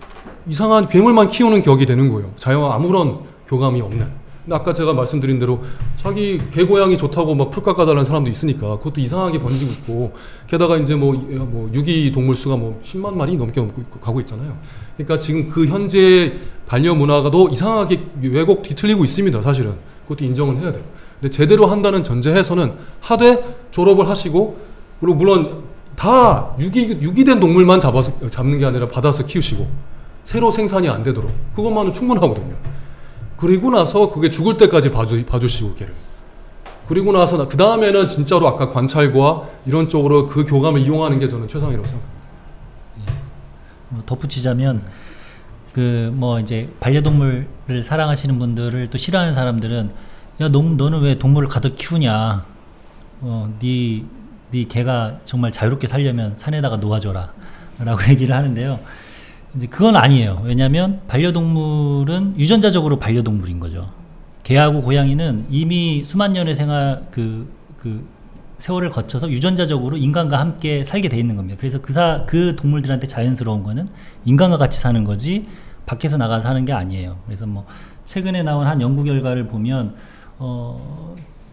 이상한 괴물만 키우는 격이 되는 거예요. 자연과 아무런 교감이 없는. 근데 아까 제가 말씀드린 대로 자기 개고양이 좋다고 막 풀 깎아달라는 사람도 있으니까 그것도 이상하게 번지고 있고, 게다가 이제 뭐 유기 동물 수가 뭐 10만 마리 넘게 가고 있잖아요. 그러니까 지금 그 현재 반려 문화가도 이상하게 왜곡 뒤틀리고 있습니다. 사실은 그것도 인정은 해야 돼요. 근데 제대로 한다는 전제해서는 하되 졸업을 하시고, 그리고 물론 다 유기된 동물만 잡는 게 아니라 받아서 키우시고 새로 생산이 안 되도록 그것만은 충분하거든요. 그리고 나서 그게 죽을 때까지 봐주시고 걔를. 그리고 나서 그 다음에는 진짜로 아까 관찰과 이런 쪽으로 그 교감을 이용하는 게 저는 최상이라고 생각합니다. 덧붙이자면 그 뭐 이제 반려동물을 사랑하시는 분들을 또 싫어하는 사람들은 야 너는 왜 동물을 가득 키우냐? 네 개가 정말 자유롭게 살려면 산에다가 놓아줘라라고 얘기를 하는데요. 이제 그건 아니에요. 왜냐하면 반려동물은 유전자적으로 반려동물인 거죠. 개하고 고양이는 이미 수만 년의 생활 그 세월을 거쳐서 유전자적으로 인간과 함께 살게 돼 있는 겁니다. 그래서 그 동물들한테 자연스러운 거는 인간과 같이 사는 거지 밖에서 나가서 사는 게 아니에요. 그래서 뭐 최근에 나온 한 연구 결과를 보면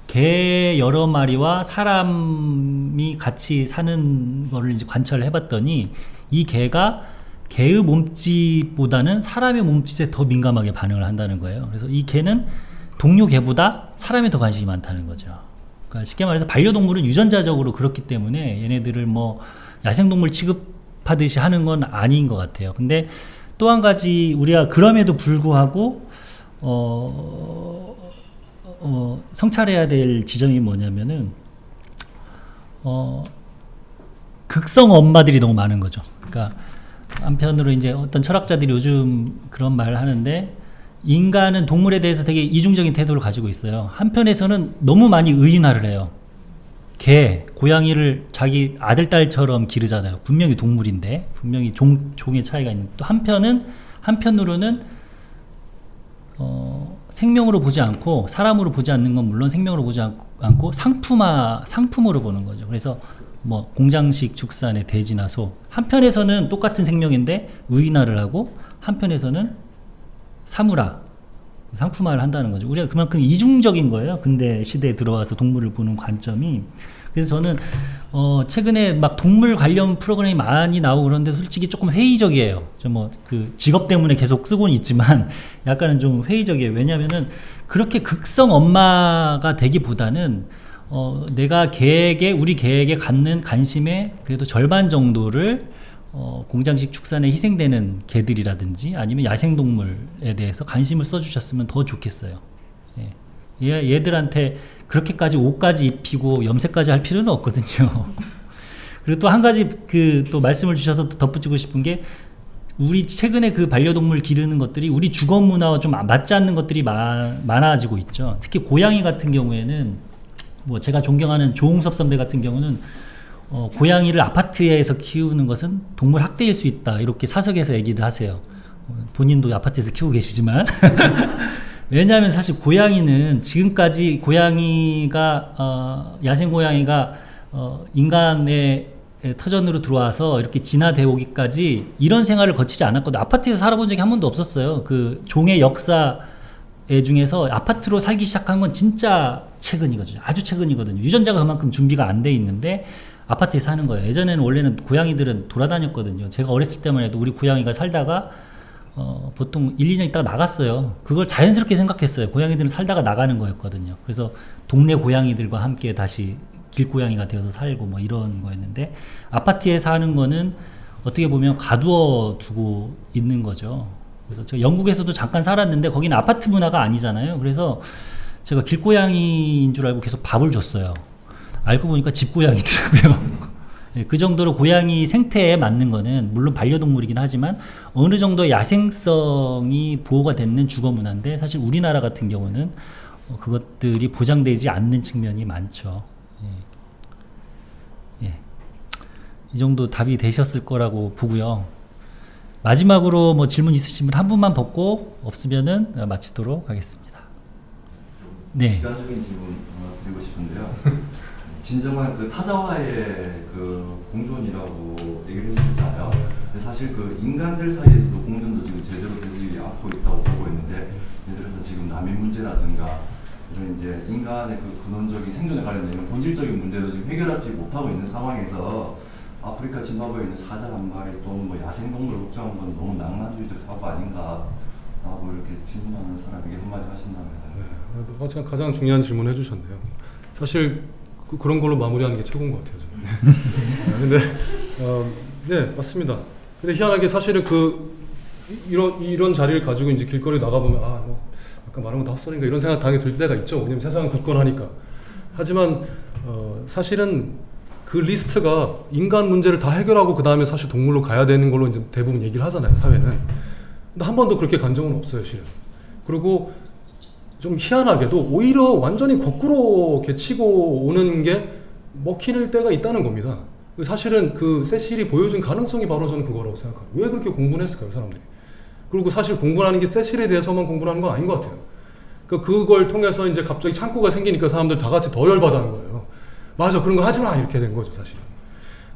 개 여러 마리와 사람이 같이 사는 거를 이제 관찰을 해봤더니 이 개가 개의 몸짓보다는 사람의 몸짓에 더 민감하게 반응을 한다는 거예요. 그래서 이 개는 동료 개보다 사람에 더 관심이 많다는 거죠. 그러니까 쉽게 말해서 반려동물은 유전자적으로 그렇기 때문에 얘네들을 뭐 야생동물 취급하듯이 하는 건 아닌 것 같아요. 근데 또 한 가지 우리가 그럼에도 불구하고 성찰해야 될 지점이 뭐냐면은 극성 엄마들이 너무 많은 거죠. 그러니까 한편으로 이제 어떤 철학자들이 요즘 그런 말을 하는데 인간은 동물에 대해서 되게 이중적인 태도를 가지고 있어요. 한편에서는 너무 많이 의인화를 해요. 개, 고양이를 자기 아들, 딸처럼 기르잖아요. 분명히 동물인데 분명히 종의 차이가 있는. 또 한편으로는 생명으로 보지 않고 사람으로 보지 않는 건 물론 생명으로 보지 않고 상품으로 보는 거죠. 그래서 뭐 공장식 축산의 돼지나 소, 한편에서는 똑같은 생명인데 의인화를 하고 한편에서는 상품화를 한다는 거죠. 우리가 그만큼 이중적인 거예요. 근대 시대에 들어와서 동물을 보는 관점이. 그래서 저는 최근에 막 동물 관련 프로그램이 많이 나오고 그러는데 솔직히 조금 회의적이에요. 저 뭐 그 직업 때문에 계속 쓰고는 있지만 약간은 좀 회의적이에요. 왜냐면은 그렇게 극성 엄마가 되기보다는 내가 우리 개에게 갖는 관심의 그래도 절반 정도를 공장식 축산에 희생되는 개들이라든지 아니면 야생동물에 대해서 관심을 써주셨으면 더 좋겠어요. 예. 얘들한테 그렇게까지 옷까지 입히고 염색까지 할 필요는 없거든요. 그리고 또 한 가지 또 말씀을 주셔서 덧붙이고 싶은 게 우리 최근에 그 반려동물 기르는 것들이 우리 주거 문화와 좀 맞지 않는 것들이 많아지고 있죠. 특히 고양이 같은 경우에는 뭐 제가 존경하는 조홍섭 선배 같은 경우는 고양이를 아파트에서 키우는 것은 동물 학대일 수 있다 이렇게 사석에서 얘기를 하세요. 본인도 아파트에서 키우고 계시지만 왜냐하면 사실 고양이는 지금까지 야생 고양이가 인간의 터전으로 들어와서 이렇게 진화되어 오기까지 이런 생활을 거치지 않았거든요. 아파트에서 살아본 적이 한 번도 없었어요. 그 종의 역사 중에서 아파트로 살기 시작한 건 진짜 최근이거든요. 아주 최근이거든요. 유전자가 그만큼 준비가 안 돼 있는데 아파트에 사는 거예요. 예전에는 원래는 고양이들은 돌아다녔거든요. 제가 어렸을 때만 해도 우리 고양이가 살다가 보통 1, 2년 있다가 나갔어요. 그걸 자연스럽게 생각했어요. 고양이들은 살다가 나가는 거였거든요. 그래서 동네 고양이들과 함께 다시 길고양이가 되어서 살고 뭐 이런 거였는데, 아파트에 사는 거는 어떻게 보면 가두어 두고 있는 거죠. 그래서 제가 영국에서도 잠깐 살았는데 거기는 아파트 문화가 아니잖아요. 그래서 제가 길고양이인 줄 알고 계속 밥을 줬어요. 알고 보니까 집고양이더라고요. 네, 그 정도로 고양이 생태에 맞는 거는 물론 반려동물이긴 하지만 어느 정도 야생성이 보호가 되는 주거 문화인데, 사실 우리나라 같은 경우는 그것들이 보장되지 않는 측면이 많죠. 예. 예. 이 정도 답이 되셨을 거라고 보고요. 마지막으로 뭐 질문 있으신 분 한 분만 받고, 없으면은 마치도록 하겠습니다. 네. 비관적인 질문 하나 드리고 싶은데요. 진정한 그 타자와의 그 공존이라고 얘기를 해주셨잖아요. 근데 사실 그 인간들 사이에서도 공존도 지금 제대로 되지 않고 있다고 보고 있는데, 예를 들어서 지금 난민 문제라든가 이런 이제 인간의 그 근원적인 생존에 관련된 본질적인 문제도 지금 해결하지 못하고 있는 상황에서 아프리카 짐바브웨에 있는 사자 한 마리 또는 뭐 야생동물 걱정하는 건 너무 낭만주의적 사고 아닌가 라고 이렇게 질문하는 사람에게 한마디 하신다면. 네, 가장 중요한 질문 해주셨네요. 사실 그런 걸로 마무리하는 게 최고인 것 같아요. 근데 네, 맞습니다. 근데 희한하게 사실은 이런 자리를 가지고 이제 길거리 나가 보면 뭐 아까 말한 건 다 헛소리인가 이런 생각 당연히 들 때가 있죠. 왜냐면 세상은 굳건하니까. 하지만 사실은 그 리스트가 인간 문제를 다 해결하고 그 다음에 사실 동물로 가야 되는 걸로 이제 대부분 얘기를 하잖아요, 사회는. 근데 한 번도 그렇게 간 적은 없어요, 실은. 그리고 좀 희한하게도 오히려 완전히 거꾸로 이렇게 치고 오는 게 먹힐 때가 있다는 겁니다. 사실은 그 세실이 보여준 가능성이 바로 저는 그거라고 생각합니다. 왜 그렇게 공부를 했을까요, 사람들이? 그리고 사실 공부하는 게 세실에 대해서만 공부하는 건 아닌 것 같아요. 그걸 통해서 이제 갑자기 창구가 생기니까 사람들 다 같이 더 열받아하는 거예요. 맞아, 그런 거 하지 마! 이렇게 된 거죠, 사실은.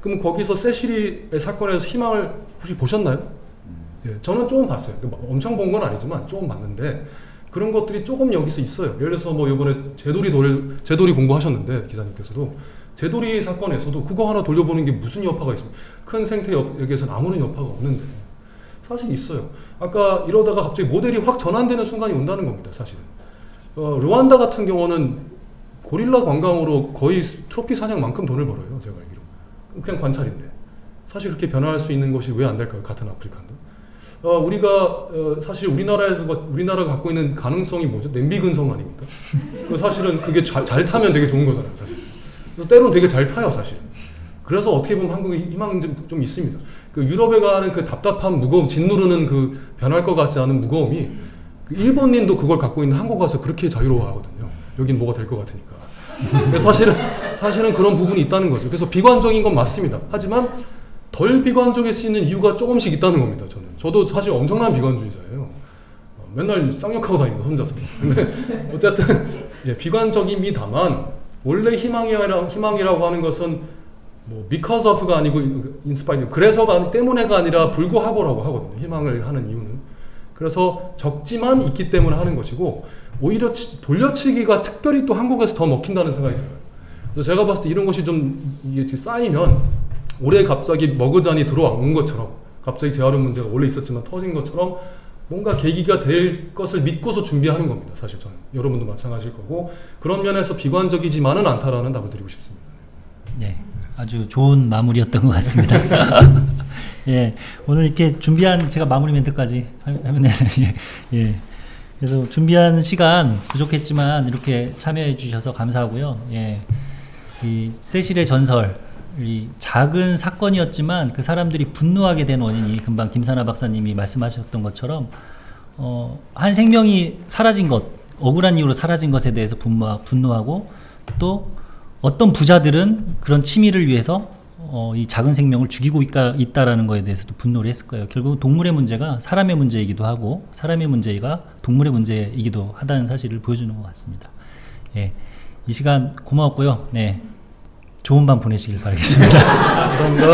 그럼 거기서 세실의 사건에서 희망을 혹시 보셨나요? 예, 저는 조금 봤어요. 엄청 본 건 아니지만 조금 봤는데, 그런 것들이 조금 여기서 있어요. 예를 들어서 뭐 이번에 제도리 공부하셨는데, 기자님께서도 제도리 사건에서도 그거 하나 돌려보는 게 무슨 여파가 있습니까? 큰 생태역에서는 아무런 여파가 없는데 사실 있어요. 아까 이러다가 갑자기 모델이 확 전환되는 순간이 온다는 겁니다, 사실은. 르완다 같은 경우는 고릴라 관광으로 거의 트로피 사냥만큼 돈을 벌어요, 제가 알기로. 그냥 관찰인데. 사실 그렇게 변화할 수 있는 것이 왜 안 될까요, 같은 아프리카인데? 우리가 사실 우리나라가 갖고 있는 가능성이 뭐죠? 냄비 근성 아닙니까? 사실은 그게 잘 타면 되게 좋은 거잖아요, 사실. 그래서 때로는 되게 잘 타요, 사실은. 그래서 어떻게 보면 한국에 희망이 좀 있습니다. 그 유럽에 가는 그 답답한 무거움, 짓누르는 그 변할 것 같지 않은 무거움이 그 일본인도 그걸 갖고 있는 한국 가서 그렇게 자유로워하거든요. 여긴 뭐가 될 것 같으니까. 그래서 사실은 그런 부분이 있다는 거죠. 그래서 비관적인 건 맞습니다. 하지만 덜 비관적일 수 있는 이유가 조금씩 있다는 겁니다, 저는. 저도 사실 엄청난 비관주의자예요. 맨날 쌍욕하고 다닙니다, 혼자서. 근데 어쨌든 예, 비관적입니다만 원래 희망이라고 하는 것은 뭐 because of가 아니고 inspire, 그래서가 때문에가 아니라 불구하고라고 하거든요, 희망을 하는 이유는. 그래서 적지만 있기 때문에 하는 것이고, 오히려 돌려치기가 특별히 또 한국에서 더 먹힌다는 생각이 들어요. 그래서 제가 봤을 때 이런 것이 좀 이게 쌓이면 올해 갑자기 머그잔이 들어온 것처럼, 갑자기 재활용 문제가 원래 있었지만 터진 것처럼 뭔가 계기가 될 것을 믿고서 준비하는 겁니다, 사실 저는. 여러분도 마찬가지일 거고, 그런 면에서 비관적이지만은 않다라는 답을 드리고 싶습니다. 네, 아주 좋은 마무리였던 것 같습니다. 예, 오늘 이렇게 준비한, 제가 마무리 멘트까지 하면 되나요? 예. 그래서 준비한 시간 부족했지만 이렇게 참여해 주셔서 감사하고요. 예. 이 세실의 전설, 이 작은 사건이었지만 그 사람들이 분노하게 된 원인이 금방 김사나 박사님이 말씀하셨던 것처럼 한 생명이 사라진 것, 억울한 이유로 사라진 것에 대해서 분노하고, 또 어떤 부자들은 그런 취미를 위해서 이 작은 생명을 죽이고 있다라는 거에 대해서도 분노를 했을 거예요. 결국 동물의 문제가 사람의 문제이기도 하고, 사람의 문제가 동물의 문제이기도 하다는 사실을 보여주는 것 같습니다. 예, 이 시간 고마웠고요. 네, 좋은 밤 보내시길 바라겠습니다. 감사합니다.